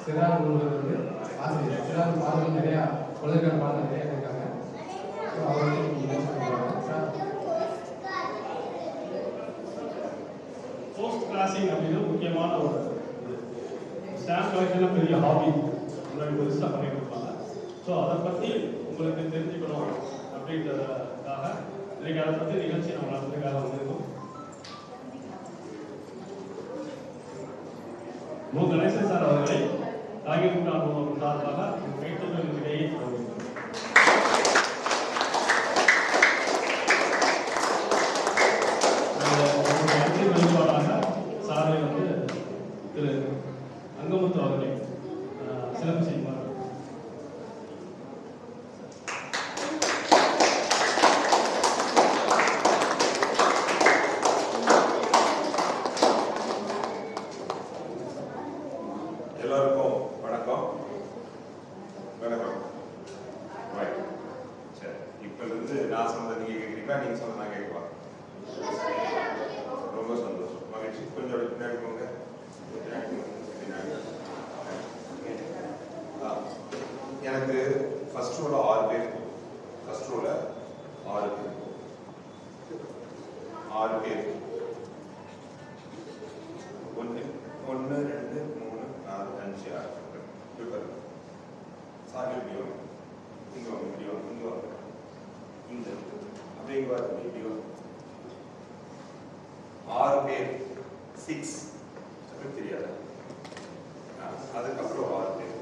சிறார் நூல்கள் வந்து ஆசிரியர் சிறார் பாடல்கள் நிறையா குழந்தைகள் பாடல் நிறையா இருக்காங்க. ஸோ அவர் போஸ்ட் கிளாசிங் அப்படின்னு முக்கியமான ஒரு ஸ்டாம்ப் கலெக்ஷன் பெரிய ஹாபி முன்னாடி பெருசாக பண்ணிட்டு இருப்பாங்க. ஸோ அதை பற்றி உங்களுக்கு தெரிஞ்சுக்கணும் அப்படின்றதுக்காக இன்னைக்கு அதை பற்றி நிகழ்ச்சி நம்ம நடத்துறதுக்காக வந்திருக்கோம். மு. கணேசன் சார் அவர்களை காகிதம் அனுபவம் சார்பாக கைத்தொழில் இடையே சாரை வந்து திரு அங்கமுத்து அவர்களை சிறப்பு செய்வார். எல்லாருக்கும் வணக்கம். வணக்கம். சரி, இப்ப இருந்து நான் சொன்னதை நீங்க கேட்கிறீங்களா, நீங்க சொன்ன நான் கேட்கவா? ரொம்ப சந்தோஷம், மகிழ்ச்சி. கொஞ்சம் பின்னாடி போங்க. எனக்கு ஃபர்ஸ்ட் ரோல 6 பேர். ஃபர்ஸ்ட் ரோல 6 பேர். 6 பேர். 1 2 3 4 5 6 பேர். சாரி வீடியோ இங்க இந்த அப்படியே வீடியோ 6 பேர் 6 தெரியாது. அதுக்கப்புறம் 6 பேர்,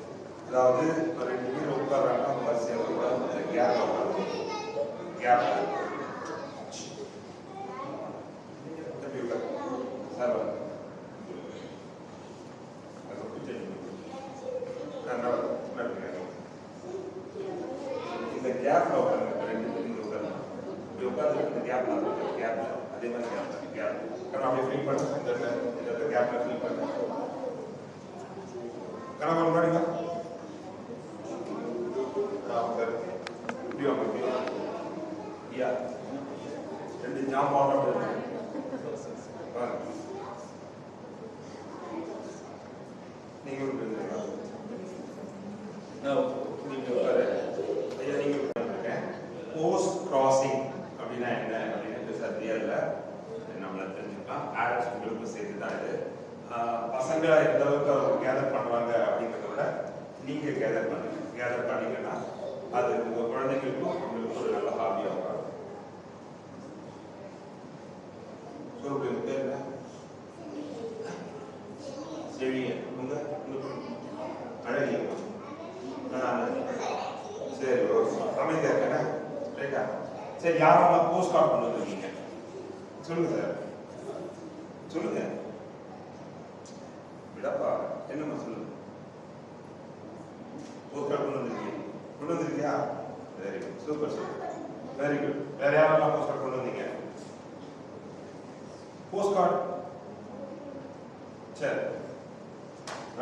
அதாவது 2 பேர் உட்கார்றாங்க வரிசையாக கேப் சார் இந்த கேப்ல உட்காந்து 2 பேர் உட்காந்து இப்படி உட்காந்து இந்த கேப்ல அதே மாதிரி கேப் அப்படியே ஃபில் பண்ண இந்த கேப்ல ஃபில் பண்ண கணவன் முன்னாடிங்க யா 2 ஜாம் ஆர்டர் நீங்க போஸ்ட் கிராசிங் அப்படின்னா என்ன அப்படின்னு சத்தியல்ல நம்மள தெரிஞ்சுக்கலாம். ஆட்ஸ் உங்களுக்கு சேர்த்து தான் இது. பசங்க எந்த அளவுக்கு கேதர் பண்றாங்க அப்படிங்கிறத விட நீங்க கேதர் பண்ணீங்கன்னா அது உங்க குழந்தைகளுக்கும் உங்களுக்கு ஒரு நல்ல ஹாபியாக இருக்கும். பேர் என்ன? செவிய உங்க அழகிய. சரி, அமைதியா இருக்கேன்னா ரைட்டா? சரி, யாரெல்லாம் போஸ்ட் கார்டு கொண்டு வந்திருக்கீங்க சொல்லுங்க சார், சொல்லுங்க. விடப்பா, என்னம்மா சொல்லுங்க. போஸ்ட் கார்டு கொண்டு வந்திருக்கியா? Very good, super super, very good. வேற யாரெல்லாம் போஸ்ட் கார்டு கொண்டு வந்தீங்க? போஸ்ட் கார்டு சரி,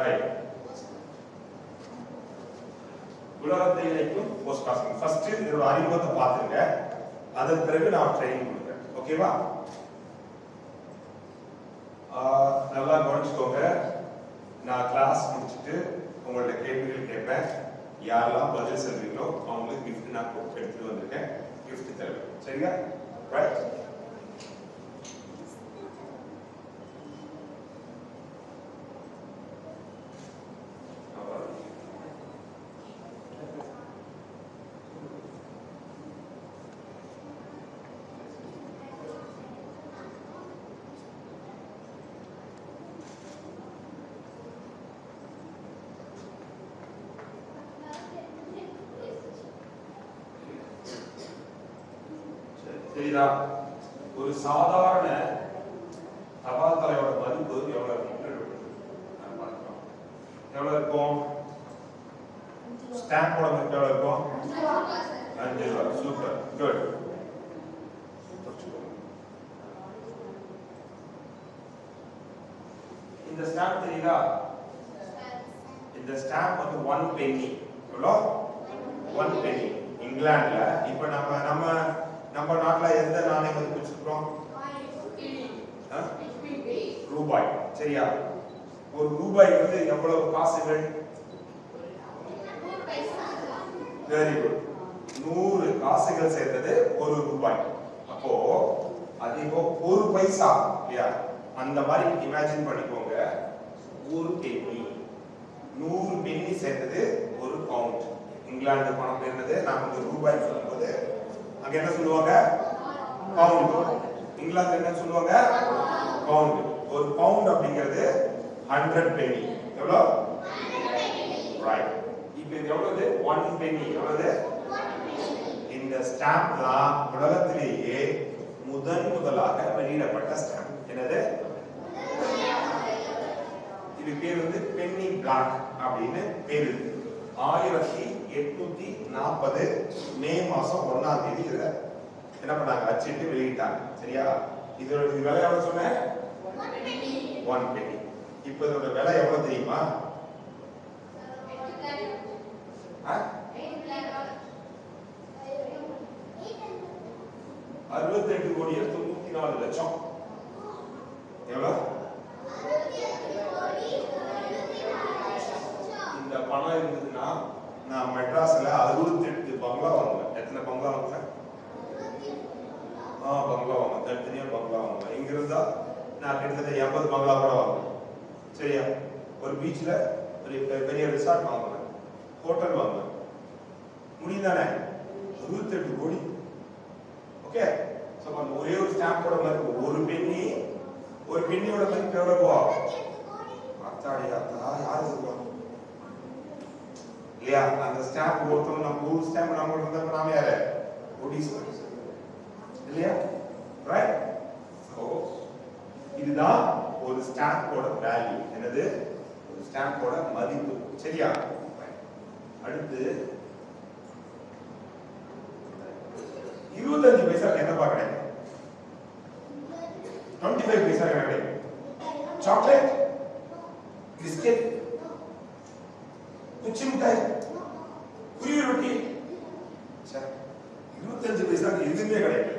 ரைட். உலகத்தை இணைக்கும் போஸ்ட் காஸ்டிங். ஃபர்ஸ்ட் இதோட அறிமுகத்தை பார்த்துங்க, அதன் பிறகு நான் ட்ரைனிங் கொடுக்குறேன். ஓகேவா? நல்லா கவனிச்சுக்கோங்க. நான் கிளாஸ் முடிச்சுட்டு உங்களோட கேள்விகள் கேட்பேன். யாரெல்லாம் பதில் சொல்றீங்களோ அவங்களுக்கு கிஃப்ட் நான் எடுத்துட்டு வந்திருக்கேன். கிஃப்ட் தருவேன். சரியா? ரைட். சரிதா? ஒரு சாதாரண தபால் தலையோட மதிப்பு எவ்வளவு இருக்கும்? ஸ்டாம்போட மதிப்பு எவ்வளவு இருக்கும்? 5 ரூபாய். Super, good. இந்த ஸ்டாம்ப் தெரியுதா? இந்த ஸ்டாம்ப் வந்து 1 penny. எவ்வளோ? 1 penny. இங்கிலாந்துல இப்ப நம்ம நாட்டுல எந்த நாணயம் மதிப்பு வச்சிருக்கோம்? ரூபாய். சரியா? ஒரு ரூபாய் வந்து எவ்வளவு காசுகள்? Very good. 100 காசுகள் சேர்ந்தது ஒரு ரூபாய். அப்போ அதே ஒரு பைசா இல்லையா? அந்த மாதிரி இமேஜின் பண்ணிக்கோங்க. ஒரு பென்னி, 100 பென்னி சேர்ந்தது ஒரு பவுண்ட். இங்கிலாந்து பணம் என்னது? நாம வந்து ரூபாய் சொல்லும்போது அங்க என்ன சொல்லுவாங்க? பவுண்ட். இங்கிலாந்து என்ன சொல்லுவாங்க? பவுண்ட். ஒரு பவுண்ட் அப்படிங்கிறது 100 பென்னி. எவ்வளவு? ரைட். இப்போ இது எவ்வளவு? 1 பென்னி. எவ்வளவு? இந்த ஸ்டாம்ப் தான் உலகத்திலேயே முதலாக வெளியிடப்பட்ட ஸ்டாம்ப். என்னது? இது பேர் வந்து பென்னி பிளாக் அப்படின்னு பேரு. 1840 மே மாசம் 1ஆம் தேதி இத என்ன பண்ணாங்க? அச்சிட்டு வெளியிட்டாங்க. சரியா? இதோட விலை எவ்வளவு சொன்னேன்? 1 பென்னி. இப்போ இதோட விலை எவ்வளவு தெரியுமா? 68 கோடி 94 லட்சம். எவ்வளவு? இந்த பணம் இருந்ததுன்னா நான் மெட்ராஸ்ல 68 பங்களா வாங்குவேன். எத்தனை பங்களா வாங்குவேன்? பங்களா வாங்குவேன். தனித்தனியா பங்களா வாங்குவேன். இங்க இருந்தா நான் கிட்டத்தட்ட 80 பங்களா கூட வாங்குவேன். சரியா? ஒரு பீச்ல ஒரு பெரிய ரிசார்ட் வாங்குவேன், ஹோட்டல் வாங்குவேன். முடியுதானே? 68 கோடி. ஓகே. சோ அந்த ஒரே ஒரு ஸ்டாம்போட மதிப்பு ஒரு பென்னியோட மதிப்பு எவ்வளவு? அத்தாடியா, யாரு சொல்லுவாங்க இல்லையா? அந்த ஸ்டாம்ப் ஒருத்தவங்க நம்ம ஊர் ஸ்டாம்ப் நம்ம இருந்தா நாம யாரு? கோடீஸ்வரர் இல்லையா? ரைட். சோ இதுதான் ஒரு ஸ்டாம்போட வேல்யூ. என்னது? ஒரு ஸ்டாம்போட மதிப்பு. சரியா? அடுத்து 25 பைசா என்ன கிடைக்கும்? 25 பைசா என்ன கிடைக்கும்? சாக்லேட், பிஸ்கெட், குச்சி மிட்டாய், குருவி ரொட்டி. 25 பைசாக்கு எதுவுமே கிடையாது.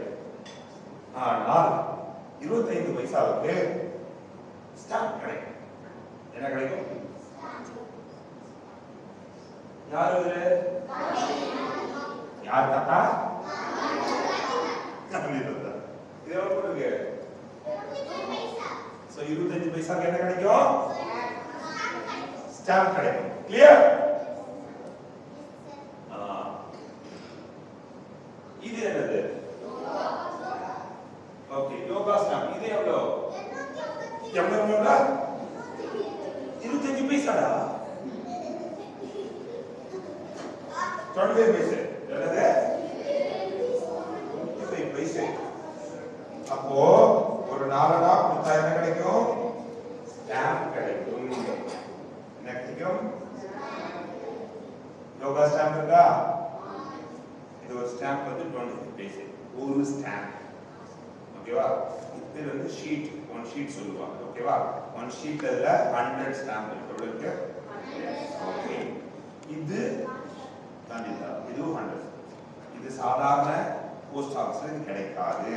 ஆனால் 25 பைசாவுக்கு ஸ்டாம்ப் கிடைக்கும். என்ன கிடைக்கும்? யாரு? யார் தாத்தா? இது எவ்வளவு போட்டுருக்கு? 25 பைசாக்கு என்ன கிடைக்கும்? ஸ்டாம்ப் கிடைக்கும். கிளியர்? இது என்னது? Okay, yoga stamp. இது எவ்வளவு? 25 பைசாடா. 25 பைசா. என்னது? 25 பைசா. அப்போ ஒரு 4 நாள் கொடுத்தா என்ன கிடைக்கும்? ஸ்டாம்ப் கிடைக்கும். என்ன கிடைக்கும்? யோகா ஸ்டாம்ப் இருக்கா? இது ஒரு ஸ்டாம்ப் வந்து 25 பைசா. ஒரு ஸ்டாம்ப். ஓகேவா? இது வந்து ஷீட், 1 ஷீட் சொல்லுவாங்க. ஓகேவா? 1 ஷீட்ல 100 ஸ்டாம்ப் இருக்கு. இருக்கு? ஓகே. இது தாண்டிதா. இது 100. இது சாதாரண போஸ்ட் ஆபீஸ்ல இது கிடைக்காது.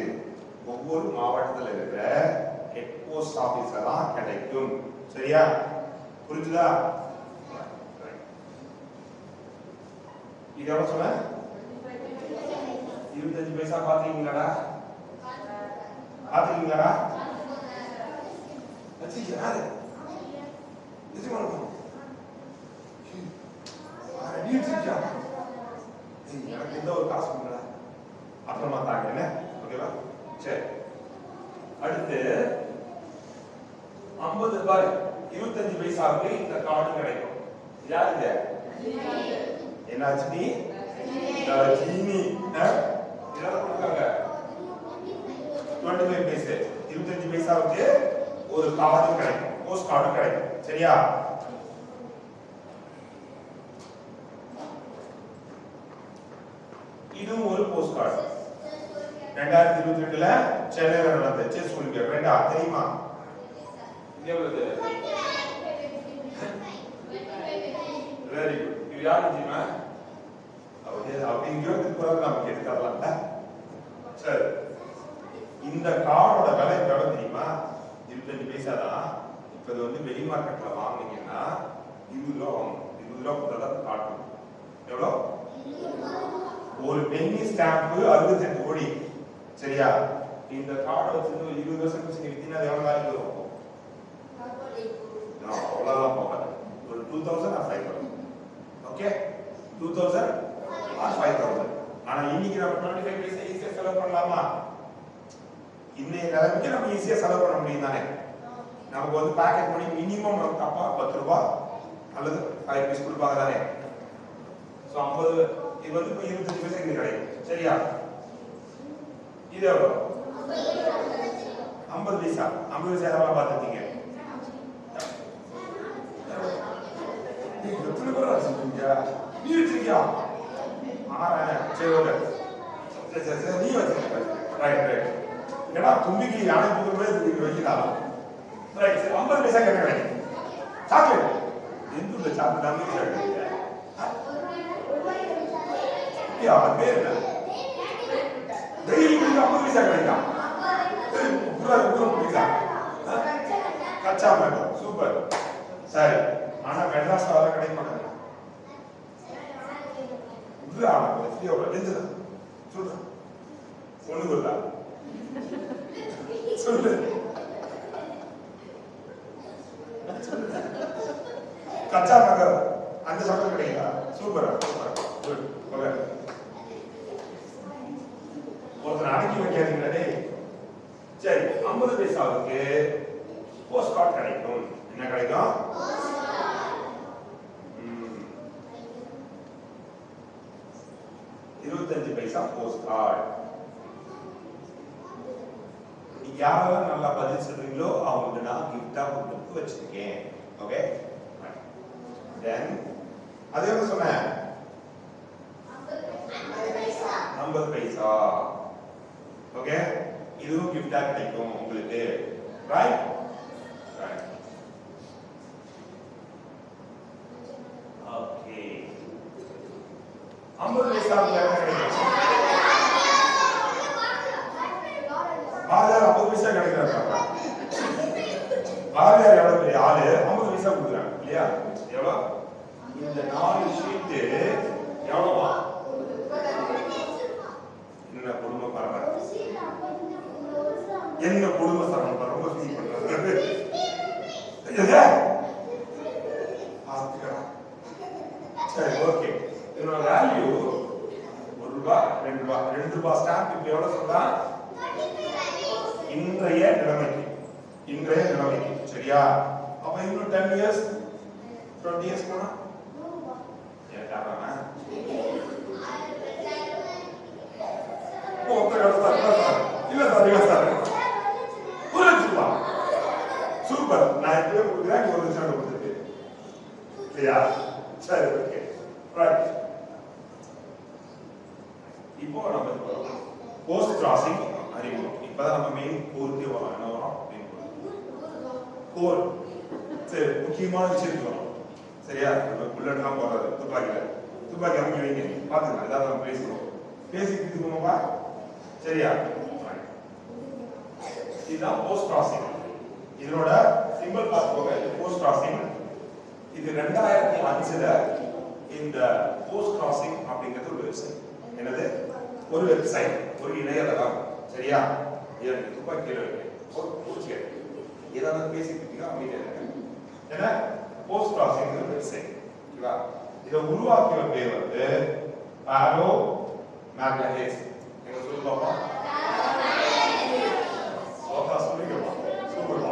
ஒவ்வொரு மாவட்டத்துல இருக்கிற ஹெட் போஸ்ட் ஆபீஸ்ல தான் கிடைக்கும். சரியா? புரிஞ்சுதா? இது எவ்வளவு சொன்ன? 25 பைசா பாத்தீங்களாடா? பாத்தீங்களா? யாரு? எனக்கு எந்த ஒரு காசு பண்ணல. அப்புறமா தாங்க. என்ன? ஓகேவா? சரி. அடுத்து 50 ரூபாய் 25 பைசாவுக்கு இந்த கார்டு கிடைக்கும். யாருங்க? என்னாச்சு? நீ ஜீனி இதெல்லாம் கொடுக்காங்க. 25 பைசா 25 பைசாவுக்கு ஒரு கார்டு கிடைக்கும், போஸ்ட் கார்டு கிடைக்கும். சரியா? இதுவும் ஒரு போஸ்ட் கார்டு. 2022ல சென்னையில நடந்த செஸ் ஒலிம்பியாட். ரெண்டா தெரியுமா? எவ்வளவு? Very good. இது யாரு தெரியுமா? அப்படிங்கிற நமக்கு எடுத்துடலாம்ல. சரி, இந்த கார்டோட விலை எவ்வளவு தெரியுமா? 25 பைசா தான். இப்போ இது வந்து வெளி மார்க்கெட்ல வாங்குனீங்கன்னா 20 ரூபா வாங்கணும். 20 ரூபா கொடுத்தா தான் காட்டும். எவ்வளோ? ஒரு பென்னி ஸ்டாம்ப் 68 கோடி. சரியா? இந்த கார்டை வச்சு 20 வருஷம் கழிச்சு வித்தீங்கன்னா அது எவ்வளோ நாளைக்கு வரும்? அவ்வளோதான் போகாது. ஒரு 2000 or 5000. Okay, 2000 or 5000. ஆனா இன்னைக்கு நம்ம 25 பைசா ஈஸியா செலவு பண்ணலாமா? இன்னைய நிலைமைக்கு நம்ம ஈஸியா செலவு பண்ண முடியும் தானே? நமக்கு வந்து பாக்கெட் மணி மினிமம் நமக்கு அப்பா 10 ரூபாய் அல்லது 5 பைசா கொடுப்பாங்க தானே? ஸோ 50 இது வந்து இப்போ 25 பைசா இது கிடைக்கும். சரியா? இது எவ்வளோ? 50 பைசா. 50 பைசா எவ்வளோ பார்த்துட்டீங்க? எத்தனை பேர் வச்சிருக்கீங்க? நீ வச்சிருக்கியா? சரி ஓகே. சரி நீ வச்சிருக்க. ரைட். ஏன்னா தும்பிக்கு யானை புதுமே இதுக்கு வைக்கலாம். ரைட். சரி 50 பைசா என்ன கிடைக்கும்? சாக்லேட். எந்த சாக்லேட் தான் கிடைக்கும்? யா பேர் என்ன? டெய்லி 50 பைசா கிடைக்கும். பூரா பைசா. கச்சா மேங்கோ. சூப்பர். சரி. ஆனா மெட்ராஸ்ல அதெல்லாம் கிடைக்க மாட்டாங்க. இது ஆனா எவ்வளோ தெரிஞ்சது சொல்றேன். ஒண்ணுக்குள்ள சொல்லு. கச்சா நகர் அந்த சட்டம் கிடைக்குதா? சூப்பரா குட். ஓகே, ஒருத்தர் அடக்கி வைக்காதீங்களே. சரி, 50 பைசாவுக்கு போஸ்ட் கார்டு கிடைக்கும். என்ன கிடைக்கும்? 25 பைசா போஸ்ட் கார்டு. நீங்க யாரெல்லாம் நல்லா பதில் சொல்றீங்களோ அவங்களுக்கு நான் கிஃப்டா கொடுத்து வச்சிருக்கேன். ஓகே, தென் அது என்ன சொன்னேன்? 50 பைசா. ஓகே, இதுவும் கிஃப்டா கிடைக்கும் உங்களுக்கு. ரைட். ஓகே, 50 பைசா என்ன கிடைக்கும்? பாரதியார் 50 பைசா கிடைக்கிறாங்க. பாரதியார் எவ்வளவு பெரிய ஆளு, 50 பைசா கொடுக்குறாங்க இல்லையா? எவ்வளவு? இந்த 4 ஷீட்டு எவ்வளவா? என்ன குடும்ப பரம்பரை, என்ன குடும்ப பரம்பரை, ரொம்ப ஃபீல் பண்றாங்க. சரி ஓகே, இதோட வேல்யூ 1 ரூபாய் 2 ரூபாய் 2 ரூபாய் ஸ்டாம்ப் இப்ப எவ்வளவு சொல்றா? இன்றைய நிலைமைக்கு சரியா? அப்ப இன்னும் 10 இயர்ஸ் 20 இயர்ஸ் போனா ஏட்டாமா சூப்பர். நான் இப்பவே கொடுக்குறேன், 1 லட்சம் கொடுத்துட்டு இல்லையா? சரி ஓகே ரைட். இப்போ நம்ம போஸ்ட் கிராசிங் அறிமுகம். இப்பதான் நம்ம மெயின் கோருக்கு வரோம். என்ன வரோம்? கோர். சரி, முக்கியமான விஷயத்துக்கு வரோம். சரியா? நம்ம புல்லட்லாம் போடுறது துப்பாக்கி அமைக்க வைங்க பாத்துக்கலாம். ஏதாவது நம்ம பேசுவோம், பேசிட்டு இருக்கோமா? சரியா? இதுதான் போஸ்ட் கிராசிங். இதனோட சிம்பிள் பார்த்துக்கோங்க. போஸ்ட் கிராசிங் இது 2005ல இந்த போஸ்ட் கிராசிங் அப்படிங்கிறது ஒரு வெப்சைட். என்னது? ஒரு வெப்சைட், ஒரு இணையதளம். சரியா? எனக்கு துப்பாக்கி வைக்க ஏதாவது பேசிக்கிட்டீங்க அமைதியா ஏன்னா போஸ்ட் கிராசிங் வெப்சைட். இதை உருவாக்கிய பேர் வந்து பாரோ மேக்னஹேஸ். எங்க சொல்லுவாங்க சூப்பர்.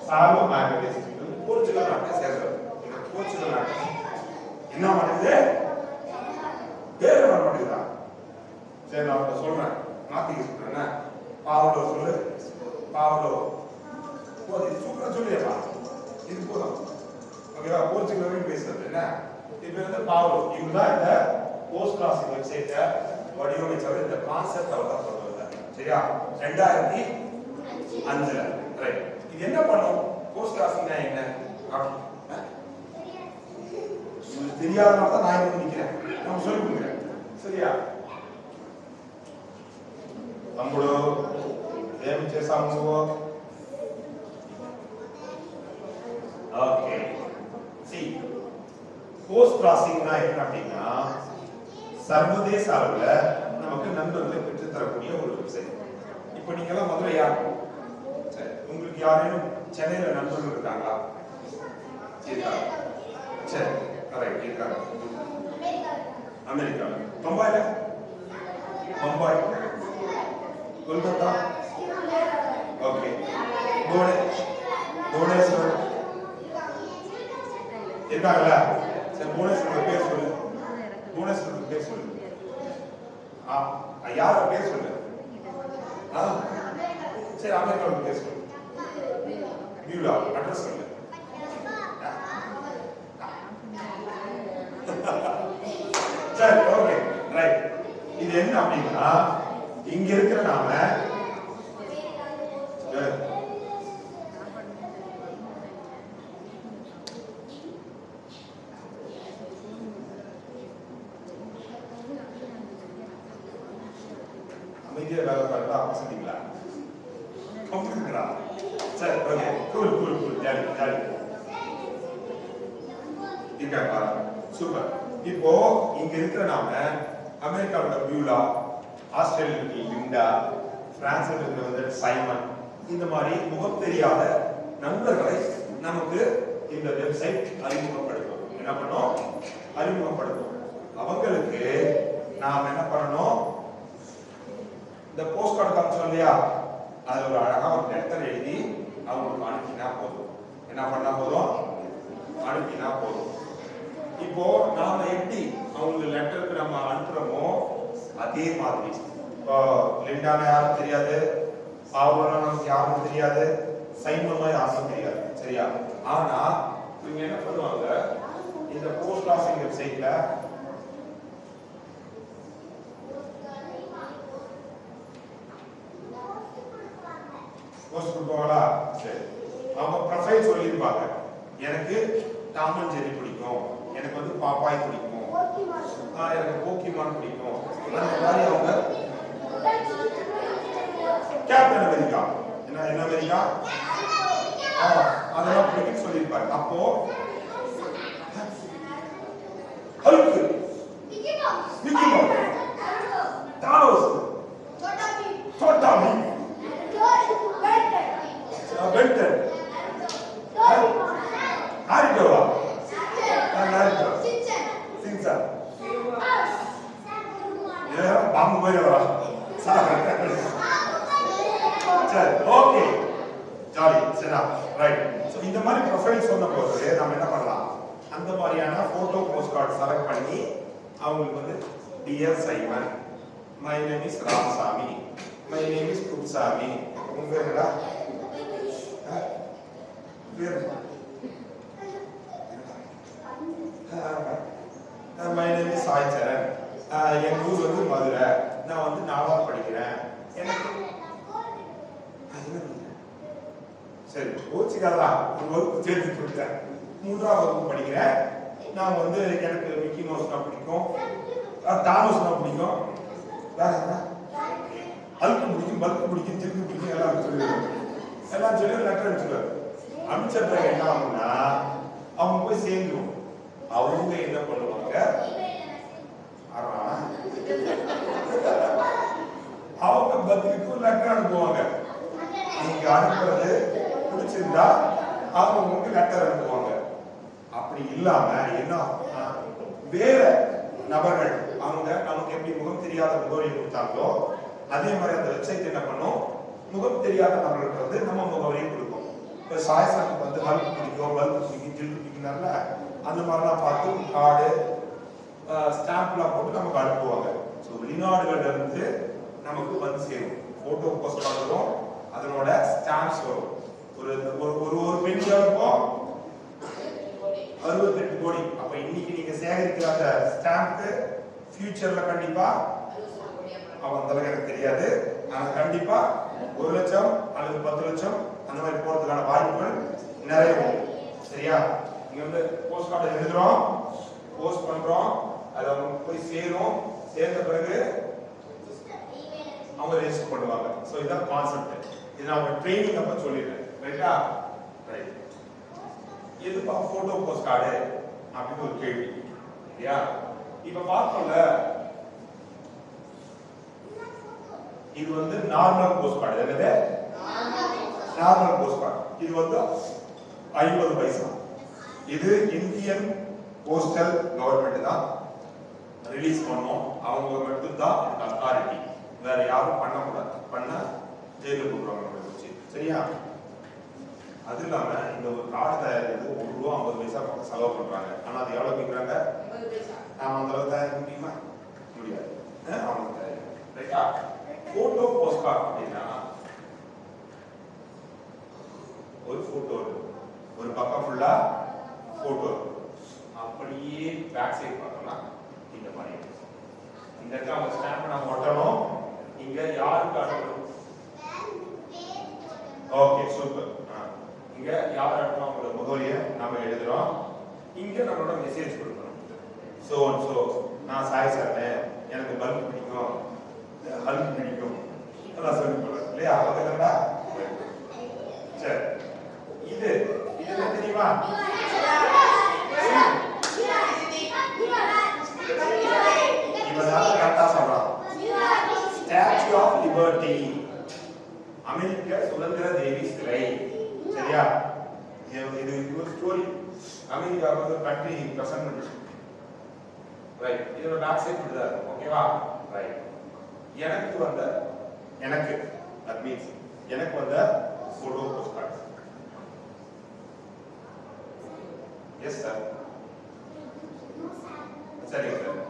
பாரோ மேக்னஹேஸ் போர்ச்சுகல் நாட்டை சேர்ந்தது. இந்த போர்ச்சுகல் நாட்டை என்ன பண்ணுது? பேர் வர மாட்டேங்குதா? சரி, நான் சொல்றேன், மாத்திக்க சொல்றேன். பாவலோ சொல்லு. பாவலோ சூப்பரா சொல்லியப்பா, இது போதும். ஓகேவா? போர்ச்சுகல் வரைக்கும் பேசுறது என்ன? இப்ப வந்து பாவலோ இவங்க தான் இந்த போஸ்ட் கிராசிங் வெப்சைட்டை வடிவமைச்சவர். இந்த கான்செப்ட் அவர் தான் சொல்றாரு. சரியா? 2005ல. ரைட். இது என்ன பண்ணும்? போஸ்ட் கிராசிங்னா என்ன? உங்களுக்கு தெரியாதனால தான் நான் இங்க நிக்கிறேன், நான் சொல்லி கொடுக்குறேன். சரியா? తమ్ముడు ఏమి చేసాము నువ్వు? ஓகே see போஸ்ட் கிராசிங்னா என்ன அப்படின்னா சர்வதேச அளவுல நமக்கு நண்பர்களை பெற்று தரக்கூடிய ஒரு வெப்சைட். இப்போ நீங்க எல்லாம் மதுரையா? சரி, உங்களுக்கு யாரேனும் சென்னையில நண்பர்கள் இருக்காங்களா? இருக்காங்க. சரி, கரெக்ட், இருக்காங்க. அமெரிக்கா, பம்பாயில, பம்பாய், கொல்கத்தா, ஓகே, புவனேஸ்வர் இருக்காங்களா? சரி, புவனேஸ்வரோட பேர் சொல்லு. புவனேஸ்வரோட பேர் சொல்லு. யார பேர் சொல்லு. சரி, அமெரிக்காவோட பேர் சொல்லு. பியூலா, அட்ரஸ் சொல்லு. சரி, ஓகே, ரைட். இது என்ன அப்படின்னா இங்க இருக்கிற நாம அமைதியா வேலை பார்த்தா அவசரீங்களா? கம்ப்யூட்டரா? சரி, okay, cool cool cool, jolly jolly இருக்கா? சூப்பர். இப்போ இங்க இருக்கிற நாம அமெரிக்காவோட பியூலா, ஆஸ்திரேலியா லிண்டா, பிரான்ஸ்ல இருக்கிற சைமன், இந்த மாதிரி முகம் தெரியாத நண்பர்களை நமக்கு இந்த வெப்சைட் அறிமுகப்படுத்தும். என்ன பண்ணோம்? அறிமுகப்படுத்தும். அவங்களுக்கு நாம் என்ன பண்ணணும்? இந்த போஸ்ட் கார்டு காமிச்சோம் இல்லையா, அதுல ஒரு அழகா ஒரு லெட்டர் எழுதி அவங்களுக்கு அனுப்பினா போதும். என்ன பண்ணா போதும்? அனுப்பினா போதும். இப்போ நாம எப்படி அவங்களுக்கு லெட்டருக்கு நம்ம அனுப்புறோமோ அதே மாதிரி இப்போ லிண்டான யாரும் தெரியாது, பாவனா நமக்கு யாரும் தெரியாது, சைமமா யாருக்கும் தெரியாது, சரியா? ஆனா இவங்க என்ன பண்ணுவாங்க, இந்த போஸ்ட் கிராசிங் வெப்சைட்ல போஸ்ட் கொடுப்பாங்களா? சரி, அவங்க ப்ரொஃபைல் சொல்லியிருப்பாங்க. எனக்கு டாம் அண்ட் ஜெர்ரி பிடிக்கும், எனக்கு வந்து பாப்பாய் பிடிக்கும், எனக்கு போக்கிமான் பிடிக்கும், அந்த மாதிரி அவங்க கேப்டன் அமெரிக்கா, என்ன அமெரிக்கா அதெல்லாம் பிடிக்கும் சொல்லியிருப்பாரு. அப்போ Hulk, Mickey Mouse, Thanos, Chhota Bheem, Ben Ten, நாரிடோவா, சின்சான், இதெல்லாம் பாம்பு மாதிரி வரா. சரி, ஓகே, ஜாலி, சரியா? ரைட். ஸோ இந்த மாதிரி ப்ரொஃபைல் சொன்ன போது நம்ம என்ன பண்ணலாம், அந்த மாதிரியான போட்டோ போஸ்ட் கார்டு செலக்ட் பண்ணி அவங்களுக்கு வந்து dear Simon, my name is Ramasamy, my name is Kuppusamy, உங்க பேர் என்னடா? மை நேம் இஸ் சாய்சரன், என் ஊர் வந்து மதுரை, நான் வந்து 4வது படிக்கிறேன், எனக்கு சரி கோச்சிக்காதா ஒரு வகுப்பு சேர்த்து கொடுத்தேன், 3ஆவது வகுப்பு படிக்கிறேன், நான் வந்து எனக்கு மிக்கி மவுஸ் தான் பிடிக்கும், தானோஸ் தான் பிடிக்கும், வேற என்ன ஹல்க் பிடிக்கும், பல்க் பிடிக்கும், ஜிங்கு பிடிக்கும், எல்லாம் சொல்லிடுவேன். எல்லாம் சொல்லி லெட்டர் அனுப்பிச்சுடுவார். அனுப்பிச்ச பிறகு என்ன ஆகும்னா அவங்க போய் சேர்ந்துடும். அவங்க என்ன பண்ணுவாங்க, அவங்க பதிலுக்கு லெட்டர் அனுப்புவாங்க. நீங்க அனுப்புறது பிடிச்சிருந்தா அவங்க உங்களுக்கு லெட்டர் அனுப்புவாங்க. அப்படி இல்லாம என்ன வேற நபர்கள் அவங்க நமக்கு எப்படி முகம் தெரியாத முகவரியை கொடுத்தாங்களோ அதே மாதிரி அந்த வெப்சைட் என்ன பண்ணும், முகம் தெரியாத நபர்களுக்கு வந்து நம்ம முகவரியை கொடுக்கும். இப்போ சாய்சனுக்கு வந்து ஹல்க் பிடிக்கும், பல்க் பிடிக்கும், ஜில் பிடிக்கும்னால அந்த மாதிரிலாம் பார்த்து கார்டு ஸ்டாம்ப்லாம் போட்டு நமக்கு அனுப்புவாங்க. ஸோ வெளிநாடுகள்ல இருந்து நமக்கு வந்து சேரும். போட்டோ போஸ்ட் பண்ணுறோம், அதனோட ஸ்டாம்ப்ஸ் வரும். ஒரு ஒரு பெண்களுக்கும் 68 கோடி. அப்ப இன்னைக்கு நீங்க சேகரிக்கிற அந்த ஸ்டாம்ப் ஃபியூச்சர்ல கண்டிப்பா அந்த அளவுக்கு எனக்கு தெரியாது, ஆனா கண்டிப்பா 1 லட்சம் அல்லது 10 லட்சம் அந்த மாதிரி போறதுக்கான வாய்ப்புகள் நிறைய உண்டு. சரியா? இங்க வந்து போஸ்ட் கார்டு எழுதுறோம், போஸ்ட் பண்றோம், அது அவங்க போய் சேரும். சேர்ந்த பிறகு அவங்க ரெஜிஸ்டர் பண்ணுவாங்க. சோ இதான் கான்செப்ட். இது நான் ட்ரைனிங் அப்ப சொல்லிடுறேன். ரைட்டா? ரைட். எதுப்பா போட்டோ போஸ்ட் கார்டு அப்படின்னு ஒரு கேள்வி இல்லையா? இப்ப பார்த்தோம்ல, இது வந்து நார்மல் போஸ்ட் கார்டு. என்னது? Normal post card. இது வந்து 50 பைசா. இது இந்தியன் போஸ்டல் கவர்மெண்ட் தான் ரிலீஸ் பண்ணோம். அவங்க மட்டும் தான் இதுக்கு அத்தாரிட்டி. வேற யாரும் பண்ணக்கூடாது. பண்ண ஜெயிலுக்கு போடுவாங்க நம்மளை வச்சு. சரியா? அது இல்லாம இந்த ஒரு கார்டு தயாரிக்கிறது ₹1.50 பக்கம் செலவு பண்றாங்க. ஆனா அது எவ்வளவு விற்கிறாங்க? 50 பைசா. நாம அந்த அளவுக்கு தயாரிக்க முடியுமா? முடியாது. அவங்க தயாரிக்க. ரைட்டா? போட்டோ போஸ்ட் கார்டு அப்படின்னா ஒரு போட்டோ ஒரு பக்கம் ஃபுல்லா போட்டோ, அப்படியே பேக் சைடு பார்த்தோம்னா இந்த மாதிரி இந்த இடத்துல அவங்க ஸ்டாம்ப் நம்ம ஒட்டணும். இங்க யாருக்கு அனுப்பணும்? Okay, super. இங்க யார் அனுப்பணும்? அவங்களோட முகவரியை நாம எழுதுறோம். இங்க நம்மளோட மெசேஜ் கொடுக்கணும். சோ நான் சாய் சார், எனக்கு பல்ப் பிடிக்கும், ஹல்க் பிடிக்கும், அதான் சொல்லி போறேன் இல்லையா? அதெல்லாம் சரி. இது என்ன தெரியுமா? இவனால கரெக்டா சொல்றான். ஸ்டாச்சு ஆஃப் லிபர்ட்டி, அமெரிக்க சுதந்திர தேவி சிலை. சரியா? இது ஒரு ஸ்டோரி. அமெரிக்கா வந்து கண்ட்ரி பிரசன்ட் பண்ணிச்சு. ரைட். இதோட பேக் சைடு இப்படி தான் இருக்கும். ஓகேவா? ரைட். எனக்கு தட் மீன்ஸ் எனக்கு வந்த photo post card. Yes sir. சரிங்க சார்.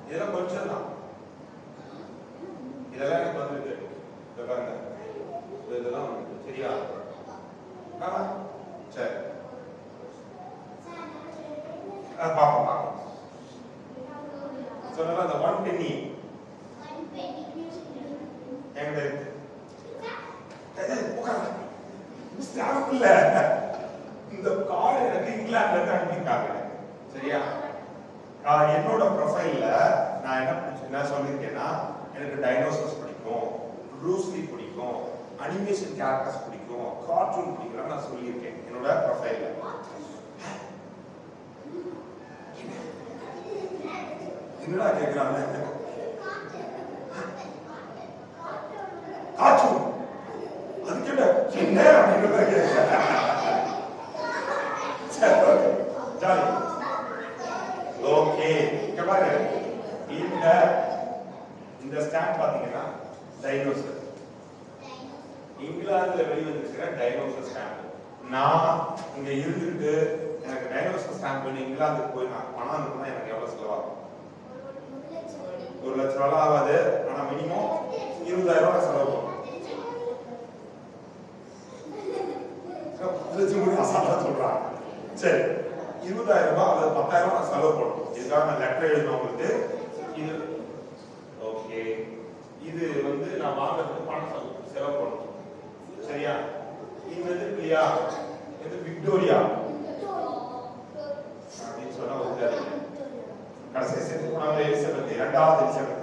இதெல்லாம் கொஞ்சம் தான். இதெல்லாம் எனக்கு வந்துருக்கு. இதை பாருங்க, இதெல்லாம் வந்துருக்கு. சரியா? சரி, பாப்போம். சொன்னா அந்த 1 penny எங்க இருக்கு? ஸ்டாம்ப் இல்ல, இந்த கார்டு எனக்கு இங்கிலாந்துல இருந்து அனுப்பியிருக்காங்க. சரியா? என்னோட ப்ரொஃபைல்ல நான் என்ன சொல்லியிருக்கேன்னா, எனக்கு டைனோசர்ஸ் பிடிக்கும், ப்ரூஸ்லி பிடிக்கும், அனிமேஷன் கேரக்டர்ஸ் பிடிக்கும், கார்ட்டூன் பிடிக்கும் நான் சொல்லியிருக்கேன் என்னோட ப்ரொஃபைல்ல. என்னடா கேக்குறாங்க? கார்ட்டூன் அதுக்கு என்ன அப்படின்றத கேட்கிறேன். ஜாலி. ஓகே, இங்க பாரு, இந்த ஸ்டாம்ப் பாத்தீங்கன்னா டைனோசர், இங்கிலாந்துல வெளிவந்திருக்கிற டைனோசர் ஸ்டாம்ப். நான் இங்க இருந்துட்டு எனக்கு டைனோசர் ஸ்டாம்ப் வேணும், இங்கிலாந்துக்கு போய் நான் பணம் அனுப்புனா எனக்கு எவ்வளவு செலவாகும்? 1 லட்சம் ரூபாய் ஆகாது. ஆனா மினிமம் 20,000 ரூபாய் செலவு பண்ணும். சொல்றாங்க. சரி, 20,000 ரூபாய் அல்லது 10,000 ரூபாய் செலவு பண்ணும். இதுக்காக நான் லெட்டர் எழுதணும் உங்களுக்கு. இது ஓகே. இது வந்து நான் வாங்குறதுக்கு பணம் செலவு பண்ணணும். சரியா? இது இல்லையா? இது விக்டோரியா அப்படின்னு சொன்னா ஒருத்தர் கடைசி சேர்த்து போனாங்க. எலிசபெத், 2வது எலிசபெத்,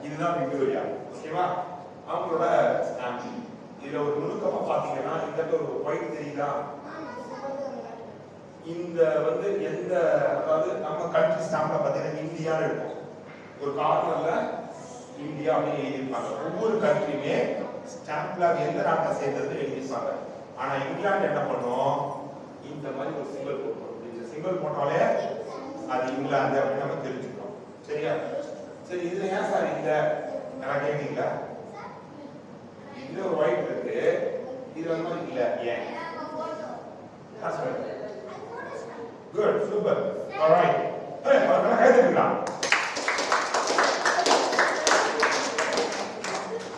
இதுதான் விக்டோரியா. ஓகேவா? அவங்களோட ஸ்டாம்ப். இதுல ஒரு நுணுக்கமா பாத்தீங்கன்னா, இந்த ஒரு ஒயிட் தெரியுதா? இந்த வந்து எந்த, அதாவது நம்ம கண்ட்ரி ஸ்டாம்ப்ல பாத்தீங்கன்னா இந்தியான்னு இருக்கும். ஒரு கார்னர்ல இந்தியா அப்படின்னு எழுதியிருப்பாங்க. ஒவ்வொரு கண்ட்ரியுமே ஸ்டாம்ப்ல எந்த நாட்டை சேர்ந்தது எழுதியிருப்பாங்க. ஆனா இங்கிலாந்து என்ன பண்ணும்? இந்த மாதிரி ஒரு சிம்பிள் போட்டோம். இந்த சிம்பிள் போட்டாலே அது இங்கிலாந்து அப்படின்னு நம்ம தெரிஞ்சுக்கிறோம். சரியா? சரி, இதுல ஏன் சார் இந்த நான் கேட்டீங்களா? இதுல ஒரு ஒயிட் இருக்கு, இது வந்து இல்ல, ஏன்? Good, super, alright. அவர்களை கைதட்டலாம்.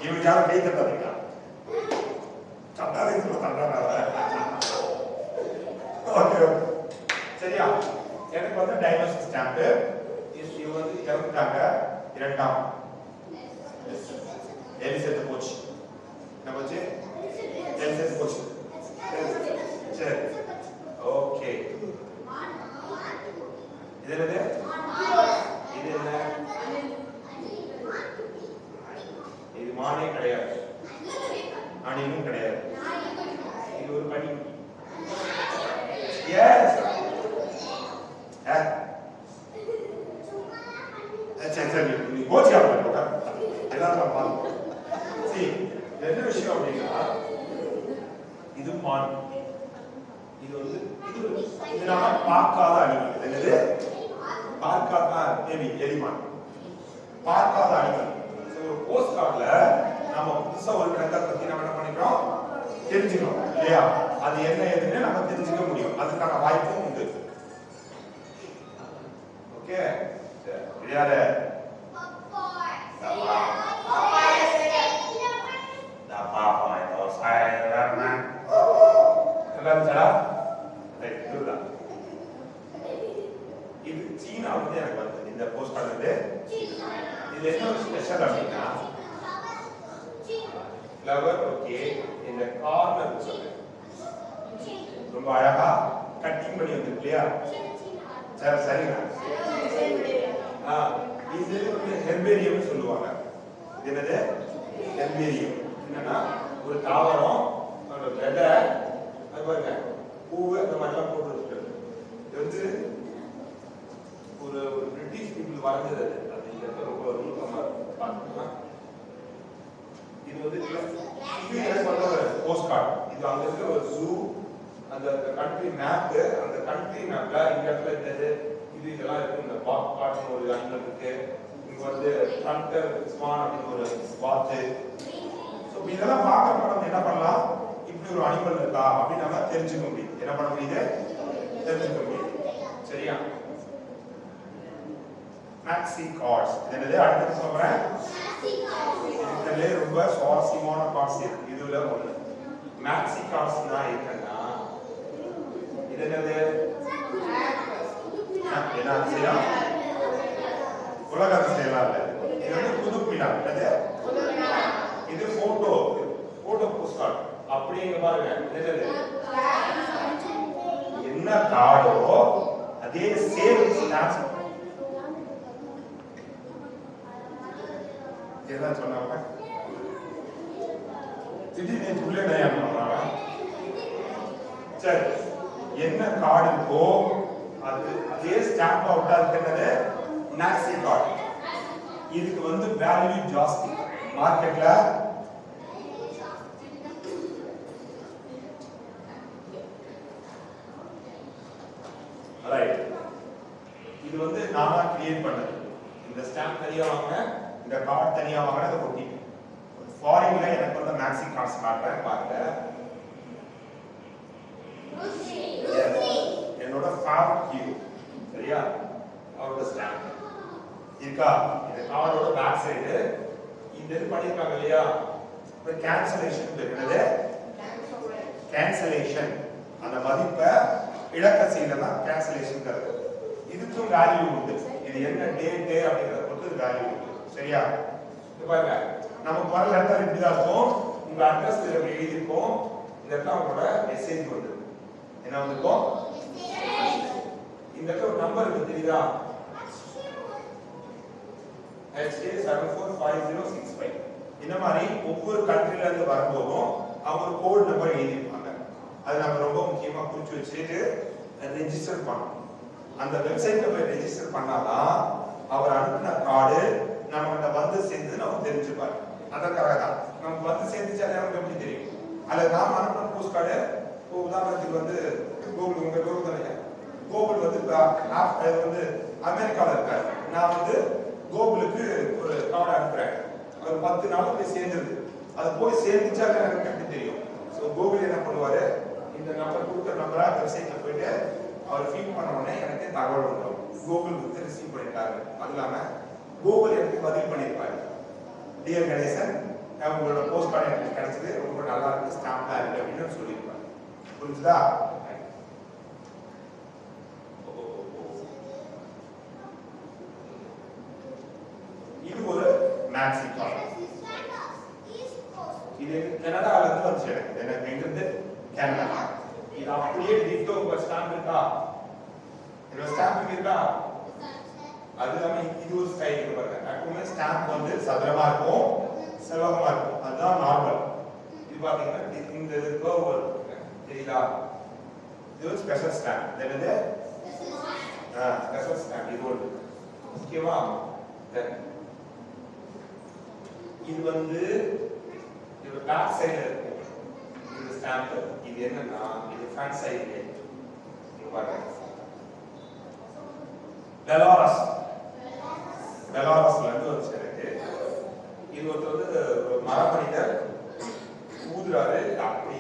இவங்க யாரும் கை தட்டாதீங்களா? தட்டாதீங்க சொல்ல தட்டாத. ஓகே, சரியா? எனக்கு வந்து டைனோசர் ஸ்டாம்ப். இவங்க வந்து இறந்துட்டாங்க. 2ஆம் எலி செத்து போச்சு. என்ன போச்சு? எலி செத்து போச்சு. சரி, ஓகே. இது என்னது? இது என்ன? இது மானே கிடையாது, அணிலும் கிடையாது. இது ஒரு பனி. எஸ் சரி நீ கோச்சியாம இருக்கா எல்லாரும் பாருங்க. சரி என்ன விஷயம் அப்படின்னா இது மான். இது வந்து இது நாம பார்க்காத அனிமல். என்னது பார்க்காத எலிமான் பார்க்காத அனிமல். ஒரு போஸ்ட் கார்டுல நம்ம புதுசா ஒரு விலங்கை பத்தி நம்ம என்ன பண்ணிக்கிறோம் தெரிஞ்சுக்கிறோம் இல்லையா? அது என்ன ஏதுன்னு நம்ம தெரிஞ்சுக்க முடியும். அதுக்கான வாய்ப்பும் உண்டு. ஓகே யார இது சீனா வந்து எனக்கு வந்து இந்த போஸ்ட் கார்டு வந்து இது என்ன ஸ்பெஷல் அப்படின்னா ஃப்ளவர் ஓகே இந்த கார்னர் சொல்லுங்க ரொம்ப அழகா கட்டிங் பண்ணி வந்து இல்லையா? சரி சரிங்க. இது வந்து ஹெர்பேரியம் சொல்லுவாங்க. இது என்னது ஹெர்பேரியம்? என்னன்னா ஒரு தாவரம் அதோட விதை அது பாருங்க பூவு அந்த மாதிரிலாம் போட்டு வச்சுருக்கு. இது வந்து ஒரு பிரிட்டிஷ் பீப்புள் வரைஞ்சது. அது இங்க ரொம்ப நுணுக்கமா பார்க்கணும்னா இது வந்து இது எனக்கு வந்து ஒரு போஸ்ட் கார்டு. இது அங்க இருக்க ஒரு ஜூ அந்த கண்ட்ரி மேப். அந்த கண்ட்ரி மேப்ல இந்த இடத்துல இருந்தது இது இதெல்லாம் இருக்கு. இந்த பாக் பாட்னு ஒரு அனிமல் இருக்கு. இங்க வந்து ஃப்ரண்டர் ஸ்வான் அப்படின்னு ஒரு வாத்து. ஸோ இதெல்லாம் பார்க்க நம்ம என்ன பண்ணலாம்? இப்படி ஒரு அனிமல் இருக்கா அப்படின்னு நம்ம தெரிஞ்சுக்க முடியும். என்ன பண்ண முடியுது? தெரிஞ்சுக்க முடியும். சரியா? மேக்ஸி கார்ட்ஸ் என்னது அடுத்து சொல்றேன். இதுல ரொம்ப சுவாரஸ்யமான கார்ட்ஸ் இருக்கு. இதுல ஒண்ணு மேக்ஸி கார்ட்ஸ்னா என்னன்னா இது என்னது? என்ன செய்யலாம்? உலக அதிசயம் இல்ல. இது வந்து புதுப்பினா என்னது? இது போட்டோ போஸ்ட் கார்டு. அப்படிங்க பாருங்க என்னது? என்ன கார்டோ அதே சேம் ஸ்டாம்ப். என்ன சொன்னாங்க? திடீர்னு புள்ளடையா பண்ணாங்க. சரி என்ன கார்டு இருக்கோ அது அதே ஸ்டாம்ப் அவுட் ஆகுறது மேக்ஸி கார்டு. இதுக்கு வந்து வேல்யூ ஜாஸ்தி மார்க்கெட்ல. ரைட். இது வந்து நானா கிரியேட் பண்ணது. இந்த ஸ்டாம்ப் தனியா வாங்க, இந்த கார்டு தனியா வாங்க. அதை கொட்டி ஃபாரின்ல எனக்கு வந்து மேக்ஸி கார்ட்ஸ் காட்டுறேன் பாருங்க. என்னோட ஃபேவரட் ஹீரோ சரியா? அவரோட ஸ்டாம்ப் இருக்கா? இந்த கார்டோட பேக் சைடு இந்த இது பண்ணிருக்காங்க இல்லையா? இப்ப கேன்சலேஷன் என்னது? கேன்சலேஷன் அந்த மதிப்பை இழக்க செய்யலாம் கேன்சலேஷன் கருது. இதுக்கும் வேல்யூ உண்டு. இது என்ன டேட் அப்படிங்கறத பொறுத்து வேல்யூ உண்டு. சரியா? பாருங்க நமக்கு வர லெட்டர் இப்படி தான் இருக்கும். உங்க அட்ரஸ் இதுல எழுதிருக்கோம். இந்த இடத்துல உங்களோட மெசேஜ் வந்து என்ன வந்திருக்கும்? இந்த இடத்துல ஒரு நம்பர் இருக்கு தெரியுதா? HA745065. இந்த மாதிரி ஒவ்வொரு கண்ட்ரில இருந்து வரும்போதும் அவங்க ஒரு கோட் நம்பர் எழுதிருப்பாங்க. அது நம்ம ரொம்ப முக்கியமா குறிச்சு வச்சுட்டு ரெஜிஸ்டர் பண்ணணும். அந்த வெப்சைட்ல போய் ரெஜிஸ்டர் பண்ணாதான் அவர் அனுப்பின கார்டு நம்ம வந்து சேர்ந்து நம்ம தெரிஞ்சுப்பாரு. அதற்காக தான் நமக்கு வந்து சேர்ந்துச்சா நமக்கு எப்படி தெரியும்? அல்லது நாம் அனுப்பின போஸ்ட் கார்டு உதாரணத்துக்கு வந்து கூகுள் உங்க கூகுள் தானே கூகுள் வந்து வந்து அமெரிக்காவில் இருக்காரு. நான் வந்து கூகுளுக்கு ஒரு கார்டு அனுப்புறேன். ஒரு 10 நாள் போய் சேர்ந்துருது. அது போய் சேர்ந்துச்சா எனக்கு எப்படி தெரியும்? ஸோ கூகுள் என்ன பண்ணுவாரு? இந்த நம்பர் கொடுக்குற நம்பரா வெப்சைட்ல போயிட்டு அவர் ஃபீட் பண்ண உடனே எனக்கு தகவல் வந்துடும். கூகுள் வந்து ரிசீவ் பண்ணிட்டாரு. அது இல்லாம கூகுள் எனக்கு பதில் பண்ணியிருப்பாரு. டியர் கணேசன் உங்களோட போஸ்ட் கார்டு எனக்கு கிடைச்சது, ரொம்ப நல்லா இருக்கு, ஸ்டாம்பா இருக்கு அப்படின்னு சொல்லியிருப்பாரு. புரிஞ்சுதா? இது ஒரு மேக்ஸி கார்டு. இது கனடால இருந்து வந்துச்சு. எனக்கு எங்க இருந்து? கனடா. இது அப்படியே டிட்டோ ஒரு ஸ்டாம்ப் இருக்கா? இது ஸ்டாம்ப் இருக்கா? அது இல்லாம இது ஒரு ஸ்டைல் பாருங்க. எப்பவுமே ஸ்டாம்ப் வந்து சதுரமா இருக்கும், செவ்வகமா இருக்கும். அதுதான் நார்மல். இது பாத்தீங்கன்னா இந்த கர்வ் இருக்கு. சரிங்களா? இது ஒரு ஸ்பெஷல் ஸ்டாம்ப். என்னது? Special stamp. இது ஒன்று. ஓகேவா? இது வந்து இது பேக் சைடுல இருக்கு. இந்த ஸ்டாம்ப் இது என்னன்னா இது ஃப்ரண்ட் சைடுல இங்க பாருங்க. பெலாரஸ்ல இருந்து ஒரு இருக்கு. இது ஒரு மரமனிதர் ஊதுறாரு அப்படி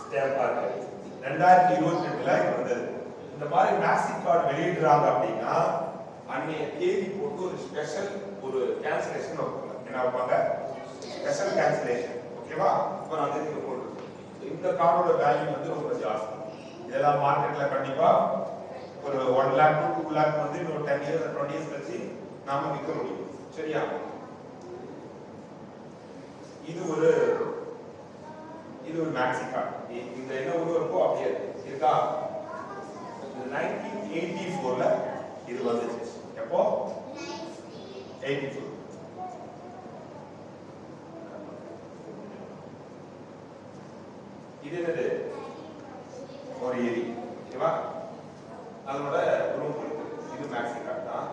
ஸ்டாம்பா இருக்கு. 2022ல இது வந்தது. இந்த மாதிரி மேக்ஸிம் கார்டு வெளியிடுறாங்க அப்படின்னா அன்னைய தேதி போட்டு ஒரு ஸ்பெஷல் ஒரு கேன்சலேஷன் வைப்பாங்க. என்ன வைப்பாங்க? Special cancellation. ஓகேவா? இப்போ நான் தேதி போட்டுருக்கேன். இந்த கார்டோட வேல்யூ வந்து ரொம்ப ஜாஸ்தி. இதெல்லாம் மார்க்கெட்ல கண்டிப்பா ஒரு 1 lakh to 2 lakh வந்து இன்னொரு 10 years 20 years கழிச்சு நாம விற்க முடியும். சரியா? இது ஒரு மேக்ஸி கார்டு. இந்த என்ன இருக்கோ அப்படியே இருக்கா? 1984ல இது வந்துச்சு. எப்போ? 84. இது என்னது? ஒரு ஏரி. ஓகேவா? அதோட குரூப் இருக்கு. இது மேக்ஸி கார்டு தான்.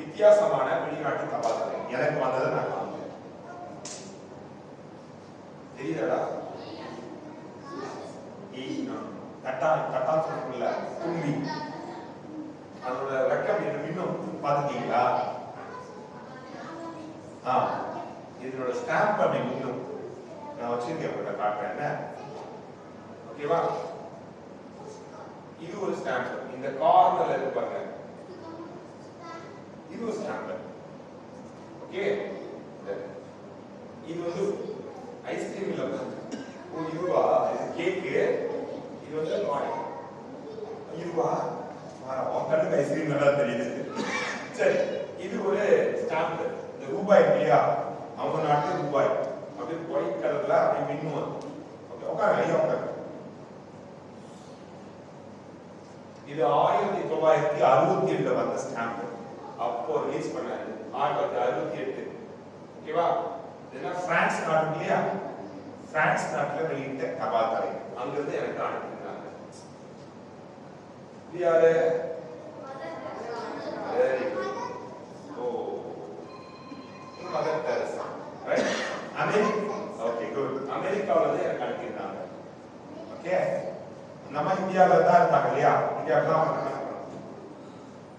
வித்தியாசமான வெளிநாட்டு தபால் தலை. எனக்கு வந்ததை நான் காமிக்கிறேன். தெரியுதாடா? கட்டா சொல்றோம்ல தும்பி. அதோட ரெக்கம் இன்னும் பாத்துட்டீங்களா? இதனோட ஸ்டாம்ப் அப்படி இன்னும் நான் வச்சிருக்கேன் காட்டுறேன். என்ன? ஓகேவா? இது ஒரு ஸ்டாம்ப். இந்த கார்னர்ல இருக்கு பாருங்க. இது ஒரு ஸ்டாம்ப். ஓகே? இது வந்து ஐஸ்கிரீம் இல்ல. இதுவா? இது கேக்கு. இது வந்து காயின். இதுவா? உங்களுக்கு ஐஸ்கிரீம் நல்லா தெரியுது. சரி, இது ஒரு ஸ்டாம்ப். இந்த ரூபாய் இல்லையா? அவங்க நாட்டு ரூபாய். அப்படியே ஒயிட் கலர்ல அப்படியே மின்னும். ஓகே, உட்காருங்க. ஐயா உட்காருங்க. இது 1967ல வந்த ஸ்டாம்ப். அப்போ ரிலீஸ் பண்ணாரு 1968. ஓகேவா? இதெல்லாம் பிரான்ஸ் நாடு இல்லையா? பிரான்ஸ் நாட்டுல வெளியிட்ட தபால் தலை. அங்கிருந்து எனக்கு அனுப்பினாங்க. இது யாரு? Mother Teresa. Right? Okay, good. அமெரிக்காவுல இருந்து எனக்கு அனுப்பினாங்க. ஓகே? நம்ம இந்தியாவில தான் இருந்தாங்க இல்லையா? இந்தியாவில தான்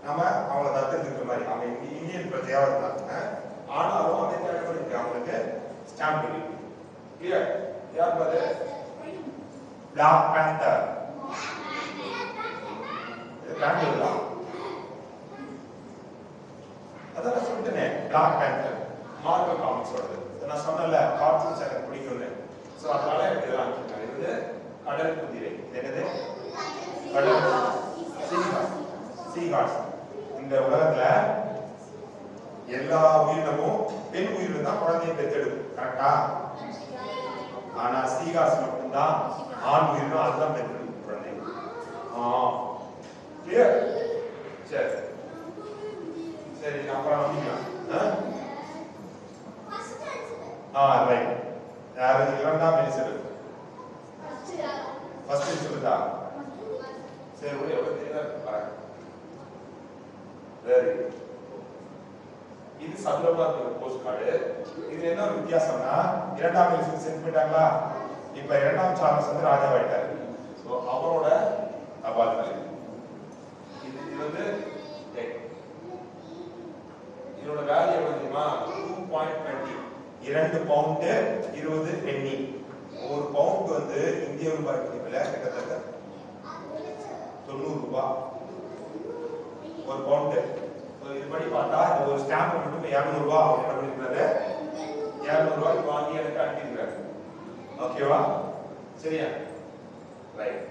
நம்ம அவங்கள தத்தெடுக்கிற மாதிரி அவங்க இந்தியன் பிரஜையா இருந்தாங்க. ஆனாலும் அமெரிக்காவுக்கு அவங்களுக்கு ஸ்டாம்ப் இருக்கு. கிளியர்? யார் பாரு? Black panther. இது பேந்தர். அதான் சொல்லிட்டேனே, பிளாக் பேந்தர் மார்வல் காமிக்ஸோடது. நான் சொன்னல கார்ட்டூன்ஸ் எனக்கு பிடிக்கும்னு. ஸோ அதனால எனக்கு இதெல்லாம் அனுப்பிச்சிருக்காங்க. இது கடல் குதிரை. என்னது? கடல் சீகார்ஸ். இந்த உலகத்துல எல்லா உயிரினமும் பெண் உயிரினம் தான் குழந்தையை பெற்றெடுக்கும். கரெக்டா? ஆனா சீகார்ஸ் மட்டும்தான் ஆண் உயிரினம். அதுதான் பெற்றெடுக்கும் குழந்தை. கிளியர்? சரி சரி, அப்புறம் நம்பிக்கலாம். ரைட். யாரு? இரண்டாம் எலிசபெத். ஃபர்ஸ்ட் எலிசபெத்தா? சரி, எவ்வளவு தெரியல பாருங்க. Very good. இது சதுரமா இருக்கிற போஸ்ட் கார்டு. இது என்ன வித்தியாசம்னா இரண்டாம் எலிசபெத் செஞ்சு போயிட்டாங்களா? இப்ப இரண்டாம் சார்லஸ் வந்து ராஜாவாயிட்டாரு. ஸோ அவரோட தபால் தலை. இது வந்து இதோட வேல்யூ எவ்வளவு தெரியுமா? 2.20. 2 பவுண்ட் 20 பென்னி. ஒரு பவுண்ட் வந்து இந்திய ரூபாய் மதிப்புல கிட்டத்தட்ட 90 ரூபாய். ஒரு பவுண்ட். இதுபடி பார்த்தா இந்த ஒரு ஸ்டாம்ப் மட்டும் 200 ரூபாய். அவர் என்ன பண்ணிருக்காரு? 200 ரூபாய்க்கு வாங்கி எனக்கு அனுப்பியிருக்காரு. ஓகேவா? சரியா? ரைட்.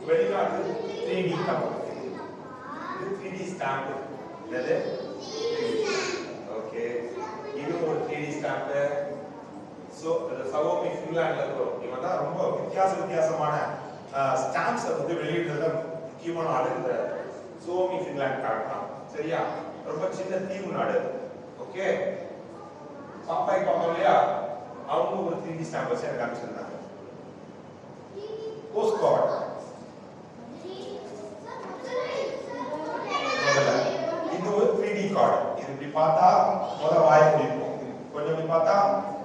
வெளிநாட்டு 3D ஸ்டாம்ப். இது 3D ஸ்டாம்ப். என்னது? ஓகே, இது ஒரு 3D ஸ்டாம்ப். சோ சவோமி ஃபின்லாண்ட்ல இருக்கும். இவன் தான் ரொம்ப வித்தியாசமான ஸ்டாம்ப்ஸ் வந்து வெளியிடுறதுல முக்கியமான ஆளு இந்த சவோமி ஃபின்லாண்ட் காரணம். சரியா? ரொம்ப சின்ன தீவு நாடு. ஓகே, பாப்பாய் பாப்பா இல்லையா? அவங்க ஒரு 3D ஸ்டாம்ப் வச்சு எனக்கு அனுப்பிச்சிருந்தாங்க. இப்படி பார்த்தா வாயை முடிப்போம், கொஞ்சம் இப்படி பார்த்தா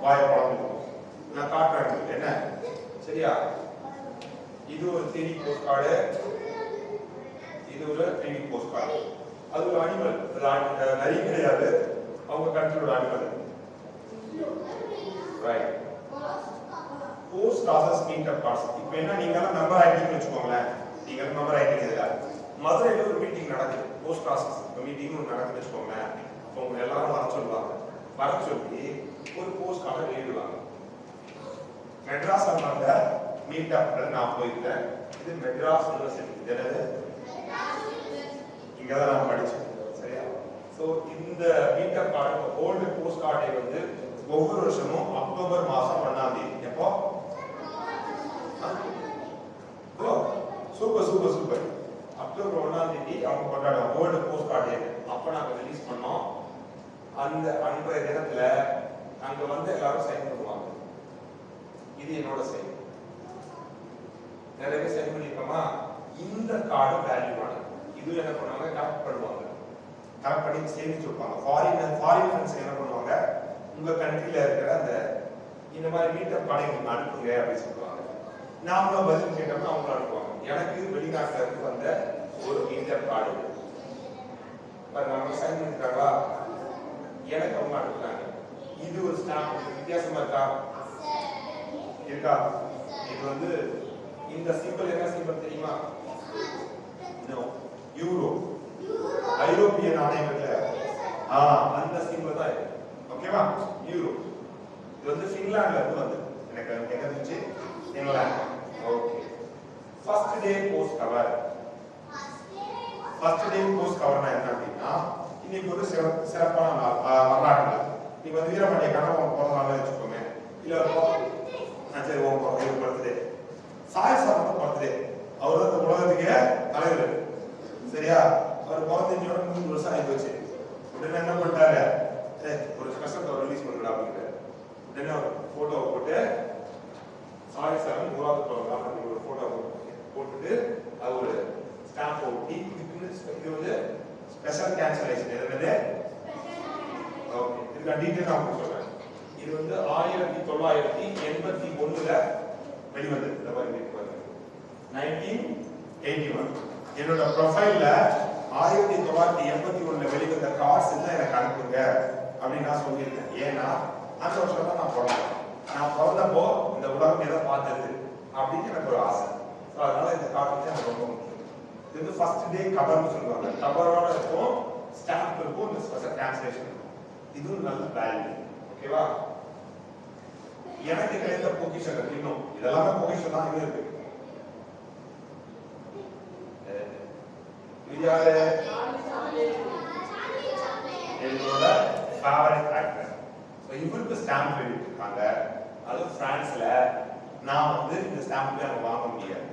வாயை குழம்பிக்கும். நான் காட்டுறேன் என்ன, சரியா? இது ஒரு 3D போஸ்ட் கார்டு, இது ஒரு 3D போஸ்ட் கார்டு. அது ஒரு அனிமல், நரி கிடையாது, அவங்க control animal. Right. Post process meetup cards. இப்போ என்ன, நீங்க எல்லாம் மெம்பர் ஆயிட்டீங்கன்னு வச்சுக்கோங்களேன். நீங்க மெம்பர் ஆயிட்டீங்க. இதுல மதுரையில ஒரு மீட்டிங் நடக்குது, போஸ்ட் ப்ராசஸ் மீட்டிங் ஒன்று நடக்குதுன்னு வச்சுக்கோங்களேன். உங்க எல்லாரும் வர சொல்லுவாங்க. வர சொல்லி ஒரு போஸ்ட் கார்டை எழுதுவாங்க. மெட்ராஸ் அண்ணாங்க மீட்டப் நான் போயிருக்கேன். இது மெட்ராஸ் யூனிவர்சிட்டி. என்னது? இங்கதான் நான் படிச்சேன். சரியா? ஸோ இந்த மீட்டப் கார்டு, ஓல்டு போஸ்ட் கார்டை வந்து ஒவ்வொரு வருஷமும் அக்டோபர் மாசம் 1ஆம் தேதி. எப்போ? Super super super. அக்டோபர் 1ஆம் தேதி அவங்க கொண்டாடுவாங்க ஓல்டு போஸ்ட் கார்டு. அப்ப நாங்க ரிலீஸ் பண்ணோம். அந்த அன்றைய தினத்துல அங்க வந்து எல்லாரும் சைன் பண்ணுவாங்க. இது என்னோட சைன். நிறைய சைன் பண்ணிருக்கோமா? இந்த கார்டு வேல்யூவானது. இது என்ன பண்ணுவாங்க, கரெக்ட் பண்ணுவாங்க. கரெக்ட் பண்ணி சேமிச்சு வைப்பாங்க. ஃபாரின் ஃப்ரெண்ட்ஸ் என்ன பண்ணுவாங்க, உங்க கண்ட்ரில இருக்கிற அந்த இந்த மாதிரி மீட்டப் கார்டை உங்களுக்கு அனுப்புங்க அப்படின்னு சொல்லுவாங்க. நாமளும் பதில் கேட்டோம்னா அவங்க அனுப்புவாங்க. எனக்கு வெளிநாட்டுல இருந்து வந்த ஒரு மீட்டப் கார்டு நம்ம சைன் பண்ணிருக்காங்களா, எனக்கு அவங்க அனுப்புறாங்க. இது ஒரு ஸ்டாம்ப். வித்தியாசமா இருக்கா? இது வந்து இந்த சிம்பிள் என்ன சிம்பிள் தெரியுமா? யூரோ, ஐரோப்பிய நாணயங்கள்ல அந்த சிம்பிள் தான் இது. ஓகேவா? யூரோ. இது வந்து பின்லாந்துல இருந்து வந்து எனக்கு எங்க இருந்துச்சு? Finland. Okay. First day post cover. First day post governor என்ன அப்படின்னா, இன்னைக்கு ஒரு சிறப்பான நாள், வரலாற்று நாள். நீங்க வந்து வீரபாண்டிய கண்ணன் பிறந்த நாள் வச்சுக்கோங்க. இல்ல சரி, உங்க பர்த்டே. Sai sir birthday. அவர் தான் உலகத்துக்கே தலைவர். சரியா? அவர் பிறந்தோட 3 வருஷம் ஆகி போச்சு. உடனே என்ன பண்ணிட்டாரு, ஒரு ஸ்பெஷல் கவர் ரிலீஸ் பண்ணுறா அப்படிங்கிற. உடனே ஒரு போட்டோ போட்டு சாய் சார் 1ஆவது பிறந்த ஒரு போட்டோ போட்டுட்டு அது ஒரு ஸ்டாம்ப் ஒட்டி இது வந்து ஸ்பெஷல் கேன்சலேஷன். என்னது? ஓகே, இதுக்கு டீடைல் நான் உங்களுக்கு சொல்றேன். இது வந்து 1981ல வெளிவந்தது. இந்த மாதிரி 1981. என்னோட ப்ரொஃபைல்ல 1981ல வெளிவந்த கார்ட்ஸ் தான் எனக்கு அனுப்புங்க அப்படின்னு நான் சொல்லியிருக்கேன். ஏன்னா அந்த வருஷம் தான் நான் பிறந்தேன். நான் பிறந்தப்போ இந்த உலகம் எதை பார்த்தது அப்படின்னு எனக்கு ஒரு ஆசை. ஸோ அதனால இந்த கார்டு வந்து எனக்கு ரொம்ப முக்கியம். இது வந்து ஃபர்ஸ்ட் டே கவர்னு சொல்லுவாங்க. கவரோட இருக்கும், ஸ்டாம்ப் இருக்கும், இந்த ஸ்பெஷல் டிரான்ஸ்லேஷன் இருக்கும். இதுவும் நல்ல வேல்யூ. ஓகேவா? எனக்கு கிடைத்த பொக்கிஷங்கள் இன்னும் இதெல்லாமே பொக்கிஷன் தான் இருக்கு. என்னோட ஃபேவரட் ஆக்டர். இவருக்கு ஸ்டாம்ப் எழுதிருக்காங்க. அது பிரான்ஸ்ல. நான் வந்து இந்த ஸ்டாம்ப் அங்க வாங்க முடியாது.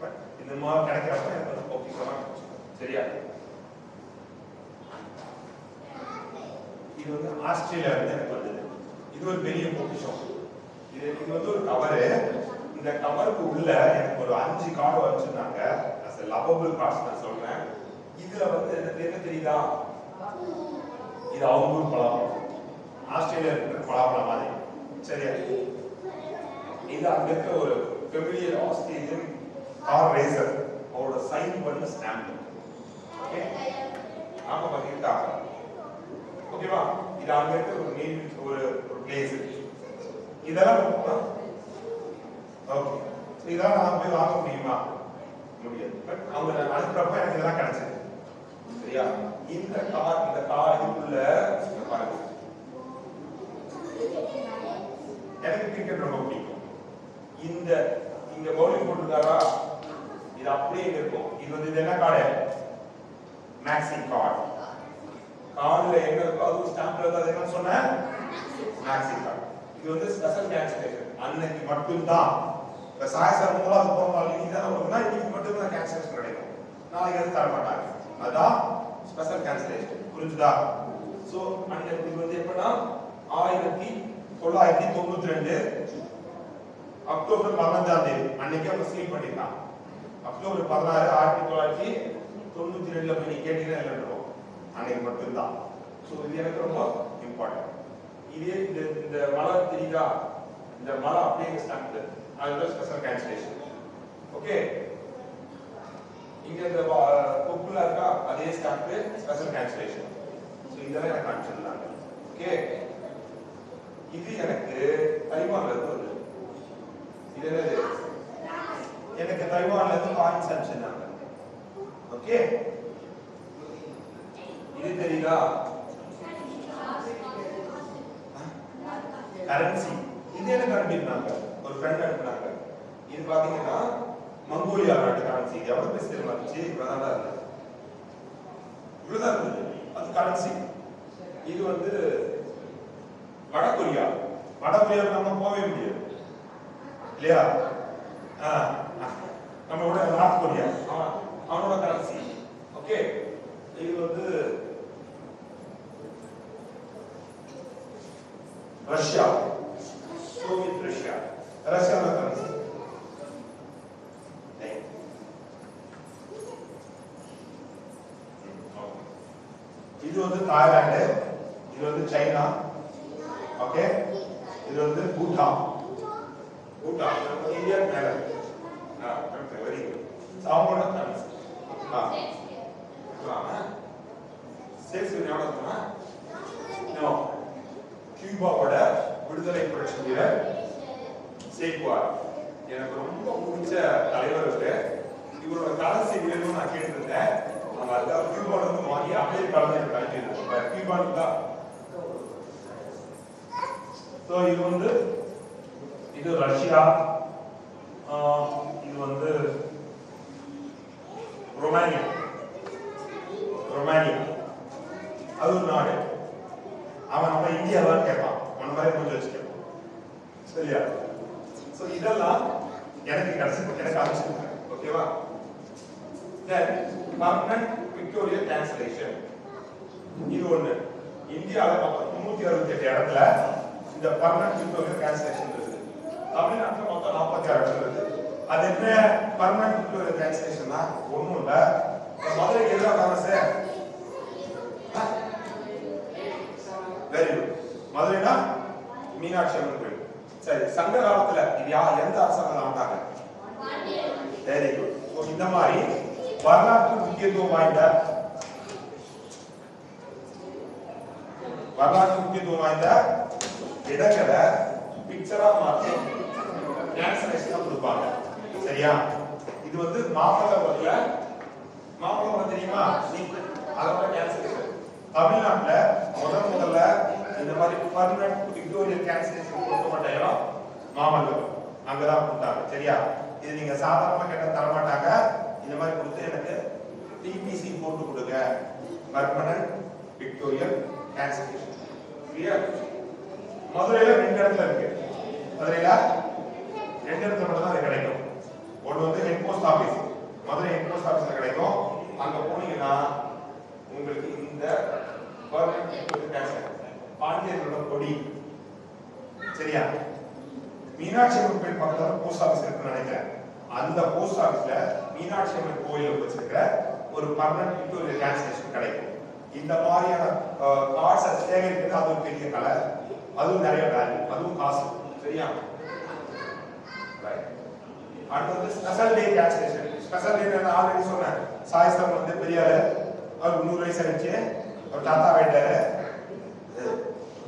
பட் இந்த மாதிரி கிடைக்கிறப்ப எனக்கு வந்து பொக்கிஷமா சரியா? இது வந்து ஆஸ்திரேலியா இருந்து எனக்கு வந்தது. இது ஒரு பெரிய பொக்கிஷம். இது வந்து ஒரு கவரு. இந்த கவருக்கு உள்ள எனக்கு ஒரு 5 கார்டு வச்சிருந்தாங்க. as a lovable cards நான் சொல்றேன். இதுல வந்து என்ன தெரியுதா, இது அவங்க பழம், ஆஸ்திரேலியா இருக்கிற பழம் மாதிரி. சரியா? இது அங்க இருக்க ஒரு ஃபெமிலியர் ஆஸ்திரேலியன் கார் ரேசர், அவரோட சைன் பண்ண ஸ்டாம்ப். ஓகே, ஆமா பாத்தீங்களா? ஓகேவா? இது அங்க இருக்க ஒரு நேம், ஒரு பிளேஸ். இதெல்லாம் ஓகே. இதெல்லாம் நான் போய் வாங்க முடியுமா? முடியாது. பட் அவங்க அனுப்புறப்ப எனக்கு இதெல்லாம் கிடைச்சது. சரியா? இந்த கார் இதுக்குள்ள பாருங்க. எனக்கு கிரிக்கெட் ரொம்ப பிடிக்கும். இங்க பவுலிங் போட்டுருக்காரா, இது அப்படியே இருக்கும். இது வந்து இது என்ன கார்டு? Maxi card. கார்டுல என்ன இருக்கோ அது ஸ்டாம்ப்ல இருக்கு. அது என்ன சொன்னேன்? Maxi card. இது வந்து ஸ்பெஷல் கேன்சலேஷன். அன்னைக்கு மட்டும்தான். இப்ப சாயசார் 3ஆவது பிறந்தநாள் இன்னைக்கு தான் வருதுன்னா இன்னைக்கு மட்டும்தான் கேன்சலேஷன் கிடைக்கும். நாளைக்கு எதுவும் தர மாட்டாங்க. அதான் ஸ்பெஷல் கேன்சலேஷன். புரிஞ்சுதா? சோ அன்னைக்கு இது வந்து எப்பன்னா 1992 அக்டோபர் 15ஆம் தேதி அன்னைக்கு அவங்க சீல் பண்ணிட்டாங்க. அக்டோபர் 16 1992ல போய் நீ கேட்டீங்கன்னா இல்லைன்றோம். அன்னைக்கு மட்டும்தான். ஸோ இது எனக்கு ரொம்ப இம்பார்ட்டன்ட். இதே இந்த மலை தெரியுதா, இந்த மலை அப்படியே ஸ்டாம்ப், அதுதான் ஸ்பெஷல் கேன்சலேஷன். ஓகே, இங்க இந்த பொக்குல இருக்கா, அதே ஸ்டாம்ப் ஸ்பெஷல் கேன்சலேஷன். ஸோ இதெல்லாம் எனக்கு அனுப்பிச்சிருந்தாங்க. ஓகே, இது எனக்கு தைவான்ல இருந்து வருது. இது என்னது, எனக்கு தைவான்ல இருந்து காயின்ஸ் அனுப்பிச்சிருந்தாங்க. ஓகே, இது தெரியுதா, கரன்சி. இது எனக்கு அனுப்பியிருந்தாங்க, ஒரு ஃப்ரெண்ட் அனுப்பினாங்க. இது பாத்தீங்கன்னா மங்கோலியா நாட்டு கரன்சி. இது எவ்வளவு பேச தெரியுமா இருந்துச்சு, இவ்வளவுதான் இருந்தது, இவ்வளவுதான் இருந்தது, அது கரன்சி. இது வந்து வடகொரியா. வடகொரியாவுக்கு நம்ம போகவே முடியாது இல்லையா, நம்மளோட நார்த் கொரியா அவனோட கரன்சி. ஓகே, இது வந்து ரஷ்யா, சோவியத் ரஷ்யா, ரஷ்யாவோட கரன்சி. இது வந்து தாய்லாந்து, இது வந்து சைனா. ஓகே, இது வந்து பூட்டான். பூட்டான் இந்தியா மேல. Very good. அவங்களோட கரன்சி. சேல்ஸ் எவ்வளவு இருக்குன்னா, கியூபாவோட விடுதலை புரட்சி வீரர் சேகுவார் எனக்கு ரொம்ப பிடிச்ச தலைவர் இவரு. இவரோட கரன்சி வேணும்னு நான் கேட்டிருந்தேன். அவங்க அதுக்காக கியூபால இருந்து வாங்கி அமெரிக்கால எனக்கு அனுப்பியிருந்தாங்க. கியூபான்னு தான். ஸோ இது வந்து இது ரஷ்யா, இது வந்து ரொமானியா. ரொமானியா அது ஒரு நாடு. அவன் நம்ம இந்தியாவான்னு கேட்பான், ஒன் மாதிரி கொஞ்சம் வச்சுக்கணும் சரியா. ஸோ இதெல்லாம் எனக்கு எனக்கு அனுப்பிச்சிருக்கேன். ஓகேவா, தென் பர்மனன்ட் பிக்டோரியல் டிரான்ஸ்லேஷன். இது ஒண்ணு. இந்தியாவில் 368 இடத்துல இந்த பர்மனன்ட் பிக்டோரியல் டிரான்ஸ்லேஷன் இருக்குது. தமிழ்நாட்டில் மொத்தம் 46 இடத்துல இருக்கு. அது என்ன பர்மனன்ட் பிக்டோரியல் டிரான்ஸ்லேஷன்னா, ஒன்றும் இல்லை, மதுரை எல்லாம் ஃபேமஸ். Very good. மதுரைனா மீனாட்சி அம்மன் கோயில். சரி, சங்க காலத்துல இது எந்த அரசாங்கம் ஆண்டாங்க? Very good. ஸோ இந்த மாதிரி வரலாற்று முக்கியத்துவம் வாய்ந்த இடங்களை பிக்சரா மாற்றி டிரான்ஸ்லேஷனா கொடுப்பாங்க. சரியா, இது வந்து மாமல்லபுரத்துல, மாமல்லபுரம் தெரியுமா, அதோட டிரான்ஸ்லேஷன். தமிழ்நாட்டுல முதல்ல இந்த மாதிரி பர்மனன்ட் பிக்டோரியல் டிரான்ஸ்லேஷன் கொடுக்கப்பட்ட இடம் மாமல்லபுரம். அங்கதான் கொடுத்தாங்க. சரியா, இது நீங்க சாதாரணமா கேட்ட தரமாட்டாங்க. இந்த மாதிரி கொடுத்து எனக்கு டிபிசி போட்டு கொடுங்க, பர்மனன்ட் பிக்டோரியல் டிரான்ஸ்லேஷன். கிளியர். மதுரையில 2 இடத்துல இருக்கு. மதுரையில 2 இடத்துல மட்டும் தான் கிடைக்கும். ஒன்று வந்து head post office, Madurai head post ஆபீஸ்ல கிடைக்கும். அங்க போனீங்கன்னா உங்களுக்கு இந்த பர்மனன்ட் பிக்டோரியல் டிரான்ஸ்லேஷன் பாண்டியர்களோட கொடி. சரியா, மீனாட்சி அம்மன் கோயில் பக்கத்துல போஸ்ட் ஆபீஸ் இருக்குன்னு நினைக்கிறேன். அந்த போஸ்ட் ஆபீஸ்ல மீனாட்சி அம்மன் கோயில வச்சிருக்கிற ஒரு பர்மனன்ட் பிக்டோரியல் டிரான்ஸ்லேஷன் கிடைக்கும். இந்த மாதிரியான கார்ட்ஸ் சேகரிக்கிறது அது ஒரு பெரிய கலை, அதுவும் நிறைய வேல்யூ, அதுவும் காசு. சரியா, அடுத்தது special day translation. Special day நான் ஆல்ரெடி சொன்னேன். சாயஸ்தம் வந்து பெரியாரு, அவர் 100 வயசு ஆயிடுச்சு, அவர் தாத்தா ஆயிட்டாரு.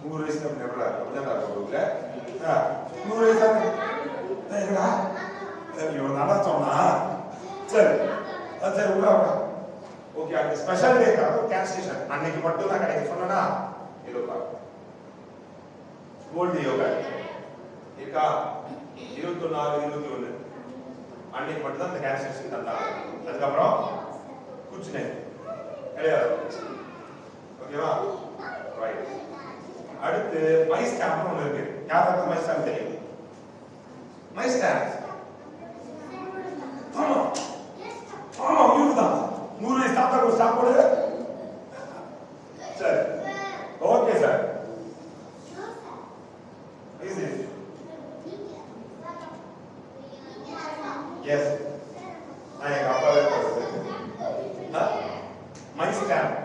100 வயசு நம்ம எவ்வளோ அப்படின்னா 100 வயசு எங்கடா இவன் நல்லா சொன்னா. சரி சரி உள்ள ஓகே. அந்த ஸ்பெஷல் டேக்காக கேன்சலேஷன் அன்னைக்கு மட்டும் தான் கிடைக்கும் சொன்னா. இதோ பாருங்க, கோல்டு யோகா இருக்கா, 21/6/21 அன்னைக்கு மட்டும் தான் இந்த கேன்சலேஷன் தந்தாங்க. அதுக்கப்புறம் குச்சினை கிடையாது. ஓகேவா, ரைட். அடுத்து மை ஸ்டாம்ப் ஒன்று இருக்கு. யாருக்கு மை ஸ்டாம்ப் தெரியும்? மை ஸ்டாம்ப் ஆமா ஆமா இவருதான் 100 வயசு தாத்தா ஒரு ஸ்டாம்ப் போடு. சரி ஓகே சார். ஈஸி. எஸ், நான் எங்க அப்பாவே போடுறது மை ஸ்டாம்ப்.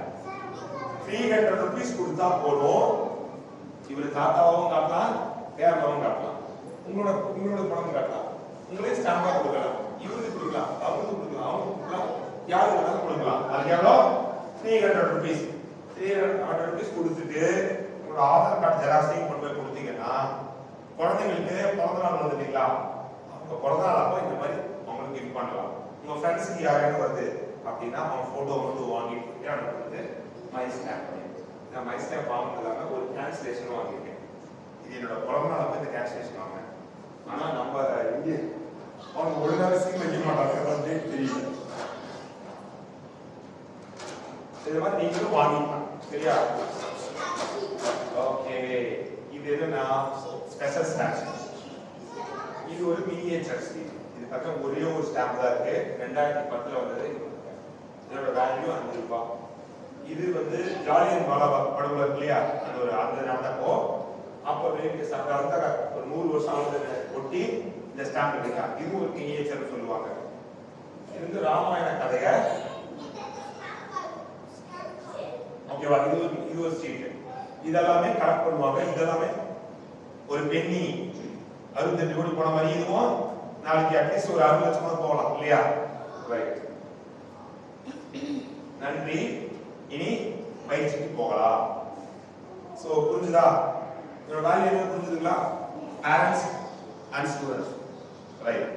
300 rupees கொடுத்தா போதும். இவரு தாத்தாவும் காட்டலாம், பேரனாவும் காட்டலாம், உங்களோட பணம் காட்டலாம், உங்களே ஸ்டாம்பா கொடுக்கலாம், இவருக்கு கொடுக்கலாம், அவங்களுக்கு கொடுக்கலாம், அவங்களுக்கு கொடுக்கலாம், யாருக்கு வேணாலும் கொடுக்கலாம். அது எவ்வளோ? 300 rupees. 300 rupees கொடுத்துட்டு உங்களோட ஆதார் கார்டு ஜெராக்ஸையும் கொண்டு போய் கொடுத்தீங்கன்னா குழந்தைங்களுக்கு பிறந்த நாள் வந்துட்டீங்களா, அவங்க பிறந்த நாள் அப்போ இந்த மாதிரி அவங்களுக்கு கிஃப்ட் பண்ணலாம். உங்க ஃப்ரெண்ட்ஸுக்கு யாரையும் வருது அப்படின்னா அவங்க போட்டோ மட்டும் வாங்கிட்டு வந்து மை ஸ்டாம்ப் பண்ணி நான் மை ஸ்டாம்ப் வாங்கினதாங்க ஒரு கேன்சலேஷன் வாங்கியிருக்கேன். இது என்னோட பிறந்த நாள் அப்போ இந்த கேன்சலேஷன் வாங்கினேன். ஆனால் நம்ம இங்கே அவங்க ஒரு நாள் சீன் வைக்க மாட்டாங்க, அப்படின்னு தெரியுது. இது மாதிரி நீங்களும் வாங்கிக்கலாம், சரியா? ஓகே, இது எதுனா ஸ்பெஷல் ஸ்டாம்ப். இது ஒரு மினியேச்சர் ஸ்டீல். இது பக்கம் ஒரே ஒரு ஸ்டாம்ப் தான் இருக்கு, 2010 வந்தது. இதோட வேல்யூ 5 ரூபாய். இது வந்து ஜாலியன் வாலாபாக் படுகொலை இருக்கு இல்லையா, அது ஒரு அந்த நடந்தப்போ அப்போ வேண்டிய அந்த ஒரு 100 வருஷம் வந்து ஒட்டி இந்த ஸ்டாம்ப் இருக்கா. இது ஒரு மினியேச்சர் சொல்லுவாங்க. இது வந்து ராமாயண கதைய ஓகேவா, இது ஒரு ஸ்ட்ரீட். இதெல்லாமே கலெக்ட் பண்ணுவாங்க. இதெல்லாமே ஒரு பெண்ணி 68 கோடி போன மாதிரி இதுவும் நாளைக்கு அட்லீஸ்ட் ஒரு 6 லட்சமா போகலாம் இல்லையா? ரைட், நன்றி. இனி பயிற்சிக்கு போகலாம். சோ புரிஞ்சுதா? இதோட வேல்யூ என்ன புரிஞ்சுதுங்களா? Parents and students. ரைட்,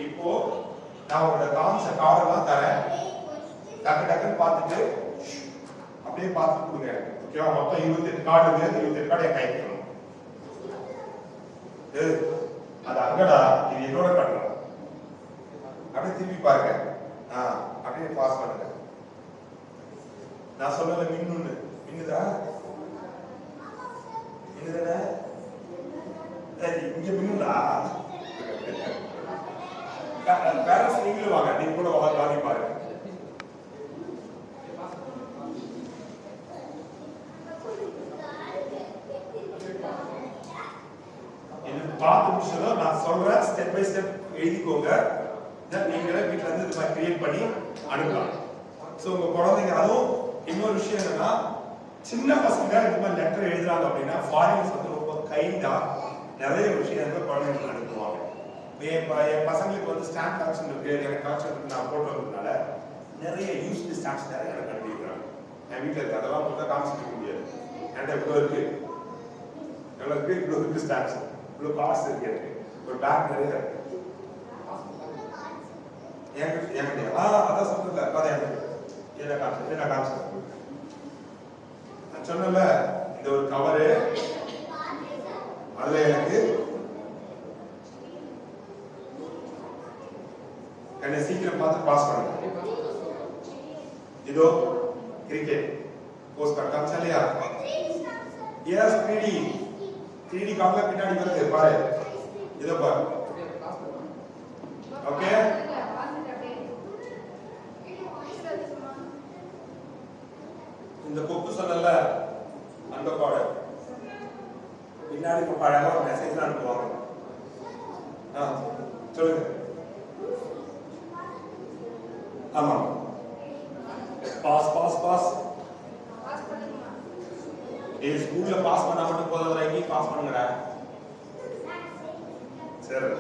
இப்போ நான் உங்களோட கான்செப்ட் ஆர்டர்லாம் தரேன், டக்கு டக்குன்னு பார்த்துட்டு அப்படியே பார்த்து கொடுங்க. ஓகேவா? மொத்தம் 28 கார்டு இருக்கு, 28 கார்டு என் கைக்கு தரணும். அது அங்கடா, இது என்னோட கட்டணும். அப்படியே திருப்பி பாருங்க, அப்படியே பாஸ் பண்ணுங்க. நான் சொல்லல மின்னுன்னு, மின்னுதா? மின்னுதானே? இங்க மின்னுடா. பேரண்ட்ஸ் நீங்களும் வாங்க, நீங்க கூட வாங்கி பாருங்க. பார்த்து முடிச்சதும் நான் சொல்றேன், ஸ்டெப் பை ஸ்டெப் எழுதிக்கோங்க. நீங்களே வீட்டுல இருந்து இது மாதிரி கிரியேட் பண்ணி அனுப்பலாம். ஸோ உங்க குழந்தைங்க, அதுவும் இன்னொரு விஷயம் என்னன்னா, சின்ன பசங்க இது மாதிரி லெட்டர் எழுதுறாங்க அப்படின்னா ஃபாரின்ஸ் வந்து ரொம்ப கைண்டா நிறைய விஷயங்கள் குழந்தைங்களுக்கு அனுப்புவாங்க. என் பசங்களுக்கு வந்து ஸ்டாம்ப் கலெக்ஷன் இருக்கு, எனக்கு கலெக்ஷன் இருக்கு, நான் போட்டு வந்ததுனால நிறைய யூஸ்டு ஸ்டாம்ப்ஸ் நிறைய எனக்கு அனுப்பிடுறாங்க. என் வீட்டில் இருக்கு, அதெல்லாம் மட்டும் காமிச்சிக்க முடியாது. என்கிட்ட இவ்வளோ இருக்கு, எவ்வளோ இருக்கு, இவ்வளோ இருக்கு ஸ்டாம்ப்ஸ், இவ்வளோ காசு இருக்கு, எனக்கு ஒரு பேக் நிறைய இருக்கு. என்கிட்ட அதான் சொல்றேன், அதான் எனக்கு என்ன காமிச்சு நான் சொன்னல, இந்த ஒரு கவரு, அதுல எனக்கு என்னை சீக்கிரம் பார்த்து பாஸ் பண்ணுங்க. இதோ கிரிக்கெட் போஸ்ட் கார்டு காமிச்சா இல்லையா? எஸ், 3D கார்டுல பின்னாடி வருது பாரு, இதோ பாரு. ஓகே, இந்த கொப்பு சொன்னல அந்த கார்டு பின்னாடி இப்போ அழகா ஒரு மெசேஜ் அனுப்புவாங்க. சொல்லுங்க. ஆமா, பாஸ் பாஸ் பாஸ். ஏய், ஸ்கூல்ல பாஸ் பண்ணா மட்டும் போதாதா, இங்கே பாஸ் பண்ணுங்கடா. சரி,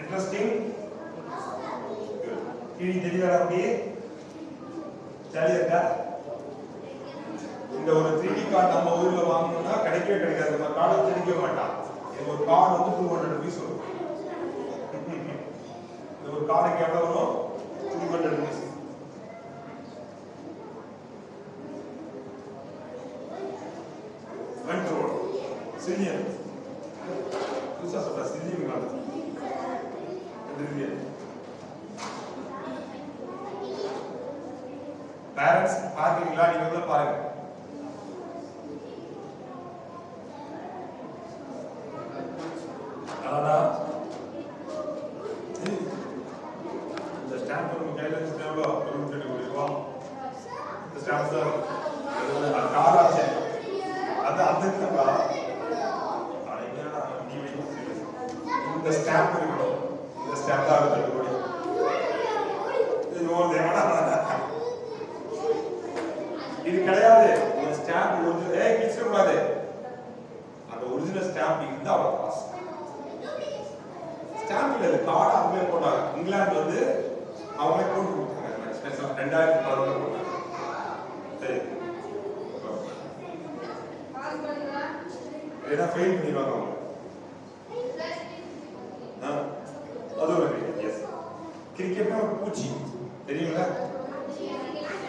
இன்ட்ரெஸ்டிங். இது தெரியல, அப்படியே சரியா? இந்த ஒரு 3D கார்டு நம்ம ஊர்ல வாங்கணும்னா கிடைக்கவே கிடைக்காது. நம்ம கார்டு தெரிவிக்க மாட்டான். இது ஒரு கார்டு வந்து 200 rupees வரும். இந்த ஒரு கார்டுக்கு எவ்வளவு வரும்? 200 rupees. சில்லியன் புதுசா சொல்ற சில்லியன் பேரண்ட்ஸ் பார்க்கிறீங்களா? நீங்க பாருங்க. அதான் இந்த ஸ்டாம்ப் உங்க கையில இருந்து எவ்வளோ 92 கோடி ரூபா. இந்த ஸ்டாம்ப் தான் கார் ஆச்சு. அது அந்த இந்த ஸ்டாம்ப் இருக்கணும். இந்த ஸ்டாம்ப் தான் 62 கோடி. இது கிடையாது. இந்த ஸ்டாம்ப் ஒரிஜினல் கிழிச்சிட கூடாது. அந்த ஒரிஜினல் ஸ்டாம்ப் இருந்தா அவ்வளவு காசு. ஸ்டாம்ப் இல்ல, கார்டு அவங்களே போட்டாங்க. இங்கிலாந்து வந்து அவங்களே போட்டு கொடுத்தாங்க. ஸ்பெஷல் 2011 போட்டாங்க. சரி, ஏன்னா ஃபெயில் பண்ணிடுவாங்க அவங்க. அது ஒரு எஸ். கிரிக்கெட்னா ஒரு பூச்சி தெரியுங்களா?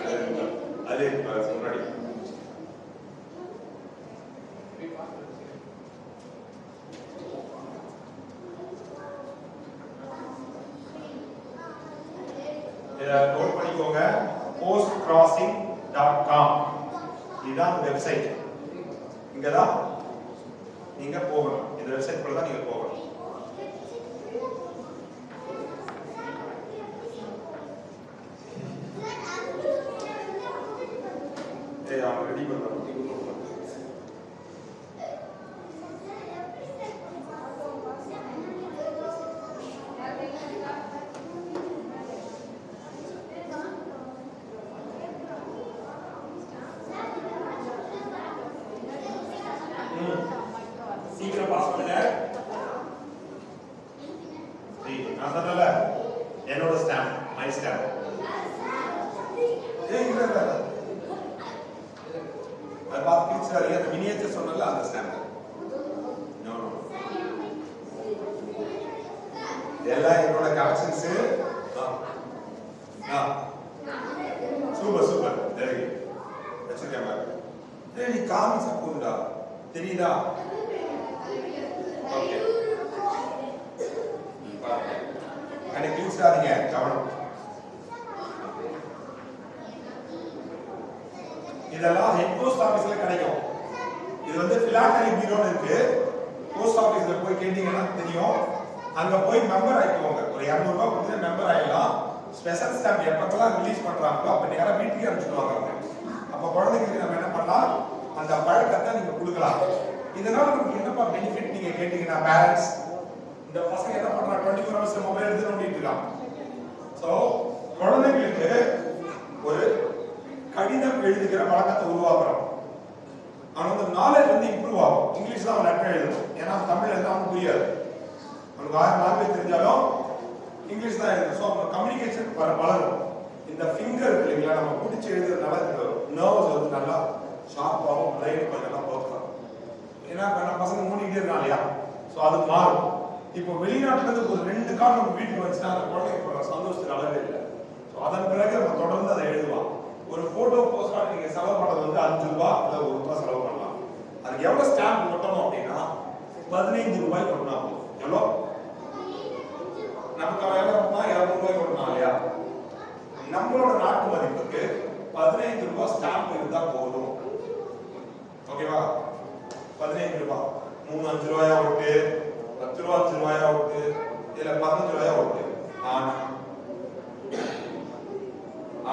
அது முன்னாடி நோட் பண்ணிக்கோங்க. postcrossing.com இதுதான் வெப்சைட். இங்கதான் நீங்க போகணும். இந்த வெப்சைட் குள்ள தான் நீங்க போகணும். அவங்க ரெடி பண்றாங்க. சீக்கிரம் பாஸ் பண்ணுங்க. நான் சொன்னல என்னோட ஸ்டாம்ப், மை ஸ்டாம்ப். இல்ல அது பார்த்து பிடிச்சாரு. அந்த மினியேச்சர் சொன்னல அந்த ஸ்டாம்ப். நோ நோ, எல்லாம் என்னோட collections. Super super, very good. வச்சிருக்கேன் பாரு. நீ காமிச்சா போதுடா, தெரியுதா? ஓகே, எனக்கு கிழிச்சாதீங்க, கவனம். இதெல்லாம் ஹெட் போஸ்ட் ஆபீஸ்ல கிடைக்கும். இது வந்து பிலாட்டரி பீரோன்னு இருக்கு. போஸ்ட் ஆபீஸ்ல போய் கேட்டீங்கன்னா தெரியும். அங்க போய் மெம்பர் ஆயிக்கோங்க. ஒரு 200 ரூபாய் கொடுத்து மெம்பர் ஆயிடலாம். ஸ்பெஷல் ஸ்டாம்ப் எப்பெல்லாம் ரிலீஸ் பண்றாங்களோ அப்ப நேரா வீட்டுக்கு அனுப்பிச்சுடுவாங்க. அப்ப குழந்தைங்களுக்கு நம்ம என்ன பண்ணலாம், அந்த பழக்கத்தை நீங்க கொடுக்கலாம். இதனால நமக்கு என்னப்பா பெனிஃபிட் நீங்க கேட்டீங்கன்னா, பேரண்ட்ஸ் இந்த பசங்க என்ன பண்றாங்க, 24 hours மொபைல் எடுத்து நோண்டிட்டு இருக்காங்க. சோ குழந்தைங்களுக்கு ஒரு கடிதம் எழுதுகிற பழக்கத்தை உருவாக்குறோம். அவன் வந்து நாலேஜ் வந்து இம்ப்ரூவ் ஆகும். இங்கிலீஷ் தான் லெட்டர் எழுதணும். ஏன்னா தமிழ் எழுத அவனுக்கு புரியாது. அவனுக்கு 1000 லாங்குவேஜ் தெரிஞ்சாலும் இங்கிலீஷ் தான் எழுதணும். ஸோ அவங்க கம்யூனிகேஷன் வளரும். இந்த ஃபிங்கர் இருக்கு இல்லைங்களா, நம்ம பிடிச்சி எழுதுறதுனால இந்த நர்வ்ஸ் வந்து நல்லா ஷார்ப்பாகவும் பிரெயின் கொஞ்சம் நல்லா போக்கலாம். ஏன்னா நம்ம பசங்க மூடிக்கிட்டே இருக்காங்க இல்லையா, ஸோ அது மாறும். இப்போ வெளிநாட்டுல இருந்து ஒரு 2 கால் நம்ம வீட்டுக்கு வந்துச்சுன்னா அந்த குழந்தைங்க சந்தோஷத்துக்கு அளவே இல்லை. ஸோ அதன் பிறகு நம்ம தொடர்ந்து அதை எழுதுவான். ஒரு போட்டோ போஸ்ட் கார்டு நீங்க செலவு பண்ணது வந்து 5 ரூபாய் இல்ல 1 ரூபாய் செலவு பண்ணலாம். அதுக்கு எவ்வளவு ஸ்டாம்ப் ஒட்டணும் அப்படின்னா 15 ரூபாய் கொட்டினா போதும். எவ்வளோ நமக்கு எவ்வளவு 200 ரூபாய் கொட்டணும் இல்லையா? நம்மளோட நாட்டு மதிப்புக்கு 15 ரூபாய் ஸ்டாம்ப் இருந்தா போதும். ஓகேவா? 15 ரூபாய் 3 5 ரூபாயா ஒட்டு, 10 ரூபாய் 5 ரூபாயா ஒட்டு, இல்ல 15 ரூபாயா ஒட்டு.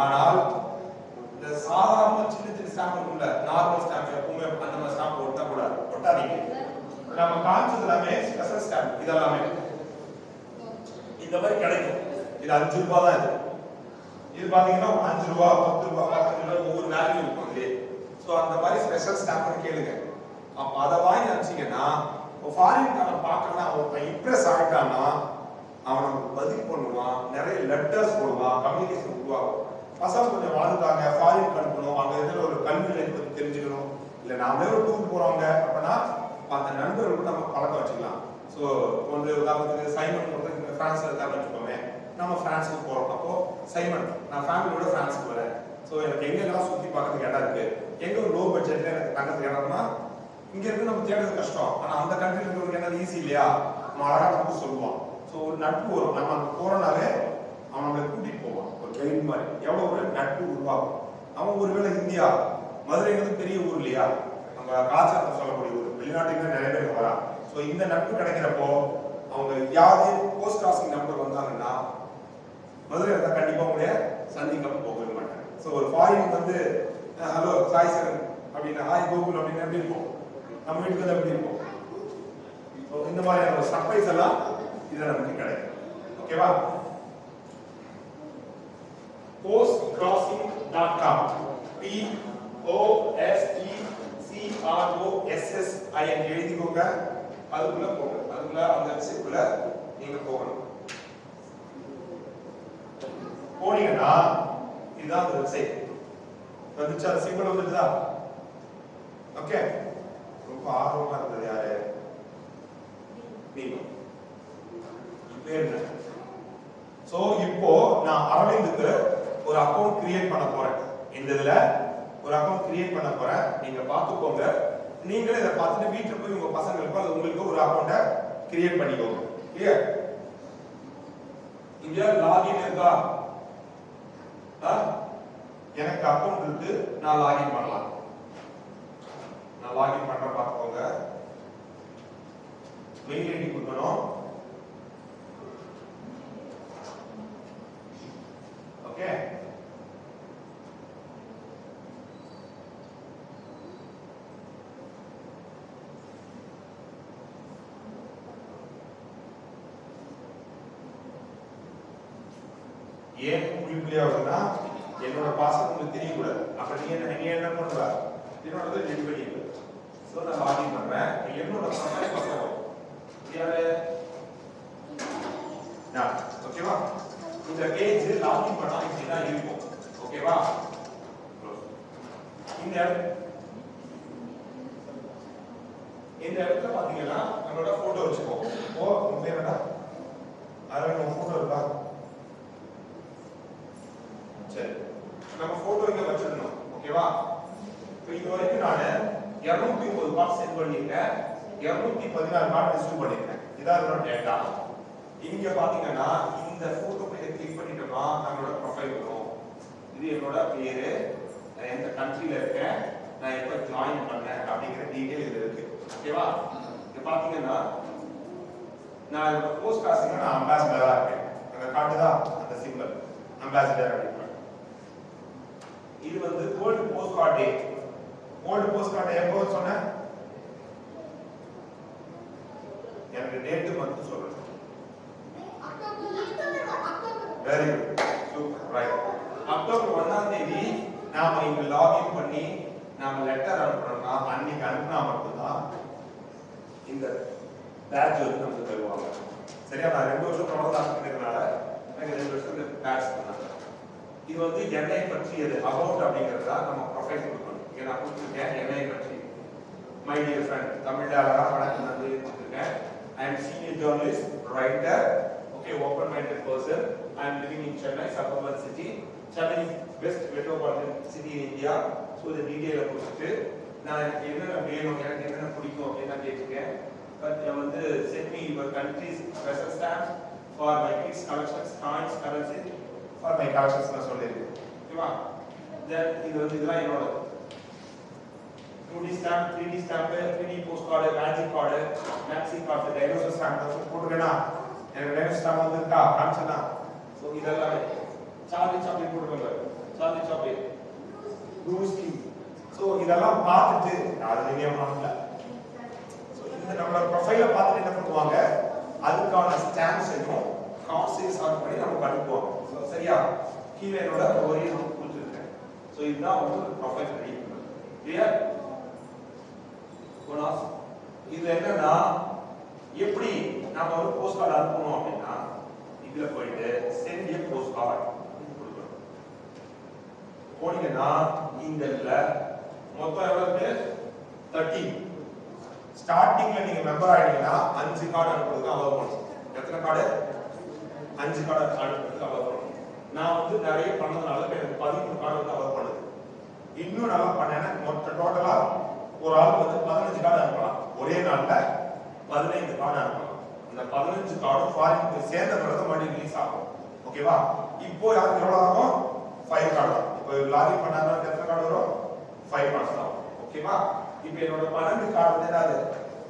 ஆனால் இந்த சாதாரண சின்ன சின்ன ஸ்டாம்ப் இருக்குல்ல, நார்மல் ஸ்டாம்ப் எப்பவுமே அந்த மாதிரி ஸ்டாம்ப் ஒட்ட கூடாது. ஒட்டாதீங்க. நம்ம காமிச்சது எல்லாமே ஸ்பெஷல் ஸ்டாம்ப். இதெல்லாமே இந்த மாதிரி கிடைக்கும். இது 5 ரூபாய் தான். இது பாத்தீங்கன்னா 5 ரூபாய் 10 ரூபாய் 15 ரூபாய் ஒவ்வொரு வேல்யூ இருக்கும் அதுலயே. ஸோ அந்த மாதிரி ஸ்பெஷல் ஸ்டாம்ப் கேளுங்க. அப்ப அதை வாங்கி அனுப்பிச்சீங்கன்னா ஃபாரின்காரன் பார்க்கறனா அவன் இம்ப்ரெஸ் ஆகிட்டான்னா அவன் நமக்கு பதில் பண்ணுவான், நிறைய லெட்டர்ஸ் போடுவான், கம்யூனிகேஷன் உருவாகும். பசங்க கொஞ்சம் வாழ்ந்துட்டாங்க, ஃபாரின் அனுப்பணும், அங்கே இருக்கிற ஒரு கல்வி நிலையத்தை பற்றி தெரிஞ்சுக்கணும், இல்லை நாமளே ஒரு டூர் போகிறோங்க அப்படின்னா அந்த நண்பர்களுக்கு நம்ம பழக்கம் வச்சுக்கலாம். ஸோ வந்து உதாரணத்துக்கு சைமன் வந்து ஃப்ரான்ஸில் இருக்காருன்னு வச்சுக்கோமே, நம்ம ஃப்ரான்ஸுக்கு போகிறோம். அப்போது சைமன், நான் ஃபேமிலியோட ஃப்ரான்ஸுக்கு வரேன். ஸோ எனக்கு எங்கெல்லாம் சுற்றி பார்க்கறதுக்கு இடம் இருக்குது, எங்கே ஒரு லோ பட்ஜெட்டில் எனக்கு தங்கத்துக்கு இடம்னா இங்க இருந்து நம்ம தேடுறது கஷ்டம். ஆனா அந்த கண்ட்ரில இருக்கிறவங்க என்ன ஈஸி இல்லையா? நம்ம அழகா நமக்கு சொல்லுவான். ஸோ ஒரு நட்பு வரும். நம்ம அங்க போறனாலே அவன் நம்மளை கூட்டிட்டு போவான். ஒரு கைட் மாதிரி. எவ்வளவு ஒரு நட்பு உருவாகும். அவன் ஒருவேளை இந்தியா மதுரைங்கிறது பெரிய ஊர் இல்லையா? நம்ம கலாச்சாரத்தை சொல்லக்கூடிய ஊர். வெளிநாட்டுக்கு நிறைய பேர் வரா. ஸோ இந்த நட்பு கிடைக்கிறப்போ அவங்க யாரு போஸ்ட் கிராசிங் நம்பர் வந்தாங்கன்னா மதுரை இருந்தால் கண்டிப்பா உங்களுடைய சந்திக்காம போகவே மாட்டாங்க. ஸோ ஒரு ஃபாரின் வந்து ஹலோ சாய் சார் அப்படின்னா ஹாய் கோகுல் அப்படின்னு எப்படி இருக்கும்? நம்ம வீட்டுக்கு வந்து எப்படி இருக்கும்? ஸோ இந்த மாதிரியான ஒரு சர்ப்ரைஸ் எல்லாம் இதில் நமக்கு கிடைக்கும். ஓகேவா? postcrossing.com postcrossing எழுதிக்கோங்க. அதுக்குள்ள போங்க. அதுக்குள்ள அந்த வெப்சைட்குள்ள நீங்க போகணும். போனீங்கன்னா இதுதான் அந்த வெப்சைட். வந்துச்சா? சிம்பிள் வந்துடுதா? ஓகே. ரொம்ப ஆர்வமா இருந்தது யாரு? நீங்க. பேர் என்ன? சோ இப்போ நான் அரவிந்துக்கு ஒரு அக்கவுண்ட் கிரியேட் பண்ண போறேன். இந்த இதுல ஒரு அக்கவுண்ட் கிரியேட் பண்ண போறேன். நீங்க பாத்துக்கோங்க. நீங்களே இதை பார்த்துட்டு வீட்டுல போய் உங்க பசங்களுக்கு அது உங்களுக்கு ஒரு அக்கவுண்ட கிரியேட் பண்ணிக்கோங்க. கிளியர்? இங்க லாகின் இருக்கா? எனக்கு அக்கவுண்ட் இருக்கு. நான் லாகின் பண்ணலாம். நான் லாகின் பண்ற பாத்துக்கோங்க. மெயில் ஐடி கொடுக்கணும். ஓகே. ஏன் புள்ளி ஆகுதுன்னா என்னோட பாஸ்வேர்ட் உங்களுக்கு தெரியக்கூடாது. அப்ப நீ என்ன பண்ற? என்னோட ரெடி பண்ணிடு. சோ நான் லாகின் பண்றேன். என்னோட ப்ரொஃபைல் பக்கம் யாரு? நான். ஓகேவா? இந்த பேஜ் லாகின் பண்ணா இப்படி தான் இருக்கும். ஓகேவா? இந்த இடத்துல பாத்தீங்கன்னா நம்மளோட போட்டோ வச்சுக்கோ. ஓ உங்க என்னடா? அரவிந்த் போட்டோ இருக்கா? சரி. நம்ம போட்டோ இங்க வச்சிடணும். ஓகேவா? இப்போ இது வரைக்கும் நான் 209 கார்டு சென்ட் பண்ணிருக்கேன். 216 கார்டு ரிசீவ் பண்ணிருக்கேன். இதான் என்னோட டேட்டா. இங்க பாத்தீங்கன்னா இந்த போட்டோ கிட்ட கிளிக் பண்ணிட்டோம்னா நம்மளோட ப்ரொஃபைல் வரும். இது என்னோட பேரு, நான் எந்த கண்ட்ரில இருக்கேன், நான் எப்ப ஜாயின் பண்ணேன் அப்படிங்கிற டீடைல் இதுல இருக்கு. ஓகேவா? இங்க பாத்தீங்கன்னா நான் போஸ்ட் கிராசிங்ல நான் அம்பாசிடரா இருக்கேன். அங்க காட்டுதா அந்த சிம்பல் அம்பாசிடர் அப்படின்னு. இது வந்து கோல்ட் போஸ்ட் கார்டு டே. கோல்ட் போஸ்ட் கார்டு எப்போ சொன்னேன்? எனக்கு டேட் மட்டும் சொல்லுங்க. Very good. Super. Right. October 1ஆம் தேதி நாம இங்க லாகின் பண்ணி நாம லெட்டர் அனுப்புறோம்னா அன்னைக்கு அனுப்புனா மட்டும்தான் இந்த பேட்ச் வந்து நமக்கு தருவாங்க. சரியா? நான் 2 வருஷம் தொடர்ந்து அனுப்பினதுனால எனக்கு 2 வருஷத்துக்கு பேட்ச் பண்ணாங்க. இது வந்து என்னை பற்றியது அபவுட் அப்படிங்கிறதா நம்ம ப்ரொஃபைல் கொடுக்கணும். இங்க நான் கொடுத்துருக்கேன் என்னை பற்றி. மை டியர் ஃப்ரெண்ட், தமிழ்ல அழகா வணக்கம் நன்றி கொடுத்துருக்கேன். I am senior journalist, writer, okay, open-minded person. I am living in Chennai, suburban city. Chennai is best metropolitan city in India. So the detail கொடுத்துட்டு நான் எனக்கு என்ன வேணும், எனக்கு என்ன பிடிக்கும் அப்படின்னு கேட்டிருக்கேன். பட் வந்து send me your country's special stamps for my kids collections, coins, currency for my collections நான் சொல்லிருக்கேன். ஓகேவா? then இது வந்து இதெல்லாம் என்னோட 2D stamp, 3D stamp, 3D postcard, magic card, maxi card, dinosaur stamp போட்டுக்கேனா எனக்கு dinosaur stamp வந்திருக்கா காமிச்சனா. சோ இதெல்லாம் சார்லி சாப்ளின் போட்டுக்கோங்க. Charlie Chaplin Bruce Lee. சோ இதெல்லாம் பார்த்துட்டு அது நீங்க பண்ணல. சோ இந்த நம்மளோட ப்ரொஃபைலை பார்த்துட்டு என்ன பண்ணுவாங்க, அதுக்கான ஸ்டாம்ப்ஸையும் காஸ்ட்ஸ் ஆட் பண்ணி நமக்கு அனுப்புவாங்க. சோ சரியா? கீழே என்னோட ஒரே நோட் கொடுத்துருக்கேன். சோ இதுதான் வந்து ப்ரொஃபைல் ரெடி பண்ணுறது. கிளியர்? போனாஸ் இது என்னன்னா எப்படி நாம ஒரு போஸ்ட் கார்டு அனுப்பணும் அப்படின்னா இதுல போயிட்டு சென்ட் ஏ போஸ்ட் கார்டு கொடுக்கணும். போனீங்கன்னா இந்த இதுல மொத்தம் எவ்வளவு இருக்கு? 13. ஸ்டார்டிங்ல நீங்க மெம்பர் ஆயிட்டீங்கன்னா 5 கார்டு அனுப்புறதுக்கு அலோவ் பண்ணும். எத்தனை கார்டு? 5 கார்டு அனுப்புறதுக்கு அலோவ் பண்ணும். நான் வந்து நிறைய பண்ணதுனால எனக்கு 13 கார்டு வந்து அலோவ் பண்ணுது. இன்னும் நல்லா பண்ணேன்னா மொத்த டோட்டலா ஒரு ஆள் வந்து 15 கார்டு அனுப்பலாம். ஒரே நாள்ல 15 கார்டு அனுப்பலாம். அந்த 15 கார்டும் ஃபாரினுக்கு சேர்ந்த பிறகு மறுபடியும் ரிலீஸ் ஆகும். ஓகேவா? இப்போ யாருக்கு எவ்வளவு ஆகும்? 5 கார்டு தான். இப்போ லாகின் பண்ணாதான் எத்தனை கார்டு வரும்? 5 கார்டு தான். ஓகேவா? இப்போ என்னோட 12 கார்டு வந்து என்னது?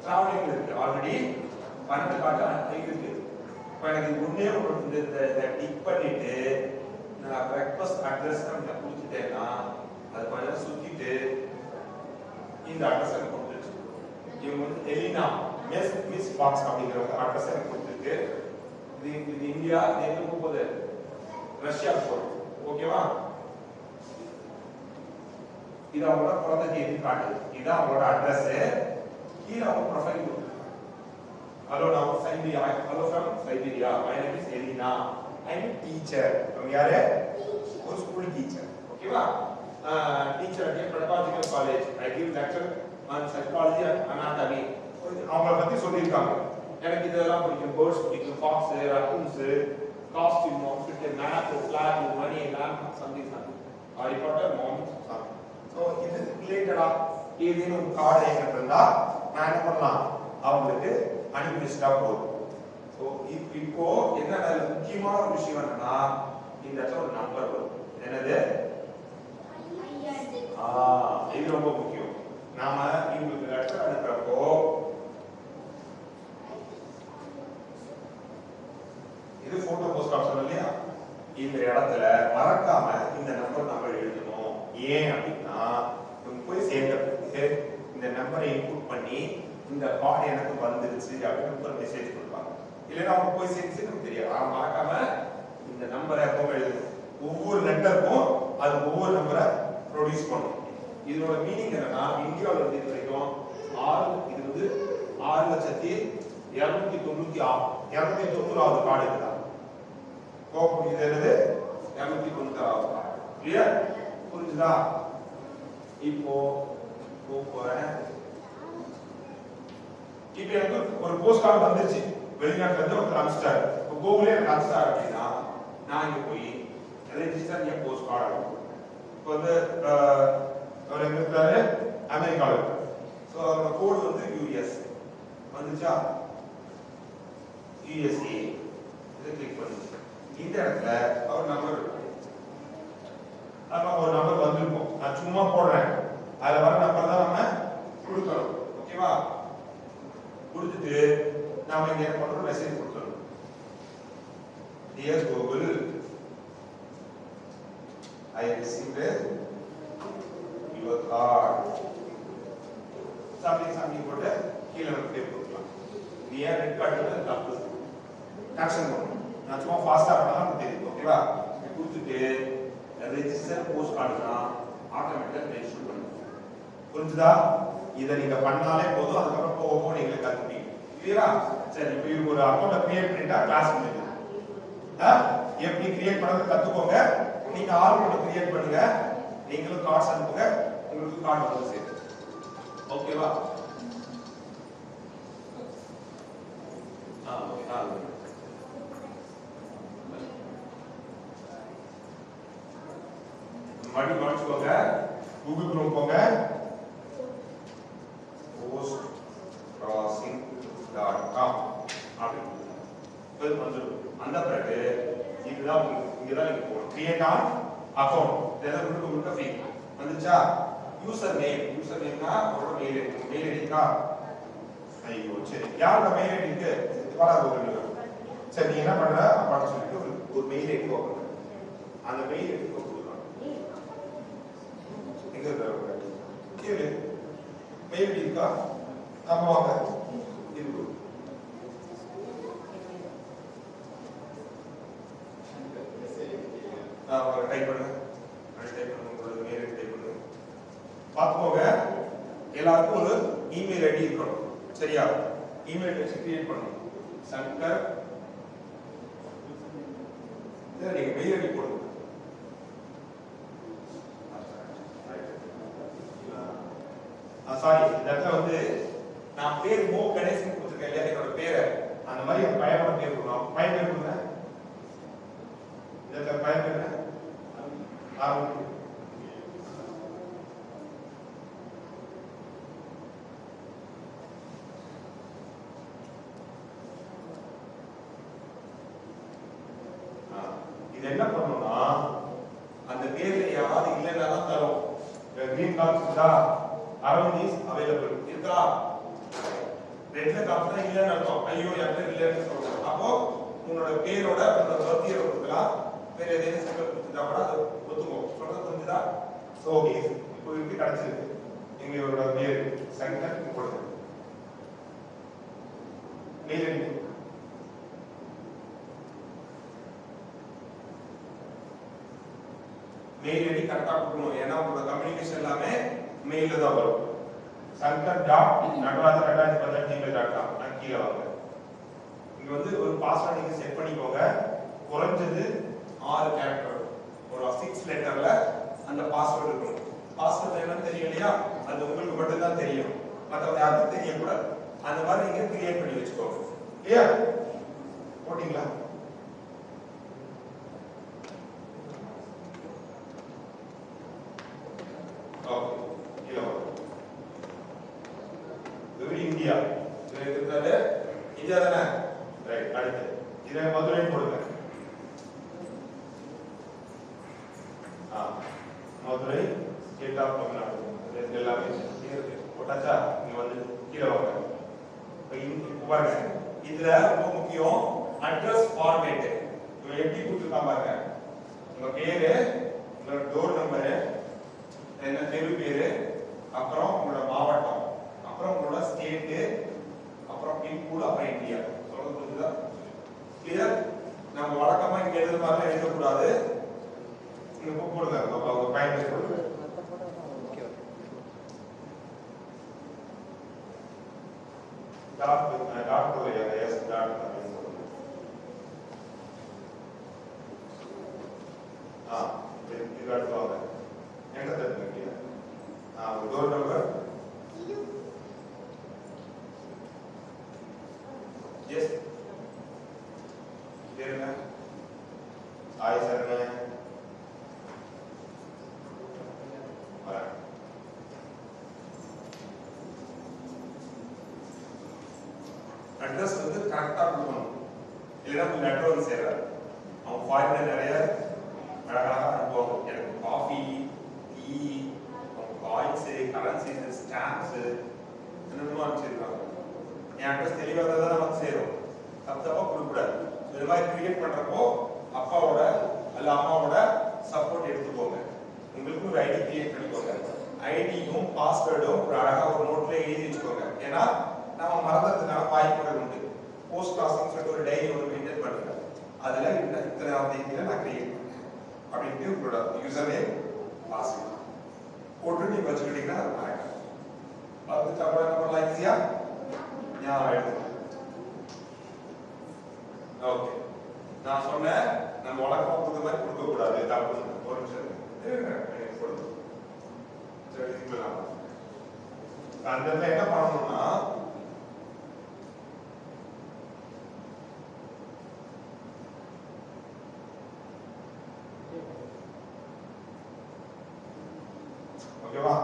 டிராவலிங்ல இருக்கு. ஆல்ரெடி 12 கார்டு இருக்கு. இப்போ எனக்கு ஒண்ணே ஒன்று இந்த டிக் பண்ணிட்டு நான் பிரேக்ஃபாஸ்ட் அட்ரஸ் நான் கொடுத்துட்டேன்னா அது கொஞ்சம் சுத்திட்டு இந்த அட்ரஸ் எனக்கு கொடுத்துருச்சு. இவங்க வந்து எலினா மிஸ் பாக்ஸ் அப்படிங்கிற அட்ரஸ் எனக்கு கொடுத்துருக்கு. இது இந்தியா, இது எங்க போகுது? ரஷ்யா போகுது. ஓகேவா? இது அவங்களோட பிறந்த தேதி காட்டுது. இதுதான் அவங்களோட அட்ரஸ். கீழே அவங்க ப்ரொஃபைல் கொடுத்து ஹலோ நான் Siberia. Hello from Siberia. My name is Elina. I am teacher. அவங்க யாரு? ஒரு ஸ்கூல் டீச்சர். ஓகேவா? Teacher at pedagogical college. I give lecture on psychology and anatomy. அவங்கள பத்தி சொல்லியிருக்காங்க. எனக்கு இதெல்லாம் பிடிக்கும். பேர்ட்ஸ் பிடிக்கும், fox, raccoons, costume, outfit, map, flag, money, lamp, something Harry Potter, mom. So இது ரிலேட்டடா ஏதேனும் ஒரு கார்டு என்கிட்ட இருந்தா நான் என்ன பண்ணலாம்? அவங்களுக்கு அனுப்பி வச்சுட்டா போதும். ஸோ இப்போ என்ன முக்கியமான ஒரு விஷயம் என்னன்னா இந்த இடத்துல ஒரு நம்பர் வரும். என்னது? இது ரொம்ப முக்கியம். நாம இவங்களுக்கு லெட்டர் அனுப்புறப்போ இது போட்டோ போஸ்ட் ஆப்ஷன் இல்லையா? இந்த இடத்துல மறக்காம இந்த நம்பர் நம்ம எழுதணும். ஏன் அப்படின்னா இவங்க போய் சேர்ந்த இந்த நம்பரை இன்புட் பண்ணி இந்த கார்டு எனக்கு வந்துருச்சு அப்படின்னு ஒரு மெசேஜ் கொடுப்பாங்க. இல்லைன்னா அவங்க போய் சேர்ந்து நமக்கு தெரியாது. மறக்காம இந்த நம்பரை எப்போ எழுதணும். ஒவ்வொரு லெட்டருக்கும் அது ஒவ்வொரு நம்பரை ப்ரொடியூஸ் பண்ணும். இதோட மீனிங் என்னன்னா இந்தியாவில் இருந்து இது வரைக்கும் இது வந்து 6,290,290வது கார்டு இருக்குதா? இது என்னது? 290வது கார்டு. கிளியர்? புரிஞ்சுதா? இப்போ போறேன். இப்போ எனக்கு ஒரு போஸ்ட் கார்டு வந்துருச்சு. வெளிநாட்டுல இருந்து ஒருத்தர் அனுப்பிச்சிட்டாரு. இப்போ கூகுளே எனக்கு அனுப்பிச்சிட்டாரு அப்படின்னா நான் இங்க போய் ரெஜிஸ்டர் என் போஸ்ட் கார்டு. இப்போ வந்து அவர் எங்க இருக்காரு? அமெரிக்காவில் இருக்காரு. ஸோ அவரோட கோடு வந்து யூஎஸ் வந்துச்சா? யூஎஸ்ஏ இதை கிளிக் பண்ணுச்சு. இந்த இடத்துல அவர் நம்பர் ஒரு நம்பர் வந்திருக்கும். நான் சும்மா போடுறேன். அதில் வர நம்பர் தான் நம்ம கொடுக்கணும். ஓகேவா? கொடுத்துட்டு நாம இங்க என்ன பண்றோம்? மெசேஜ் கொடுத்துறோம். Dear Google, I received your card. something போட்டு கீழே ஒரு பேர் கொடுக்கலாம். நீ ஏன் ரெட் கார்டு தப்பு ஆக்ஷன் பண்ணணும். நான் சும்மா ஃபாஸ்டா பண்ணலாம் தெரியும். ஓகேவா? கொடுத்துட்டு ரெஜிஸ்டர் போஸ்ட் கார்டுனா ஆட்டோமேட்டிக்கா ரெஜிஸ்டர் பண்ணுங்க. புரிஞ்சுதா? இதை நீங்க பண்ணாலே போதும். அதுக்கப்புறம் போக நீங்களே கத்துப்பீங்க. கிளியரா? சரி, இப்போ இவங்க ஒரு அக்கௌண்ட்டை கிரியேட் பண்ணிட்டா கிளாஸ் முடியுது. எப்படி கிரியேட் பண்றது கத்துக்கோங்க. நீங்க ஆல்ரெடி கிரியேட் பண்ணுங்க. நீங்களும் கார்ட்ஸ் அனுப்புங்க. உங்களுக்கு கார்டு வந்து சேரும். ஓகேவா? மறுபடியும் கவனிச்சுக்கோங்க. கூகுள் குரோம் போங்க. postcrossing.com அப்படின்னு வந்துடும். அந்த பிறகு இதுதான் இங்கதான் நீங்க போகணும். Create on account. இதெல்லாம் முழுக்க ஃப்ரீ. வந்துச்சா? யூசர் நேம்னா ஒரு மெயில் ஐடிக்கா? ஐயோ சரி, யாரோட மெயில் ஐடி இருக்கு? சரி, நீ என்ன பண்ற? அப்பாட்ட சொல்லிட்டு ஒரு மெயில் ஐடி ஓபன் பண்ணு. அந்த மெயில் ஐடி கொடுக்கலாம். எங்க இருக்கு? கேளு. மெயில் ஐடி இருக்கா? ஆமா, வாங்க. இருக்கு. டைப் பண்ணுங்க. உங்களோட மெயில் ஐடி டைப் பண்ணுங்க. பார்த்துக்கோங்க. எல்லாருக்கும் ஒரு இமெயில் ஐடி இருக்கணும். சரியா? இமெயில் ஐடி கிரியேட் பண்ணணும். சங்கர் நீங்க மெயில் ஐடி போடுங்க. சாரி, இந்த இடத்துல வந்து நான் பேர் மோ கணேசன் கொடுத்துருக்கேன் இல்லையா? என்னோட பேரை அந்த மாதிரி என் பையனோட பேர் கொடுக்கணும். பையன் பேர் கொடுங்க. இந்த பையன் பேர் என்ன? இது என்ன பண்ணணும்னா அந்த பேர்ல யாராவது இல்லைன்னா தான் தரும். கிரீன் கார்டு இருந்தா அரவிந்த் இஸ் அவைலபிள் இருக்கா, ரெட்ல காமிச்சா இல்லைன்னு அர்த்தம். ஐயோ யார்கிட்ட இல்லைன்னு சொல்றோம். அப்போ உன்னோட பேரோட உன்னோட பர்த் இயர் கொடுக்கலாம், வேற ஏதாவது சிம்பிள் கொடுத்துட்டா கூட அது ஒத்துக்கும். சொல்றது புரிஞ்சுதா? ஸோ இப்போ இருக்கு கிடைச்சிருக்கு. எங்களோட பேர் சங்கர் கொடுங்க. மெயில் ஐடி மெயில் ஐடி கரெக்டா கொடுக்கணும். ஏன்னா உங்களோட கம்யூனிகேஷன் எல்லாமே மெயில்ல தான் வரும். sankar.natarajan@gmail.com நான் கீழே வாங்க. இங்க வந்து ஒரு பாஸ்வேர்ட் நீங்க செட் பண்ணிக்கோங்க. குறைஞ்சது 6 கேரக்டர், ஒரு 6 லெட்டர்ல அந்த பாஸ்வேர்ட் இருக்கணும். பாஸ்வேர்ட் என்னன்னு தெரியும் இல்லையா, அது உங்களுக்கு மட்டும் தான் தெரியும், மற்றவங்க யாருக்கும் தெரியக்கூடாது. அந்த மாதிரி நீங்க கிரியேட் பண்ணி வச்சுக்கோங்க. கிளியர்? போட்டீங்களா? ஓகே, கீழே வாங்க. இது இந்தியா, இது இருக்கிறது இந்தியா தானே? ரைட். அடுத்து இதை மதுரை போடுங்க. மதுரை ஸ்டேட் ஆஃப் தமிழ்நாடு எல்லாமே போட்டாச்சா? இங்க வந்து கீழே வாங்க. பாருங்க, இதுல ரொம்ப முக்கியம் அட்ரஸ் ஃபார்மேட். இவன் எப்படி கொடுத்துருக்கான் பாருங்க. உங்க பேரு, உங்களோட டோர் நம்பரு, என்ன தெரு பேரு, அப்புறம் உங்களோட மாவட்டம், அப்புறம் உங்களோட ஸ்டேட், அப்புறம் பின்கோடு, அப்புறம் இந்தியா. சொல்றது புரியுதா? கிளியர்? நம்ம வழக்கமா இங்க எழுதுற மாதிரி எழுதக்கூடாது. இங்க போடுங்க, உங்க பயன்படுத்தி போடுங்க. டாட் போடுங்க. எஸ் டாட் அப்படின்னு சொல்லுங்க. இது அடுத்து வாங்க. என்ன தருங்க? டோர் நம்பர், எஸ் பேருங்க, ஆய் சரண்யா, அட்ரஸ் வந்து கரெக்டா கொடுக்கணும். இல்லைன்னா லெட்டர் வந்து சேராது. அவங்க ஃபாரின்ல நிறைய அழகழகா அனுப்புவாங்க. எனக்கு coffee, tea, coins, currencies, stamps என்னென்னமோ அனுப்பிச்சிருக்காங்க. என் அட்ரஸ் தெளிவாக தான் நமக்கு சேரும். தப்பா கொடுக்கக்கூடாது. இது மாதிரி கிரியேட் பண்றப்போ அப்பாவோட அல்ல அம்மாவோட சப்போர்ட் எடுத்துக்கோங்க. உங்களுக்கு ஒரு ஐடி கிரியேட் பண்ணிக்கோங்க. ஐடியும் பாஸ்வேர்டும் ஒரு அழகா ஒரு நோட்ல எழுதி வச்சுக்கோங்க. ஏன்னா நம்ம மறந்துறதுக்கான வாய்ப்புகள் உண்டு. போஸ்ட் கிராசிங் சொல்லிட்டு ஒரு டைரி ஒன்று மெயின்டைன் பண்ணுங்க. அதுல இத்தனை தேதியில நான் கிரியேட் பண்ணேன் அப்படின்ட்டு உங்களோட யூசர் நேம் பாஸ்வேர்ட் போட்டு நீங்க வச்சுக்கிட்டீங்கன்னா அது கரெக்டா. அதுக்கு அப்புறம் என்ன பண்ணலாம்? ஈஸியா ஞாபகம் எடுத்துக்கலாம். ஓகே, நான் சொன்னேன் நம்ம வழக்கமா கொடுத்த மாதிரி கொடுக்க கூடாது. தப்பு. ஒரு நிமிஷம் கொடுங்க. சரி, அந்த என்ன பண்ணணும்னா ஓகேவா?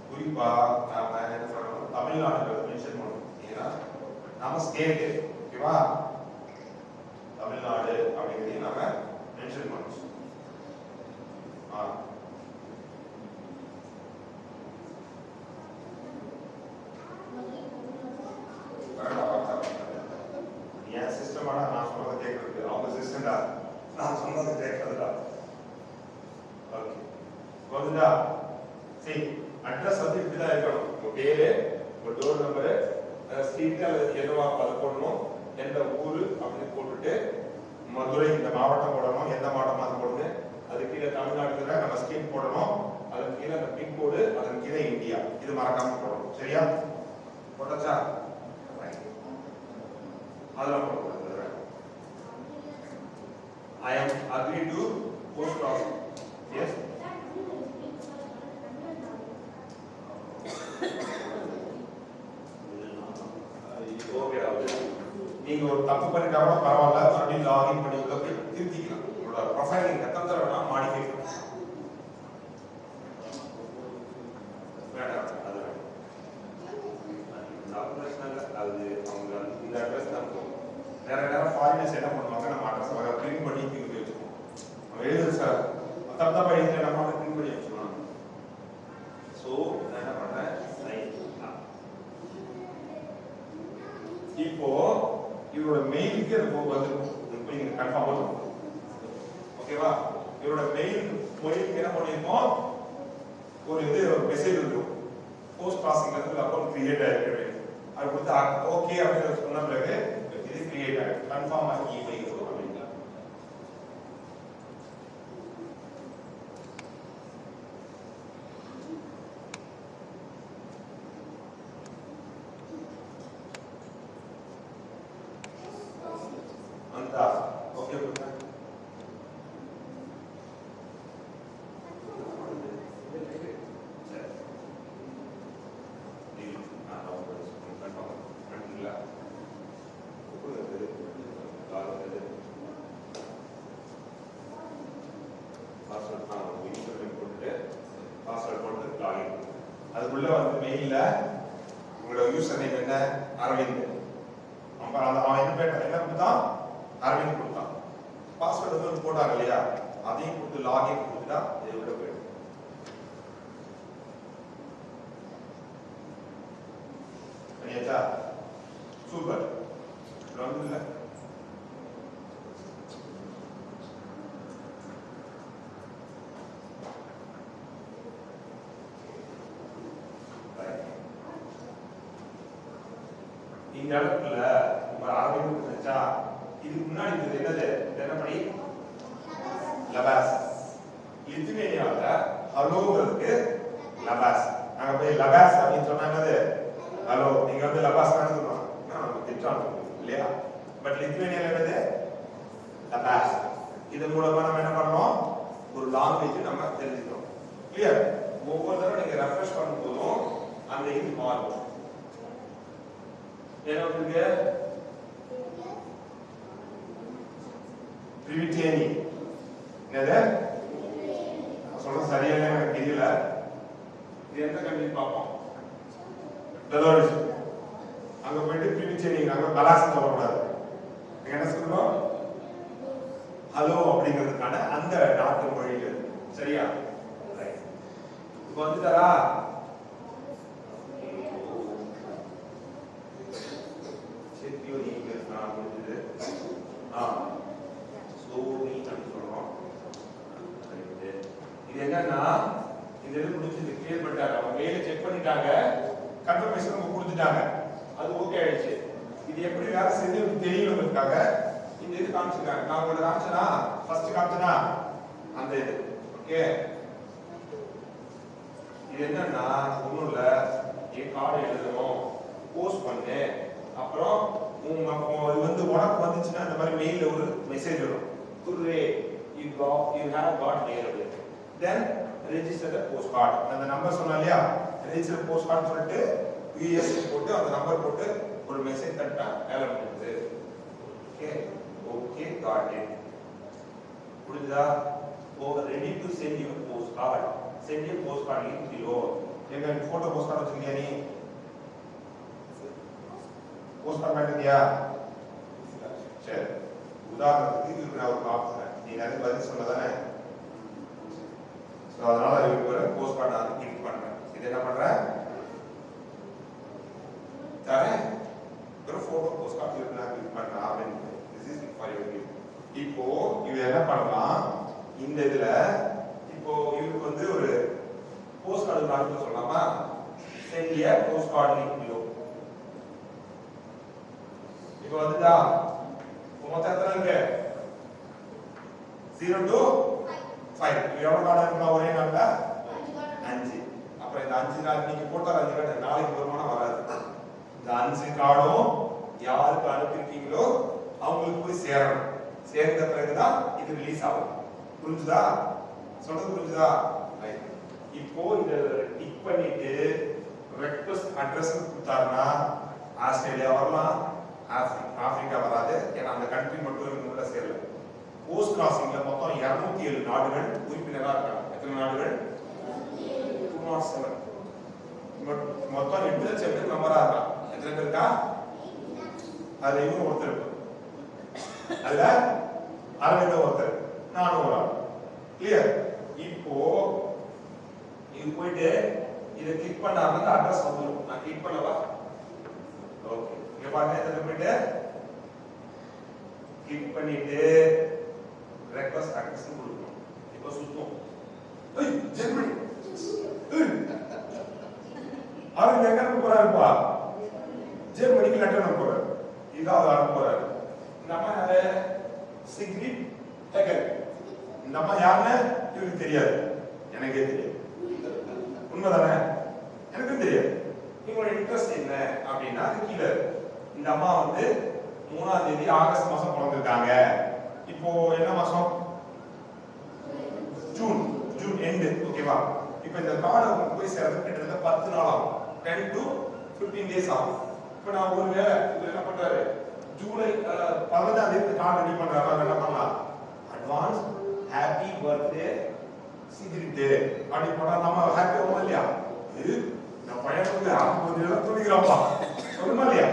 குறிப்பா நாம என்ன பண்ணணும்? தமிழ்நாடு மென்ஷன் பண்ணணும். ஏன்னா நாம ஸ்டேட், ஓகேவா? தமிழ்நாடு அப்படிங்கிறதையும் நாம மென்ஷன் பண்ணணும். என் சிஸ்டமாடா நான் சொல்றதை கேட்கறது, அவங்க சிஸ்டம்டா நான் சொன்னதை கேட்கறதுடா. ஓகே, புரியுதா? சரி, அட்ரஸ் வந்து இப்படிதான் இருக்கணும். உங்க பேரு, உங்க டோர் நம்பரு, ஸ்ட்ரீட் அல்லது என்னவா அதை போடணும், எந்த ஊரு அப்படின்னு போட்டுட்டு மதுரை இந்த மாவட்டம் போடணும். எந்த மாவட்டமா அது போடுங்க. அது கீழே தமிழ்நாட்டுல நம்ம ஸ்டேட் போடணும். அதன் கீழே அந்த பின்கோடு, அதன் கீழே இந்தியா. இது மறக்காம போடணும். சரியா? போட்டாச்சா? அதெல்லாம் போடக்கூடாது. I am agree to post crossing. Yes. Okay, நீங்க ஒரு தப்பு பண்ணிட்டா கூட பரவாயில்ல, மறுபடியும் லாகின் பண்ணி உள்ள போய் திருத்திக்கலாம். உங்களோட ப்ரொஃபைல் நீங்க எத்தனை தடவை வேணா மாடிஃபை பண்ணலாம். வேண்டாம், அது வேண்டாம். அது அவங்க இந்த அட்ரஸ் தான் போகும். நிறைய நேரம் ஃபாரினர்ஸ் என்ன பண்ணுவாங்க, நம்ம அட்ரஸ் வர பிரிண்ட் பண்ணி திருப்பி வச்சுக்கோம். நம்ம எழுதுற சார் தப்பா எழுதி நம்ம பிரிண்ட் பண்ணி வச்சுக்கணும். ஸோ நான் என்ன பண்றேன், சைன். இப்போ இவரோட மெயிலுக்கு அது போக வந்துருக்கும். இப்போ நீங்க கன்ஃபார்ம் பண்ணுங்க. ஓகேவா? இவரோட மெயிலுக்கு என்ன பண்ணிருக்கோம், ஒரு மெசேஜ் இருக்கும். போஸ்ட் ப்ராசஸிங் வந்து அக்கௌண்ட் கிரியேட் ஆயிருக்கு. அது கொடுத்து ஓகே அப்படின்னு சொன்ன பிறகு இது கிரியேட் ஆயிருக்கு. கன்ஃபார்ம் ஆகி போயிடும் அப்படிங்களா? அந்த ஓகே கொடுங்க. அதுக்குள்ள வந்து மெயில்ல உங்களோட யூசர் நேம் என்ன, அரவிந்த். அவன் என்ன கொடுத்தான், அரவிந்த் கொடுத்தான். பாஸ்வேர்டு வந்து போட்டாங்க இல்லையா, அதையும் கொடுத்து லாகின் கொடுத்துட்டா இது உள்ள போயிடும். சரியாச்சா? சூப்பர். வந்து இல்லை இந்த இடத்துல உங்க ஆர்வம் இருந்துச்சா? இதுக்கு முன்னாடி இது என்னது, என்ன படி, லபாஸ். லித்துவேனியால ஹலோங்கிறதுக்கு லபாஸ். நாங்க போய் லபாஸ் அப்படின்னு சொன்னா என்னது, ஹலோ. நீங்க வந்து லபாஸ் தான் சொல்லுவாங்க, நம்ம திட்டம் இல்லையா? பட் லித்துவேனியால என்னது, லபாஸ். இது மூலமா நம்ம என்ன பண்ணோம், ஒரு லாங்குவேஜ் நம்ம தெரிஞ்சுக்கிறோம். கிளியர்? ஒவ்வொரு தடவை நீங்க ரெஃப்ரெஷ் பண்ணும் போதும் அந்த இது மாறும். என்ன இருக்கு, பிரிவிட்டேனி. என்னது சொல்ற சரியா எனக்கு தெரியல. இது எந்த கண்ட்ரி பார்ப்போம், பெலாரஸ். அங்க போயிட்டு பிரிவிட்டேனி, அங்க பலாஸ் சொல்லக்கூடாது. என்ன சொல்லணும், ஹலோ அப்படிங்கிறதுக்கான அந்த நாட்டு மொழிகள். சரியா? இப்போ வந்துட்டாரா? இது என்னன்னா, இந்த இது முடிஞ்சது, கிளியர் பண்ணிட்டாங்க. அவங்க மெயில செக் பண்ணிட்டாங்க, கன்ஃபர்மேஷன் அவங்க கொடுத்துட்டாங்க, அது ஓகே ஆயிடுச்சு. இது எப்படி வேலை செஞ்சு தெரியணுங்கிறதுக்காக இந்த இது காமிச்சிருக்காங்க. நான் உங்களுக்கு காமிச்சனா, ஃபர்ஸ்ட் காமிச்சனா அந்த இது. ஓகே, இது என்னன்னா ஒண்ணும் இல்ல, என் கார்டு எழுதணும், போஸ்ட் பண்ணு, அப்புறம் இது வந்து உனக்கு வந்துச்சுன்னா இந்த மாதிரி மெயில்ல ஒரு மெசேஜ் வரும், குர்ரே you have got mail அப்படின்னு. Then register the postcard. அந்த நம்பர் சொன்னா இல்லையா, register postcard சொல்லிட்டு US போட்டு அந்த நம்பர் போட்டு ஒரு மெசேஜ் தட்டா வேலை முடியுது. Okay okay, got it. புரியுதா? ready to send your postcard. Send your postcard link below. எங்க போட்டோ postcard வச்சிருக்கியா நீ? postcard பண்ணிட்டியா? சரி, உதாரணத்துக்கு இதுக்கு நான் ஒரு காமிக்கிறேன். நீ நிறைய பதில் சொன்னதானே, ஸோ அதனால இதுக்கு ஒரு postcard நான் கிளிக் பண்றேன். இது என்ன பண்றேன், தரேன் ஒரு போட்டோ postcard இருக்கு, நான் கிளிக் பண்றேன் அப்படின்னு. This is for you. இப்போ இது என்ன பண்ணலாம், இந்த இதுல இப்போ இதுக்கு வந்து ஒரு postcard கார்டு சொல்லலாமா? send a postcard link below. இப்போ வந்துடா, மொத்தம் எத்தனை இருக்கு? 0 to 5. எவ்வளவு நாள் இருக்கலாம் ஒரே நாள்ல? 5. அப்புறம் இந்த 5 நாள் நீங்க போட்ட 5 கார்டு நாளைக்கு வருமானம் வராது. இந்த 5 கார்டும் யாருக்கு அனுப்பிருக்கீங்களோ அவங்களுக்கு போய் சேரணும். சேர்ந்த பிறகுதான் இது ரிலீஸ் ஆகும். புரிஞ்சுதா? சொல்றது புரிஞ்சுதா? இப்போ இத டிக் பண்ணிட்டு ரெக்வெஸ்ட் அட்ரஸ் கொடுத்தாருன்னா ஆஸ்திரேலியா வரலாம், ஆப்பிரிக்கா வராது. ஏன்னா அந்த கண்ட்ரி மட்டும் உள்ள சேரல. போஸ்ட் கிராசிங்ல மொத்தம் 207 நாடுகள் உறுப்பினரா இருக்காங்க. எத்தனை நாடுகள்? 207. மொத்தம் 8 லட்சம் பேர் மெம்பரா இருக்காங்க. எத்தனை பேர் இருக்கா? அதுல இவங்க ஒருத்தர், அதுல அரவிந்த ஒருத்தர், நானும் ஒரு ஆள். கிளியர்? இப்போ இது போயிட்டு இதை கிளிக் பண்ணாம அட்ரஸ் வந்துடும். நான் கிளிக் பண்ணவா? ஓகே, இங்க பாருங்க. இதில் போயிட்டு கிளிக் பண்ணிட்டு ரெக்வஸ்ட் அட்ரஸ் கொடுக்கணும். இப்போ சுத்தம் ஜெர்மனி அவர் எங்க அனுப்ப போறாருப்பா? ஜெர்மனிக்கு லெட்டர் அனுப்ப போறாரு. இதாவது அனுப்ப போறாரு. நம்ம சிக்ரிட் ஹெகர். நம்ம யாருன்னு இவருக்கு தெரியாது, எனக்கே தெரியாது. உண்மைதானே? எனக்கும் தெரியாது. உங்களோட இன்ட்ரெஸ்ட் என்ன அப்படின்னா கீழே இந்த அம்மா வந்து 3ஆம் தேதி ஆகஸ்ட் மாசம் பிறந்திருக்காங்க. இப்போ என்ன மாசம்? June end. ஓகேவா? இப்போ இந்த கார்டு உங்களுக்கு போய் சேர்றது கிட்டத்தட்ட 10 நாள் ஆகும். 10 to 15 டேஸ் ஆகும். இப்போ நான் ஒரு வேளை இவர் என்ன பண்றாரு, ஜூலை 15ஆம் தேதி கார்டு ரெடி பண்றாரு. என்ன பண்ணலாம்? அட்வான்ஸ் ஹாப்பி பர்த்டே சீக்கிரட்டு அப்படி போனா நம்ம ஹாப்பி ஆகும் இல்லையா? இது நான் பையனுக்கு ஹாப்பி பர்த்டே துணிக்கிறாப்பா சொல்லுமா இல்லையா?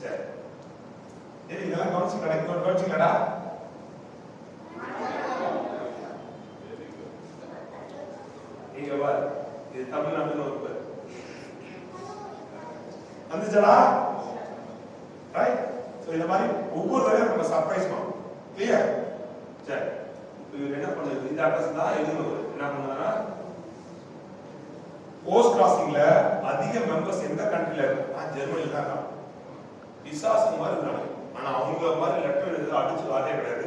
சரி, இதெல்லாம் கவனிச்சுக்கடா. இங்க பாரு, இது தமிழ்நாட்டுல ஒரு பேர் வந்துச்சடா. ரைட்? சோ இந்த மாதிரி ஒவ்வொரு தடவையும் நம்ம சர்ப்ரைஸ் பண்ணுவோம். கிளியர்? சரி, இவர் என்ன பண்ணுது? இந்த அட்ரஸ் தான் எழுதுனவர் என்ன பண்ணாரா, போஸ்ட் கிராசிங்ல அதிக மெம்பர்ஸ் எந்த கண்ட்ரில இருக்கு? ஜெர்மனில தான் இருக்காங்க. விசாசம் மாதிரி இருக்காங்க. ஆனா அவங்கள மாதிரி லெட்டர் எழுத அடிச்சு வாதே கிடையாது.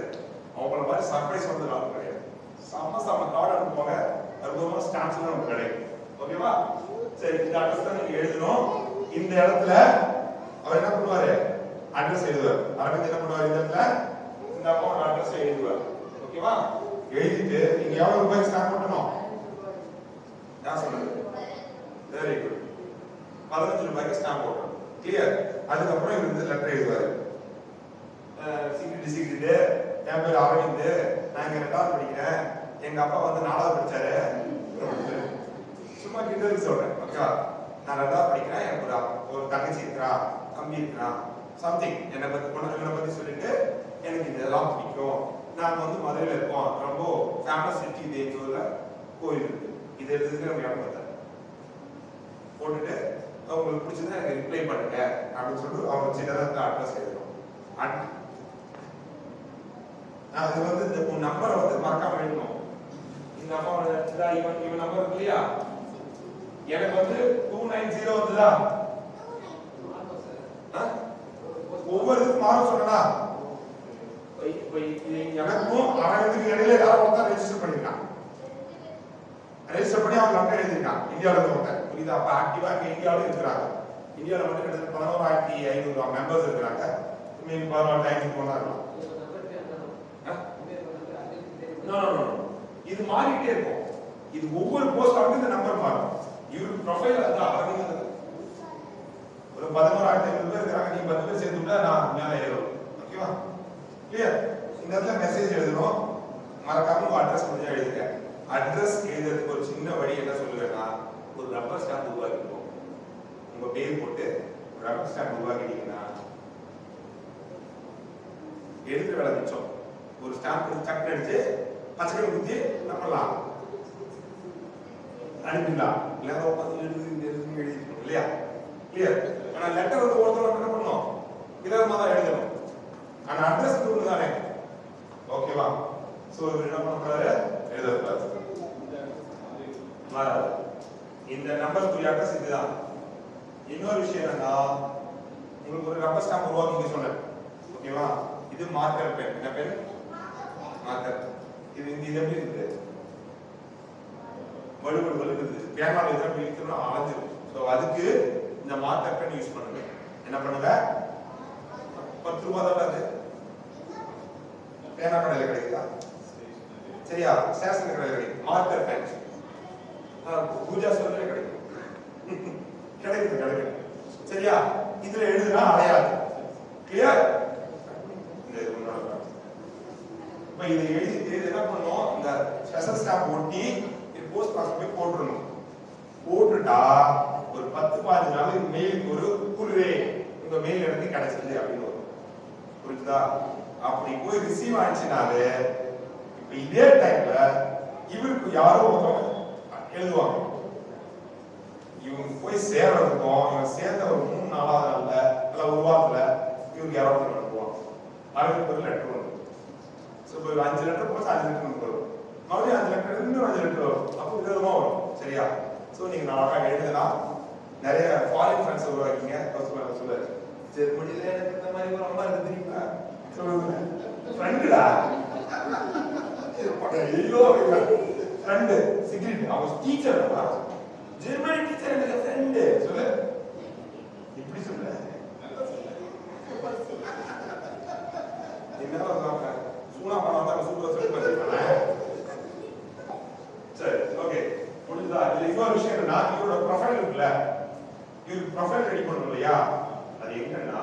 அவங்கள மாதிரி சர்ப்ரைஸ் வந்து ஆள் கிடையாது. சம கார்டு அனுப்புவாங்க. அற்புதமான ஸ்டாம்ப்ஸ் நமக்கு கிடைக்கும். ஓகேவா? சரி, இந்த அட்ரஸ் தான் நீங்க எழுதணும். இந்த இடத்துல அவர் என்ன பண்ணுவாரு? அட்ரஸ் எழுதுவார். அரவிந்த் என்ன பண்ணுவார்? இந்த இடத்துல இந்த அக்கௌண்ட் அட்ரஸ் எழுதுவார். ஓகேவா? எழுதிட்டு நீங்க எவ்வளவு ரூபாய்க்கு ஸ்டாம்ப் போடணும்? நான் சொல்றது வெரி குட், 15 ரூபாய்க்கு ஸ்டாம்ப் போடணும். கிளியர்? அதுக்கப்புறம் இவர் இந்த லெட்டர் எழுதுவாரு. சீக்கிரட்டு என் பேர் அரவிந்த், நான் இங்க 2வது படிக்கிறேன், எங்க அப்பா வந்து 4வது படிச்சாரு. சும்மா கிண்டலுக்கு சொல்றேன். ஓகேவா? நான் 2வது படிக்கிறேன், எனக்கு ஒரு தங்கச்சி இருக்கிறா, தம்பி இருக்கிறா, சம்திங் என்னை பத்தி சொல்லிட்டு எனக்கு இதெல்லாம் பிடிக்கும். நாங்க வந்து மதுரையில இருக்கோம், ரொம்ப ஃபேமஸ் சிட்டி தேஜூர்ல கோயில் இருக்கு, இதை எடுத்துக்கு நம்ம இடம் பார்த்தேன் போட்டுட்டு உங்களுக்கு பிடிச்சதை எனக்கு ரிப்ளை பண்ணுங்க அப்படின்னு சொல்லிட்டு அவங்க சின்னதாக அட்ரஸ் எழுதணும். அது வந்து இந்த நம்பரை வந்து மறக்காம எழுதணும். இந்த அம்மா இவன் நம்பர் இருக்கு இல்லையா, எனக்கு வந்து 290 வந்துதா? ஒவ்வொருக்கும் மாறும் சொன்னா எனக்கும் அவனுக்கு இடையில யாரும் ஒருத்தர் ரெஜிஸ்டர் பண்ணிருக்கான். ரெஜிஸ்டர் பண்ணி அவன் லெட்டர் எழுதிருக்கான். இந்தியாவில இருந்து புரியுதா? அப்ப ஆக்டிவா இங்க இந்தியாவில இருக்கிறாங்க. இந்தியாவில மட்டும் கிட்டத்தட்ட 11,500 மெம்பர்ஸ் இருக்கிறாங்க. மீன் 14,500 போனா இருக்கலாம். இது மாறிட்டே இருக்கும். இது ஒவ்வொரு போஸ்ட் ஆகும் இந்த நம்பர் மாறும். இவருக்கு ப்ரொஃபைல் அதான் அரவிந்த் ஒரு 11,500 பேர் இருக்காங்க. நீ 10 பேர் சேர்த்துட்டா நான் மேல ஏறும். ஓகேவா? கிளியர்? இந்த இடத்துல மெசேஜ் எழுதணும். மறக்காம உங்க அட்ரஸ் முடிஞ்சா எழுதுங்க. அட்ரஸ் எழுதுறதுக்கு ஒரு சின்ன வழி என்ன சொல்லுவேன்னா, ஒரு ரப்பர் ஸ்டாம்ப் உருவாக்கிப்போம். உங்க பேர் போட்டு ரப்பர் ஸ்டாம்ப் உருவாக்கிட்டீங்கன்னா எழுதுற வேலை மிச்சம். ஒரு ஸ்டாம்ப் சக்கரை அடிச்சு பச்சை குத்தி நம்மலாம் அனுப்பிடலாம். இல்லைன்னா உட்காந்து எழுதிக்கணும் இல்லையா? கிளியர்? ஆனா லெட்டர் வந்து ஒருத்தவங்க என்ன பண்ணணும்? விதமா தான் எழுதணும். ஆனா அட்ரஸ் ஒன்று தானே. ஓகேவா? சோ என்ன பண்றாரு? எழுதுறாரு. மாறாது. இந்த நம்பர் 3 அட்ரஸ் இதுதான். இன்னொரு விஷயம் என்னன்னா, உங்களுக்கு ஒரு ரப்பர் ஸ்டாம்ப் உருவாக்கி சொன்னேன். ஓகேவா? இது மார்க்கர் பென். என்ன பென்? மார்க்கர். இது எப்படி இருக்கு? வலுவலுது. பேனால இதை பிடிக்கணும்னா அலைஞ்சிரும். ஸோ அதுக்கு இந்த மார்க்கர் பென் யூஸ் பண்ணுங்க. என்ன பண்ணுங்க? 10 ரூபாய் தான் அது. பேனா கடையில் கிடைக்குதா? சரியா? ஸ்டேஷனரி கடையில் கிடைக்கும். மார்க்கர் பென் பூஜா சொல்ல கிடைக்குது. சரியா? இதுல எழுதுனா அலையாது. கிளியர்? இப்ப இதை எழுதிட்டு என்ன பண்ணணும்? இந்த ஸ்பெஷல் ஸ்டாம்ப் ஒட்டி போஸ்ட் பாக்ஸ் போய் போட்டுடணும். போட்டுட்டா ஒரு 10-15 நாள் மெயிலுக்கு ஒரு குருவே உங்க மெயில் எனக்கு கிடைச்சது அப்படின்னு வரும். புரிஞ்சுதா? அப்படி போய் ரிசீவ் ஆச்சுனாலே இப்ப இதே டைம்ல இவருக்கு யாரோ ஒருத்தவங்க எழுதுவாங்க. இவங்க போய் சேர்றதுக்கும் இவங்க சேர்ந்த ஒரு 3-4 நாள்ல இல்ல ஒரு வாரத்துல இவருக்கு யாரோ ஒருத்தர் அனுப்புவாங்க. அவருக்கு ஒரு லெட்டர் வரும். ஸோ இப்போ 5 லெட்டர் போச்சு 5 லெட்டர் வரும். மறுபடியும் 5 லெட்டர் இன்னும் 5 லெட்டர் வரும். அப்போ விதமா வரும். சரியா? ஸோ நீங்க நான் எழுதலாம். நிறைய ஃபாரின் ஃப்ரெண்ட்ஸ் உருவாக்கிங்க. சொல்லுவாரு ஜெர்மனில எனக்கு இந்த மாதிரி ஒரு அம்மா இருக்கு தெரியுமா சொல்லுங்க ஃப்ரெண்டுடா ஐயோ ஃப்ரெண்டு சீக்ரெட் அவங்க டீச்சர் ஜெர்மனி டீச்சர் எனக்கு ஃப்ரெண்டு சொல்லு இப்படி சொல்லு என்ன சொல்றாங்க சூனா பண்ணா சூப்பர் சொல்லி பண்ணிருக்கானே சரி ஓகே புரியுதா இதுல இன்னொரு விஷயம் என்னன்னா இவரோட ப்ரொஃபைல் இருக்குல்ல இவருக்கு ப்ரொஃபைல் ரெடி பண்ணணும் இல்லையா அது எங்கன்னா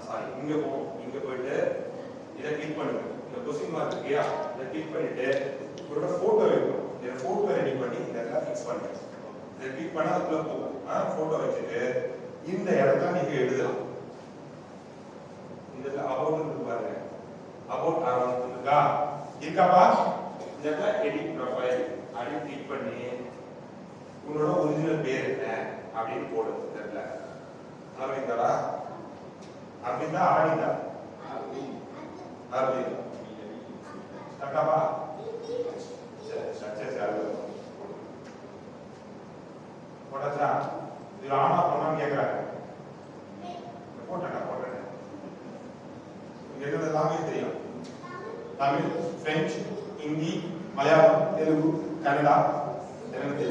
சாரி இங்க போயிட்டு இதை கிளிக் பண்ணுங்க இந்த கொஸ்டின் மார்க் இருக்கியா இதை கிளிக் பண்ணிட்டு உங்களோட போட்டோ வைக்கணும் இந்த போட்டோ ரெடி பண்ணி இந்த இடத்துல ஃபிக்ஸ் பண்ணுங்க இதை கிளிக் பண்ணா அதுக்குள்ள போகும் போட்டோ வச்சுட்டு இந்த இடத்துல நீங்க எழுதலாம் இந்த இடத்துல அபவுட் இருக்கு பாருங்க அபவுட் ஆரம்பிச்சு இருக்காப்பா இந்த இடத்துல எடிட் ப்ரொஃபைல் அப்படின்னு கிளிக் பண்ணி உங்களோட ஒரிஜினல் பேர் என்ன அப்படின்னு போடுது இந்த இடத்துல அரவிந்தாடா அரவிந்தா ஆடிதா அரவிந்த் தக்காப்பா சரி போட்டாச்சா இது ஆனா பண்ணான்னு கேட்கறாங்க போட்டேன் எங்களுக்கு லாங்குவேஜ் தெரியும் தமிழ் பிரெஞ்சு हिंदी मलयालम तेलुगु कन्नड़ा तेलुगु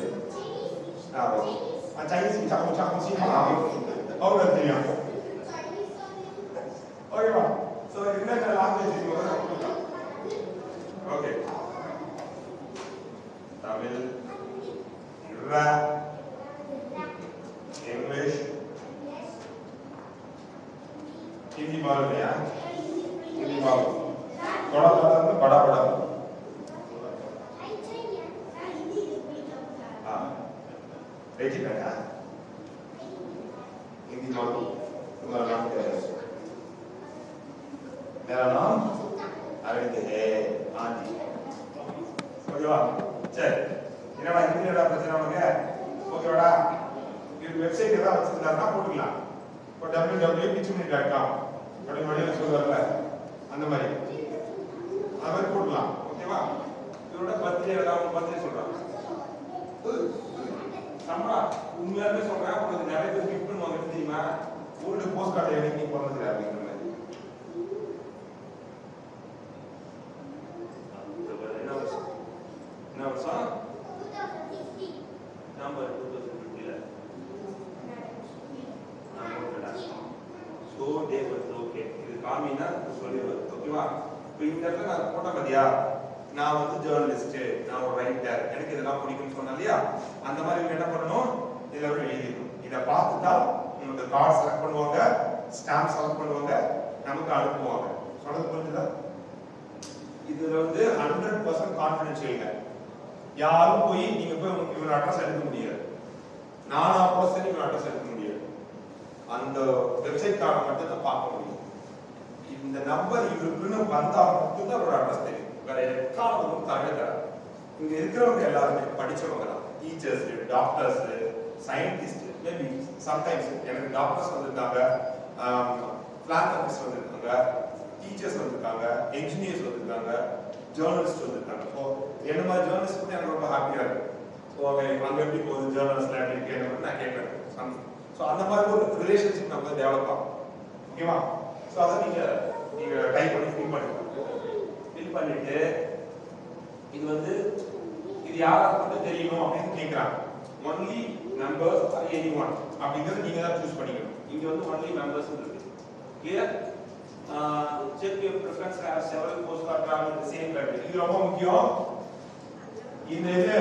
चाइनीज चाकू सी हाँ और करते हैं ओके बा सो इतना language okay Tamil English Hindi बोल रहे हैं हिंदी बोल थोड़ा बड़ा रेजिमेंट हिंदी बोलो तुम्हारा नाम क्या है मेरा नाम अरविंद है हाँ जी ओकेवा चल என்னடா இன்டர்நெட் பிரச்சனை உனக்கு ஓகேவாடா இது வெப்சைட் ஏதாவது வச்சிருந்தாருன்னா போட்டுக்கலாம் இப்போ www.pitchmini.com அப்படின்னு வெளியில சொல்லுவார்ல அந்த மாதிரி போடலாம் ஓகேவா இவரோட பர்த்டே அவங்க பர்த்டே சொல்றாங்க நம்மளா உண்மையாவே சொல்றேன் உங்களுக்கு நிறைய பேர் கிஃப்ட் பண்ணுவாங்க தெரியுமா ஊருக்கு போஸ்ட் கார்டு எழுதி நீ பிறந்தது அப்படிங்கிற மாதிரி என்ன வருஷம் நம்பர் 2015 ஸோ டே வந்து ஓகே இது காமினா சொல்லிடுவது ஓகேவா இப்போ இந்த இடத்துல நான் போட்ட பார்த்தியா நான் வந்து ஜேர்னலிஸ்ட் நான் ஒரு ரைட்டர் எனக்கு இதெல்லாம் பிடிக்கும்னு சொன்னேன் இல்லையா அந்த மாதிரி என்ன பண்ணணும் இதில் எழுதிடணும் இதை பார்த்துட்டா உங்களுக்கு கார்டு செலக்ட் பண்ணுவாங்க ஸ்டாம்ப் செலக்ட் பண்ணுவாங்க நமக்கு அனுப்புவாங்க சொல்றது புரிஞ்சுதா இதுல வந்து 100% கான்ஃபிடென்ஷியல்ங்க யாரும் போய் நீங்க போய் இவன் அட்ரஸ் எடுக்க முடியாது நானா பர்சன் இவன் அட்ரஸ் எடுக்க முடியாது அந்த வெப்சைட் கார்டை மட்டும் தான் பார்க்க முடியும் இந்த நம்பர் இவருக்குன்னு வந்தா மட்டும்தான் அவரோட அட்ரஸ் தெரியும் வேற எக்காரணமும் தரவே இங்க இருக்கிறவங்க எல்லாருமே படிச்சவங்க தான் teachers doctors scientist maybe sometimes எனக்கு டாக்டர்ஸ் வந்திருக்காங்க பிளான்தபிஸ்ட் வந்திருக்காங்க டீச்சர்ஸ் வந்திருக்காங்க என்ஜினியர்ஸ் வந்திருக்காங்க ஜேர்னலிஸ்ட் வந்திருக்காங்க ஸோ என்ன மாதிரி ஜேர்னலிஸ்ட் பற்றி எனக்கு ரொம்ப ஹாப்பியா இருக்கு ஸோ அங்கே எப்படி போகுது ஜேர்னலிஸ்ட்ல எப்படி கேட்கணும் நான் கேட்கறேன் ஸோ அந்த மாதிரி ஒரு ரிலேஷன்ஷிப் நமக்கு டெவலப் ஆகும் ஓகேவா ஸோ அதை நீங்க டைப் பண்ணி ஃபில் பண்ணிட்டு இது வந்து இது யாராவது மட்டும் தெரியணும் அப்படின்னு கேட்கறாங்க ஒன்லி மெம்பர்ஸ் ஆர் எனிஒன் அப்படிங்கறது நீங்க தான் சூஸ் பண்ணிக்கணும் இங்க வந்து ஒன்லி மெம்பர்ஸ் இருக்கு clear check your preference have several postcard travel in the same country இது ரொம்ப முக்கியம் இந்த இது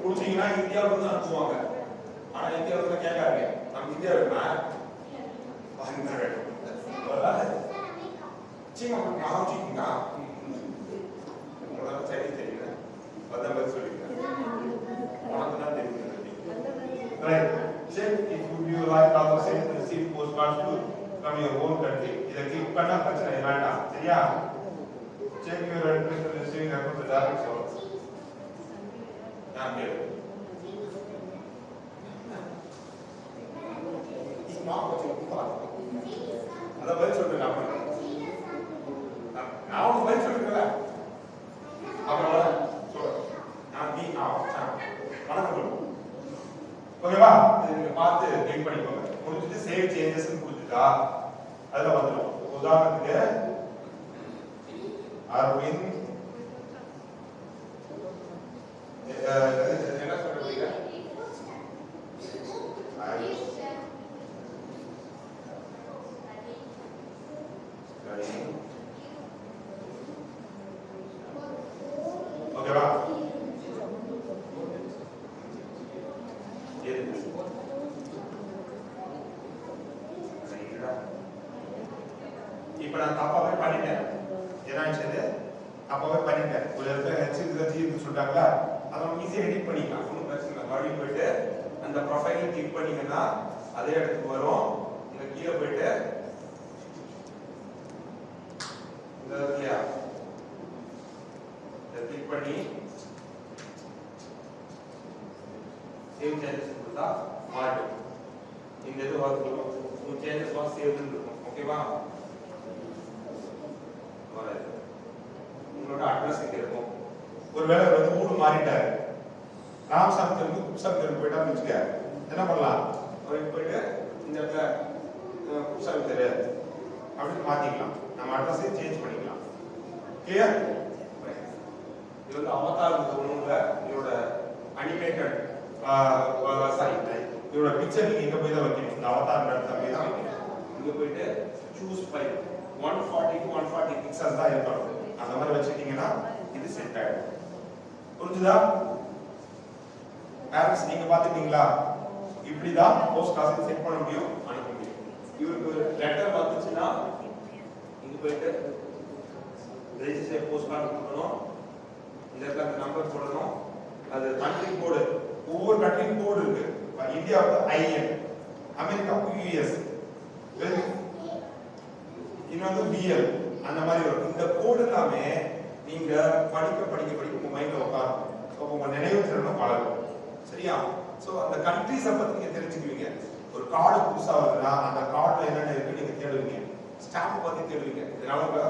கொடுத்தீங்கன்னா இந்தியாவுல இருந்து அனுப்புவாங்க ஆனா இந்தியாவுல இருந்து கேட்காதீங்க நம்ம இந்தியா இருக்கா பாருங்க சீமா நான் சீமா உங்களுக்கு சைனீஸ் தெரியல அதான் பதில் சொல்லிக்கிறேன் உனக்கு தான் தெரியும். Right. Check if you like also send and receive postcards to from your own country. இதை கிளிக் பண்ணா பிரச்சனை வேண்டாம். சரியா? Check your address and receiving across the direct source. Okay. அத பதில் சொல்றேன் நான் பண்றேன். நான் ஒரு பதில் சொல்றேன். அப்புறம் சொல்றேன். நான் நீ வணக்கம் சொல்லுங்க. ஓகேவா? இது நீங்க பார்த்து கிளிக் பண்ணிக்கோங்க. முடிஞ்சிட்டு சேவ் சேஞ்சஸ் கொடுத்துட்டா அதுல வந்துடும். உதாரணத்துக்கு அரவிந்த் என்ன சொல்றீங்க? ஓகேவா? இப்ப நான் தப்பாவே பண்ணிட்டேன். என்னாச்சு? தப்பாவே பண்ணிட்டேன். ஒரு இடத்துல ஹெச் சொல்லிட்டாங்களா, அதை நம்ம ஈஸியா எடிட் பண்ணிக்கலாம். ஒன்றும் பிரச்சனை இல்லை. மறுபடியும் போயிட்டு அந்த ப்ரொஃபைலை கிளிக் பண்ணீங்கன்னா அதே இடத்துக்கு வரும். இங்க கீழே போயிட்டு இந்த இடத்துலயா இதை கிளிக் பண்ணி சேவ் சேஞ்சஸ் கொடுத்தா மாறும். இந்த இது வந்து சேஞ்சஸ் வாஸ் சேவ்டு இருக்கும். ஓகேவா? உங்களோட அட்ரஸ் இங்க இருக்கும். ஒருவேளை வந்து ஊடு மாறிட்டாரு, ராமசாமி குப்சாமி போயிட்டான்னு வச்சுக்க, என்ன பண்ணலாம்? அவருக்கு போயிட்டு இந்த இடத்துல குப்சாமி தெரு அப்படின்னு மாத்திக்கலாம். நம்ம அட்ரஸை சேஞ்ச் பண்ணிக்கலாம். கிளியர்? இது வந்து அவதார் ஒண்ணுல இதோட அனிமேட்டட் சாரி இதோட பிக்சர் நீங்க எங்க போய் தான் வைக்கணும். இந்த அவதார் இடத்துல போய் தான் வைக்கணும். இங்க போயிட்டு சூஸ் ஃபைல் 140 to 140 பிக்சல்ஸ் தான் இருக்கணும். அந்த மாதிரி வச்சிட்டீங்கன்னா இது செட் ஆயிடும். புரிஞ்சுதா? பேரண்ட்ஸ் நீங்க பாத்துட்டீங்களா? இப்படிதான் போஸ்ட் கார்டு செட் பண்ண முடியும், அனுப்ப முடியும். இவருக்கு லெட்டர் வந்துச்சுன்னா இங்க போயிட்டு ரெஜிஸ்டர் போஸ்ட் கார்டு கொடுக்கணும். இந்த இடத்துல அந்த நம்பர் போடணும். அது கண்ட்ரி கோடு, ஒவ்வொரு கண்ட்ரி கோடு இருக்கு. இந்தியாவுக்கு IN, அமெரிக்காவுக்கு US, இன்னொரு BL, அந்த மாதிரி வரும். இந்த கோடு எல்லாமே நீங்க படிக்க படிக்க படிக்க உங்க மைண்ட்ல உட்காரும். உங்க நினைவு திறனும் வளரும். சரியா? சோ அந்த கண்ட்ரிஸ பத்தி நீங்க தெரிஞ்சுக்குவீங்க. ஒரு கார்டு புதுசா வருதுன்னா அந்த கார்டுல என்னென்ன இருக்கு நீங்க தேடுவீங்க. ஸ்டாம்ப் பத்தி தேடுவீங்க. இதனால உங்க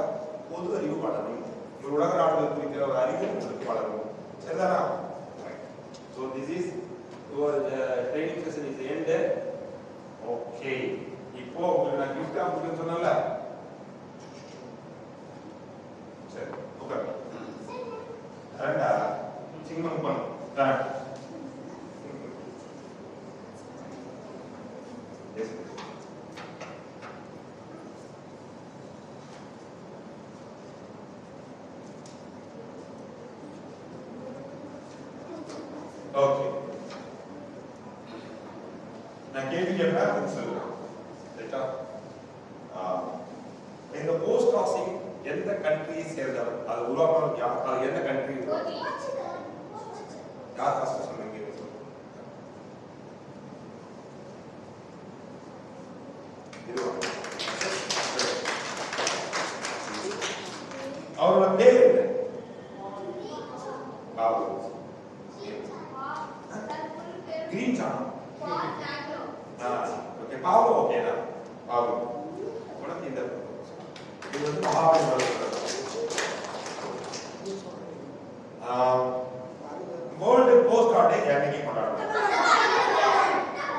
பொது அறிவு வளரும். ஒரு உலக நாடுகள் குறித்த ஒரு அறிவு உங்களுக்கு வளரும். சரிதானா? So this is your training session is ended. Okay. இப்போ உங்களுக்கு நான் gift கொடுக்க சொன்னேன்ல. சரி, உட்கார். ரெண்டா சிங்கம் பண்ணு. கரெக்ட். எஸ். ஓகே. நான் கேள்வி கேட்கிறேன் சொல்லுங்க. ரைட்டா? இந்த போஸ்ட் கிராசிங் எந்த கண்ட்ரி சேர்ந்தவர்? அது உருவாக்குறது யார்? அது எந்த கண்ட்ரி? யார் ஃபர்ஸ்ட் சொல்லுங்க? அவரோட பேர் என்ன? பாபு. கிரீன் சானா? ஓகே, பாபு ஓகேனா? பாபு. உனக்கு இந்த இது வந்து மகாபலிபுரம். வேர்ல்டு போஸ்ட் கார்டு டே என்னைக்கு கொண்டாடுறோம்?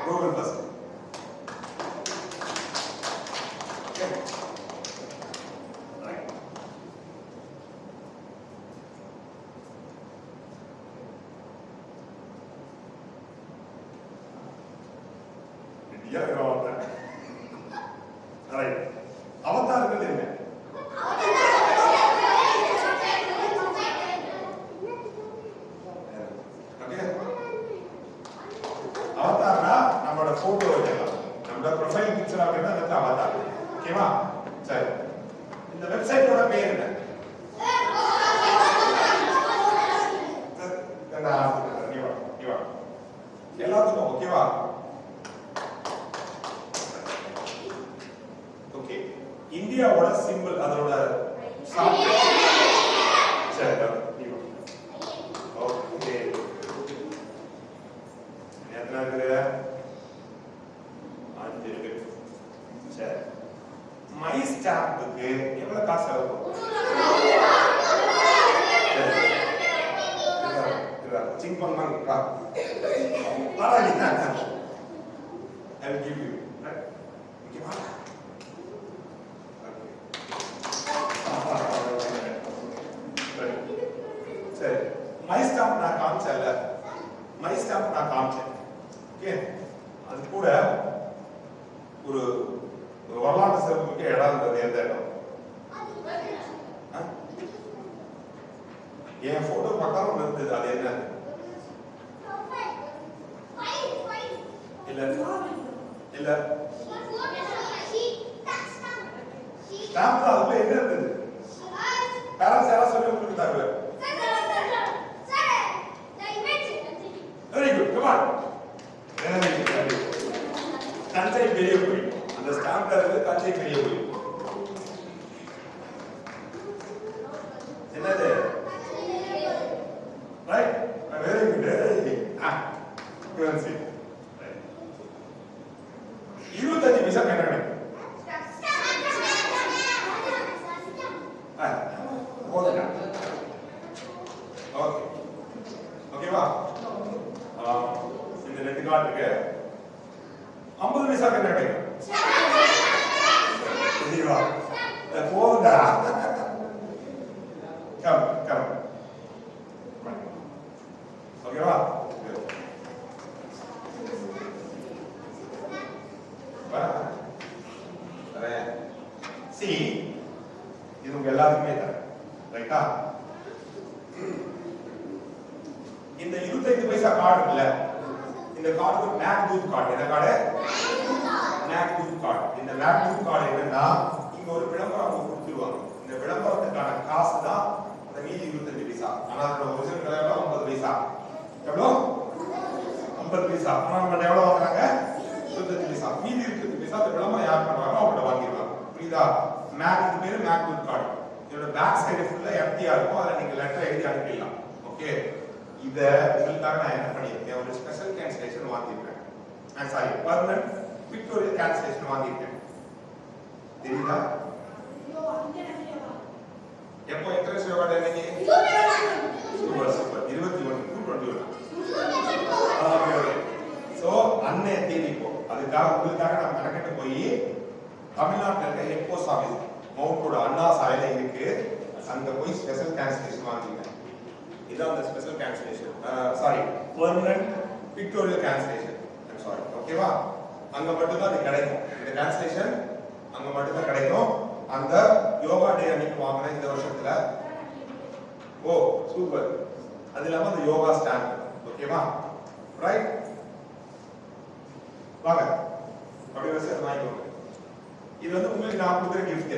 Google plus. அவதார்கள் என்ன? அவதார்னா நம்மளோட போட்டோ வைக்கலாம். நம்மளோட ப்ரொஃபைல் பிக்சர் அப்படின்னா அதுக்கு அவதார். ஓகேவா? சரி. இந்த வெப்சைட்டோட பேர் என்ன? நீவா இருக்கும். ஓகேவா? ஓகே. இந்தியாவோட சிம்பிள் அதோட சரி ஓகே. எத்தனை இருக்கு? 5 இருக்கு. சரி. மை ஸ்டாம்புக்கு எவ்வளவு காசு ஆகும்? சிங் பண்ணாங்க. I will give you. Right? Okay. சரி. மை ஸ்டாம்ப் நான் காமிச்சேன்ல. மை ஸ்டாம்ப் நான் காமிச்சேன். ஓகே. அது கூட ஒரு வரலாற்று சிறப்புக்கு இடம் இருந்தது. எந்த இடம்? என் போட்டோ பக்கம் இருந்தது. அது என்ன? இல்ல இல்ல ஸ்டாம்ப் அதுல என்ன இருந்தது? பேரண்ட்ஸ் யாராவது சொல்லி கொடுத்தாங்க? Very good. Come on. Very good. Thanjai பெரிய கோயில். அந்த ஸ்டாம்ப்ல இருந்து தஞ்சை பெரிய கோயில். என்னது? ரைட். Very good. கரன்சி 25 பைசா என்ன கிடைக்கும்? போதுங்க. ஓகே. ஓகேவா? இந்த ரெண்டு கார்டு இருக்கு. 50 பைசா என்ன கிடைக்கும்? இதுவா? போதுடா. Come come. ஓகேவா? சி இது உங்க எல்லாருக்குமே தரேன். ரைட்டா? இந்த 25 பைசா கார்டு இல்ல, இந்த கார்டு மேக்டூத் கார்டு. என்ன கார்டு? மேக்டூத் கார்டு. இந்த மேக்டூத் கார்டு என்னன்னா இங்க ஒரு விளம்பரம் அவங்க கொடுத்துருவாங்க. இந்த விளம்பரத்துக்கான காசு தான் அந்த மீதி 25 பைசா. ஆனா அதோட ஒரிஜினல் விலை 50 பைசா. எவ்வளோ? 50 பைசா. ஆனா நம்ம எவ்வளவு வாங்குறாங்க? 25 பைசா. மீதி 25 பைசா அந்த விளம்பரம் யார் பண்றாங்க அவங்கள்ட்ட வாங்கிடுவாங்க. புரியுதா? மேக் பேரு மேக்டூத் கார்டு. இதோட பேக் சைடு ஃபுல்லா எம்டியா இருக்கும். அதுல நீங்க லெட்டர் எழுதி அனுப்பிடலாம். ஓகே. இத உங்களுக்காக நான் என்ன பண்ணிருக்கேன்? ஒரு ஸ்பெஷல் கேன்சலேஷன் வாங்கிருக்கேன். சாரி, பெர்மனன்ட் விக்டோரியல் கேன்சலேஷன் வாங்கிருக்கேன். தெரியுதா? எப்போ இன்ட்ரெஸ்ட் யோகா டே இன்னைக்கு? Super super. 21 to 21. Okay. So அன்னைய தேதி இப்போ அதுக்காக உங்களுக்காக நான் கணக்கிட்டு போய் தமிழ்நாட்டில் இருக்க head post office Mount Road Anna சாலையில இருக்கு. அங்க போய் ஸ்பெஷல் கேன்சலேஷன் வாங்கிட்டேன். இதான் அந்த special cancellation. Sorry, permanent pictorial cancellation. I'm sorry. ஓகேவா? அங்க மட்டும் தான் இது கிடைக்கும். இந்த கேன்சலேஷன் அங்க மட்டும் தான் கிடைக்கும். அந்த யோகா டே அன்னைக்கு வாங்கின இந்த வருஷத்துல. ஓ சூப்பர். அது இல்லாம அந்த யோகா ஸ்டாண்ட். ஓகேவா? ரைட். வாங்க அப்படியே வச்சு வாங்கிக்கோங்க. இது வந்து உங்களுக்கு நான் கொடுக்குற கிஃப்ட்.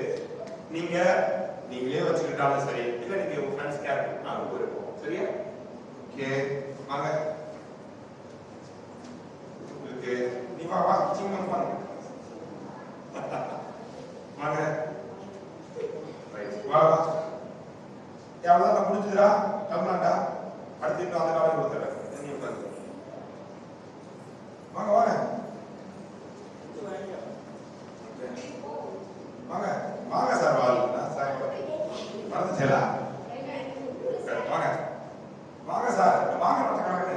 நீங்களே வச்சுக்கிட்டாலும் சரி, இல்ல நீங்க உங்க ஃப்ரெண்ட்ஸ் கேர் நான் கொடுப்போம். சரியா? ஓகே வாங்க. உங்களுக்கு நீ வா வா சின்ன பாருங்க. வாங்க. ரைட். வா வா. எவ்வளவு நான் முடிஞ்சுதா? கம்லாண்டா. அடுத்து இன்னும் அந்த காலம் கொடுத்துறேன். நீ உட்காந்து. வாங்க வாங்க. வாங்க வாங்க சார். வாங்க சார். மறந்துச்சேலா? வாங்க வாங்க சார். வாங்க பட்டக்காரங்க.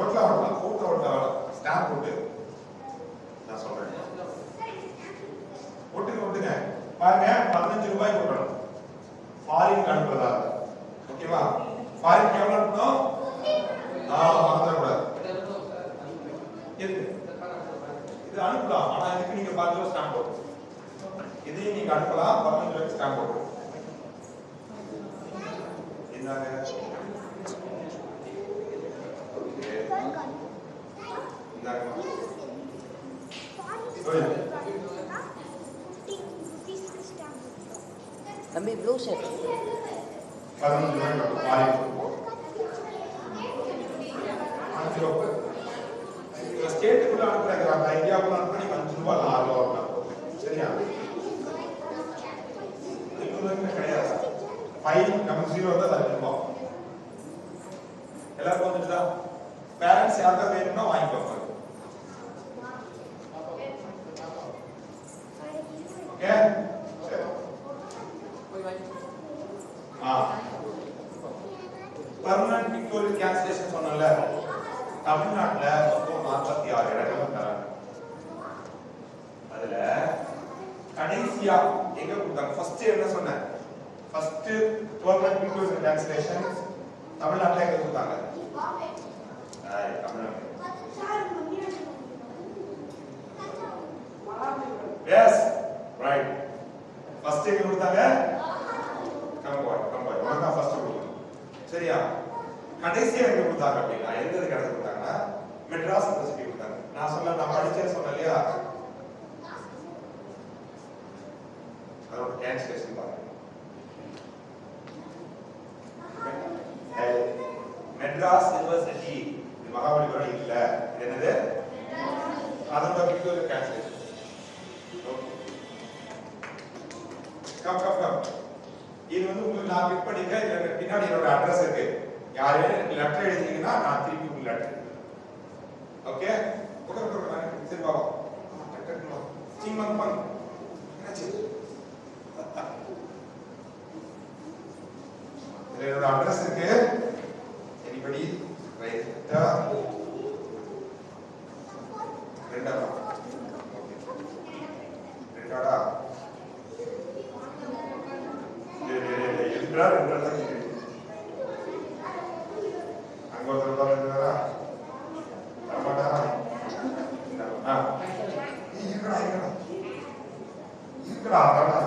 ஓட்டலாம் ஸ்டாம்ப் போட்டு நான் சொல்றேன். ஓட்டுங்க பாருங்க. 15 ரூபாய் போடணும். ஃபாரின் அனுப்புறதா? ஓகேவா? ஃபாரின் எவ்வளவு அனுப்பணும்? மறந்துடக்கூடாது. இது அனுப்பலாம். ஆனா இதுக்கு நீங்க 10 ரூபாய் ஸ்டாம்ப் போட்டு இதையும் நீங்க அனுப்பலாம். 15 ரூபாய்க்கு ஸ்டாம்ப் போட்டு என்னங்க. தம்பி ப்ளூ ஷர்ட் 15 ரூபாய் மாறி ஸ்டேட்டுக்குள்ள அனுப்புறாங்க, இந்தியாவுக்குள்ள அனுப்புனா நீங்க 5 ரூபாய் 6 ரூபாய் வரலாம். சரியா? இன்னொரு கிடையாது. 5 நம்ம 0 தான் 5 ரூபாய். எல்லாரும் வந்துட்டா பேரண்ட்ஸ் யாருக்கா வேணும்னா வாங்கிக்கோங்க. ஓகே? சரி. பர்மனன்ட் பிக்டோரியல் கேன்சலேஷன் சொன்னல, தமிழ்நாட்டுல மொத்தம் 46 இடங்கள் தராங்க. அதுல கடைசியா எங்க கொடுத்தாங்க? ஃபர்ஸ்ட் என்ன சொன்னேன்? ஃபர்ஸ்ட் பர்மனன்ட் பிக்டோரியல் கேன்சலேஷன் தமிழ்நாட்டுல எங்க கொடுத்தாங்க? தமிழ்நாடு. Yes, right. First எங்க கொடுத்தாங்க? கம்பாய். உனக்கு தான் ஃபர்ஸ்ட் கொடுத்தாங்க. சரியா? கடைசியா எங்க கொடுத்தாங்க அப்படின்னா எந்த இடத்துல கொடுத்தாங்கன்னா மெட்ராஸ் யூனிவர்சிட்டி கொடுத்தாங்க. நான் சொன்ன நான் படிச்சேன்னு சொன்னேன் இல்லையா? அதோட கேன்சலேஷன் பாருங்க. மெட்ராஸ் யூனிவர்சிட்டி மகாபலிபுரம் இல்ல, என்னது? அதோட பிக்டோரியல் கேன்சலேஷன். கம் இது வந்து உங்களுக்கு நான் கிளிக் பண்ணிருக்கேன். இதுல பின்னாடி என்னோட அட்ரஸ் இருக்கு. யாரே லெட்டர் எழுதினீங்கன்னா நான் திருப்பி உங்களுக்கு லெட்டர். ஓகே? சரி பாபா. சிம்மன் பங். என்னாச்சு? இதுல என்னோட அட்ரஸ் இருக்கு. எனிபடி ரைட்டா? ரெண்டா? ஓகே. ரெண்டாடா? என்றால் என்றால் அங்க ஒரு பாருங்களா? வரமாட்டாரா? இருக்கடா வரடா.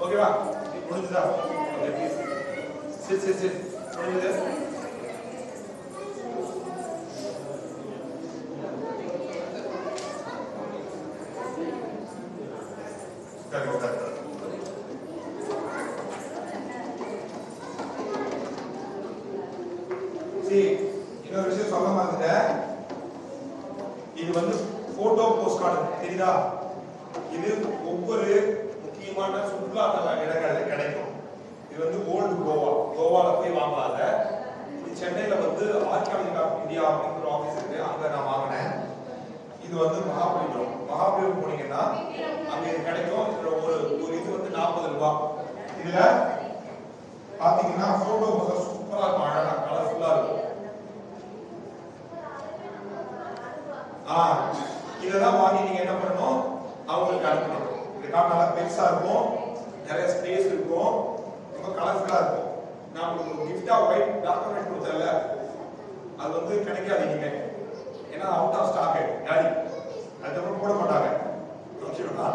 ஓகேவா? முடிஞ்சதா? Okay please. சரி. முடிஞ்சது? உட்காரு. சரி, இன்னொரு விஷயம் சொல்ல மறந்துட்டேன். இது வந்து போட்டோ போஸ்ட் கார்டு தெரியுதா? இது ஒவ்வொரு முக்கியமான சுற்றுலா இடங்கள்ல கிடைக்கும். இது வந்து ஓல்டு கோவால போய் வாங்காத. இது சென்னையில வந்து ஆர்கியாலஜி ஆஃப் இந்தியா அப்படிங்கிற ஆபீஸ் இருக்கு, அங்க நான் வாங்கினேன். இது வந்து மகாபலிபுரம் போனீங்கன்னா அங்க இது கிடைக்கும். இதுல ஒரு இது வந்து 40 ரூபாய். இதுல பாத்தீங்கன்னா போட்டோ சூப்பரா இருக்கும், அழகா கலர்ஃபுல்லா இருக்கும். இதெல்லாம் வாங்கி நீங்க என்ன பண்ணணும்? அவங்களுக்கு அனுப்பணும். இந்த கார்டு நல்லா பெருசா இருக்கும், நிறைய ஸ்பேஸ் இருக்கும், ரொம்ப கலர்ஃபுல்லா இருக்கும். நான் உங்களுக்கு கிஃப்டா ஒயிட் டாக்குமெண்ட் அது வந்து கிடைக்காது இனிமே. ஏன்னா அவுட் ஆஃப் ஸ்டாக் காலி. அதுக்கப்புறம் போட மாட்டாங்க. ஓகேவா?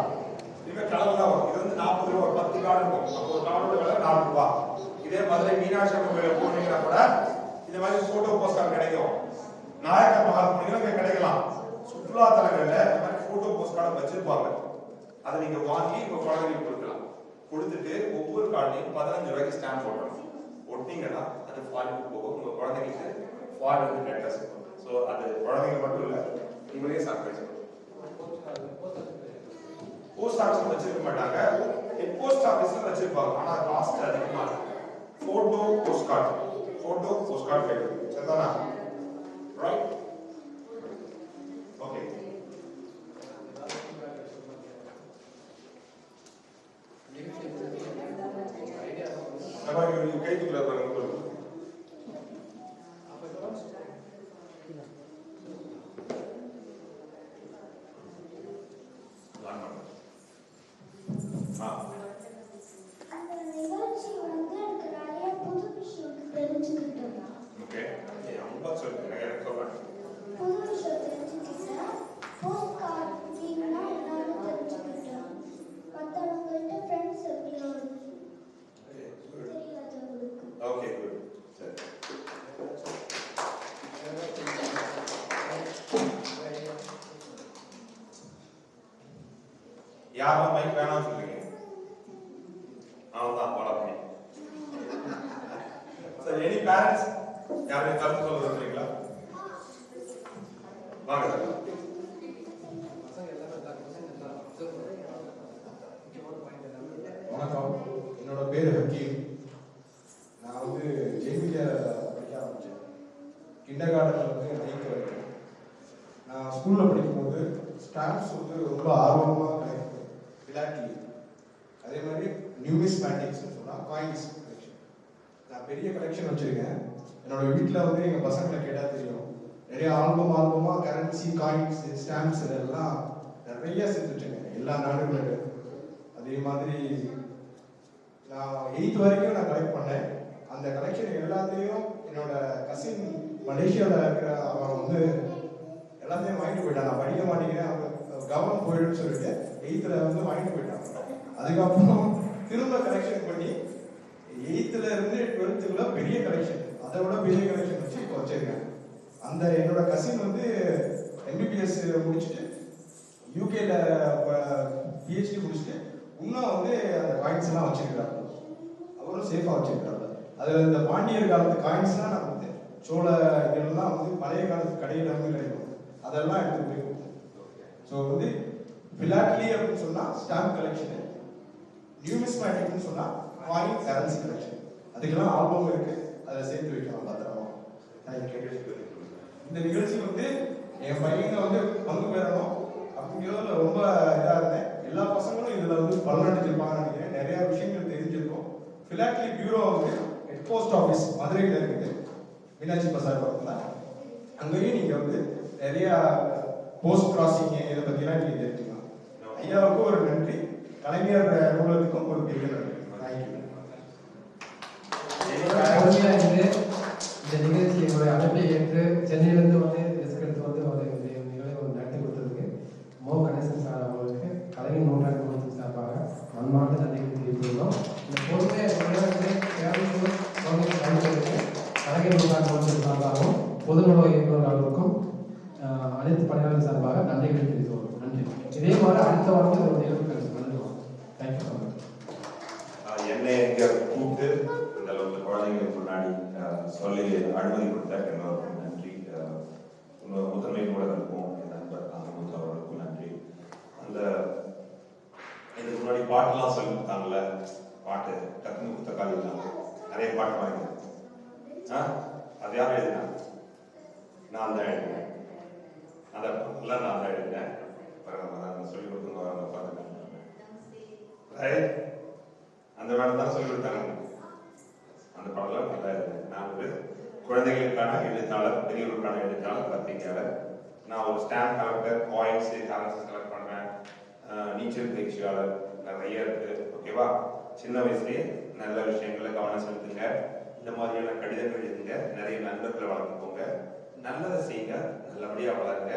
இனிமே கலர் தான் வரும். இது வந்து 40 ரூபா 10 கார்டு இருக்கும். அப்போ ஒரு கார்டோட விலை 4 ரூபா. இதே மாதிரி மீனாட்சி அம்மன் கோயில போனீங்கன்னா கூட இந்த மாதிரி போட்டோ போஸ்ட் கார்டு கிடைக்கும். நாயக்கர் மஹால் போனீங்கன்னா இங்க கிடைக்கலாம். சுற்றுலா தலங்கள்ல இந்த மாதிரி போட்டோ போஸ்ட் கார்டு வச்சிருப்பாங்க. அதை நீங்க வாங்கி உங்க குழந்தைங்களுக்கு கொடுக்கலாம். கொடுத்துட்டு ஒவ்வொரு கார்டையும் 15 ரூபாய்க்கு ஸ்டாம்ப் போடணும். ஒட்டிங்கன்னா அது ஃபாரின் போகும். உங்க குழந்தைங்களுக்கு ஃபாரின் வந்து அட்ரஸ் இருக்கும். ஸோ அது குழந்தைங்க மட்டும் இல்லை, உங்களே சர்ப்ரைஸ். போஸ்ட் ஆஃபீஸ் வச்சிருக்க மாட்டாங்க, போஸ்ட் ஆஃபீஸ்ல வச்சிருப்பாங்க. ஆனா காஸ்ட் அதிகமா இருக்கும். போட்டோ போஸ்ட் கார்டு கிடைக்கும். சரிதானா? ரைட்? ஓகே. நம்ம கைக்குள்ள பாருங்க. யாரும் மைக் வேணாம் சொல்றீங்க? அவன்தான் பழப்பி. சரி, எனி பேரண்ட்ஸ் யாருமே கருத்து சொல்ல விரும்புறீங்களா? வாங்க சார். வணக்கம், என்னோட பேர் ஹக்கீம். நான் வந்து ஜேபிஆ படிக்க ஆரம்பித்தேன். கிண்டர் கார்டனில் வந்து 9th வரைக்கும். நான் ஸ்கூலில் படிக்கும்போது ஸ்டாம்ப்ஸ் வந்து ரொம்ப ஆர்வமாக கிடைக்கும். பிளாட்லி அதே மாதிரி நியூமிஸ்மேட்டிக்ஸ்னு சொன்னால் காயின்ஸ் கலெக்ஷன். நான் பெரிய கலெக்ஷன் வச்சுருக்கேன். என்னோட வீட்டில் வந்து எங்கள் பசங்களை கேட்டால் தெரியும், நிறைய ஆல்பமாக கரன்சி, காயின்ஸ், ஸ்டாம்ப்ஸ் இதெல்லாம் நிறைய சேர்த்து வச்சுருக்கேன் எல்லா நாடுகளும். அதே மாதிரி நான் 8th வரைக்கும் நான் கலெக்ட் பண்ணேன். அந்த கலெக்ஷன் எல்லாத்தையும் என்னோட கசின் மலேசியாவில் இருக்கிற அவன் வந்து எல்லாத்தையும் வாங்கிட்டு போயிட்டான். நான் படிக்க மாட்டேங்கிறேன், அவன் கவனம் போயிடுன்னு சொல்லிட்டு 8th வந்து வாங்கிட்டு போயிட்டான். அதுக்கப்புறம் திரும்ப கலெக்ஷன் பண்ணி 8th இருந்து 12th பெரிய கலெக்ஷன், அதை விட பெரிய கலெக்ஷன் வச்சு இப்போ வச்சிருக்கேன். அந்த என்னோட கசின் வந்து MBBS முடிச்சுட்டு யூகேல PhD முடிச்சுட்டு இன்னும் வந்து அந்த காயின்ஸ் எல்லாம் வச்சிருக்கிறாங்க. அவரும் சேஃபா வச்சிருக்கிறாங்க. அதில் இந்த பாண்டியர் காலத்து காயின்ஸ்லாம் நான் வந்து சோழ இதெல்லாம் வந்து பழைய காலத்து கடையில் வந்து கிடைக்கும். அதெல்லாம் எடுத்து போய் கொடுத்தேன். ஸோ வந்து பிலாட்லி அப்படின்னு சொன்னால் ஸ்டாம்ப் கலெக்ஷனு, நியூமிஸ்மேட்டிக்னு சொன்னால் காயின் கரன்சி கலெக்ஷன். அதுக்கெல்லாம் ஆல்பம் இருக்கு, அதை சேர்த்து வைக்கலாம் பத்திரமா. இந்த நிகழ்ச்சி வந்து என் பையனை வந்து பங்கு பெறணும் அப்படிங்கிறதுல ரொம்ப இதாக இருந்தேன். எல்லா பசங்களும் இதில் வந்து பலனடைஞ்சிருப்பாங்கன்னு நினைக்கிறேன். நிறைய விஷயங்கள் தெரிஞ்சிருக்கும். பிலாட்லி பியூரோ வந்து ஹெட் போஸ்ட் ஆஃபீஸ் மதுரையில் இருக்குது, மீனாட்சி பசார் பக்கத்தில். அங்கேயும் நீங்கள் வந்து நிறைய போஸ்ட் கிராசிங் இதை பற்றிலாம் நீங்கள் தெரிஞ்சுக்கலாம். ஐயாவுக்கும் ஒரு நன்றி, கலைஞர் நூலகத்துக்கும் ஒரு பெரிய நன்றி. தேங்க்யூ. இந்த நிகழ்ச்சி என்னுடைய அழைப்பை ஏற்று சென்னையிலிருந்து வந்து ரிஸ்க் எடுத்து வந்து ஒரு நிகழ்வை நடத்தி கொடுத்ததுக்கு மோ கணேசன் சார் அவர்களுக்கு கலைஞர் நூற்றாண்டு நூலகத்தின் சார்பாக மன்மார்ந்த நன்றியை தெரிவித்துள்ளோம். இந்த பொறுமையை கலைஞர் நூற்றாண்டு நூலகத்தின் சார்பாகவும் பொதுநல இயக்குநர்களுக்கும் அனைத்து பணியாளர்கள் சார்பாக நன்றிகளை தெரிவித்துள்ளோம். நன்றி. இதே மாதிரி அடுத்த வாரம் ஒரு நிகழ்வு நடத்துவோம். Thank you so much. என்னை இங்கே கூப்பிட்டு இந்த அளவுக்கு குழந்தைங்களுக்கு முன்னாடி சொல்லி அனுமதி கொடுத்த எல்லோருக்கும் நன்றி. முதன்மை நூலகருக்கும் என் நண்பர் அங்கமுத்து அவர்களுக்கும் நன்றி. அந்த இதுக்கு முன்னாடி பாட்டுலாம் சொல்லி கொடுத்தாங்கல்ல, பாட்டு டக்குனு குத்தக்கால் இல்லாம நிறைய பாட்டு வாங்க. அது யாரும் எழுதினா? நான் தான் எழுதினேன். அந்த பாட்டுலாம் நான் தான் எழுதினேன். சொல்லி கொடுத்துங்க அவங்க பார்த்துக்காங்க. அந்த மேடம் தான் சொல்லி கொடுத்தாங்க. அந்த பாடலாம் நல்லா இருக்கு. நான் ஒரு குழந்தைகளுக்கான எழுத்தாளர், பெரியவர்களுக்கான எழுத்தாளர், பத்திரிகையாளர். நான் ஒரு stamp collector, coins, currencies collect பண்றேன், நீச்சல் பயிற்சியாளர், நிறைய இருக்கு. ஓகேவா? சின்ன வயசுலேயே நல்ல விஷயங்களை கவனம் செலுத்துங்க. இந்த மாதிரியான கடிதங்கள் எழுதுங்க. நிறைய நண்பர்களை வளர்த்துக்கோங்க. நல்லதை செய்யுங்க, நல்லபடியா வளருங்க.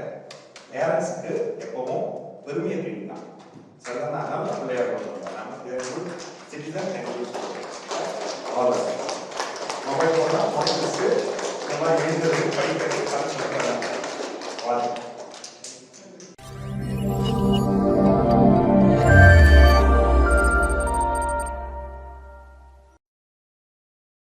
பேரண்ட்ஸ்க்கு எப்பவும் பெருமையை தெரியுங்க. சரிதான், நல்ல பிள்ளையா கொண்டு நமக்கு சிட்டிசன் மொபைல் போனா இந்த மாதிரி எழுதுறது படிக்கிறது வாழ்த்து.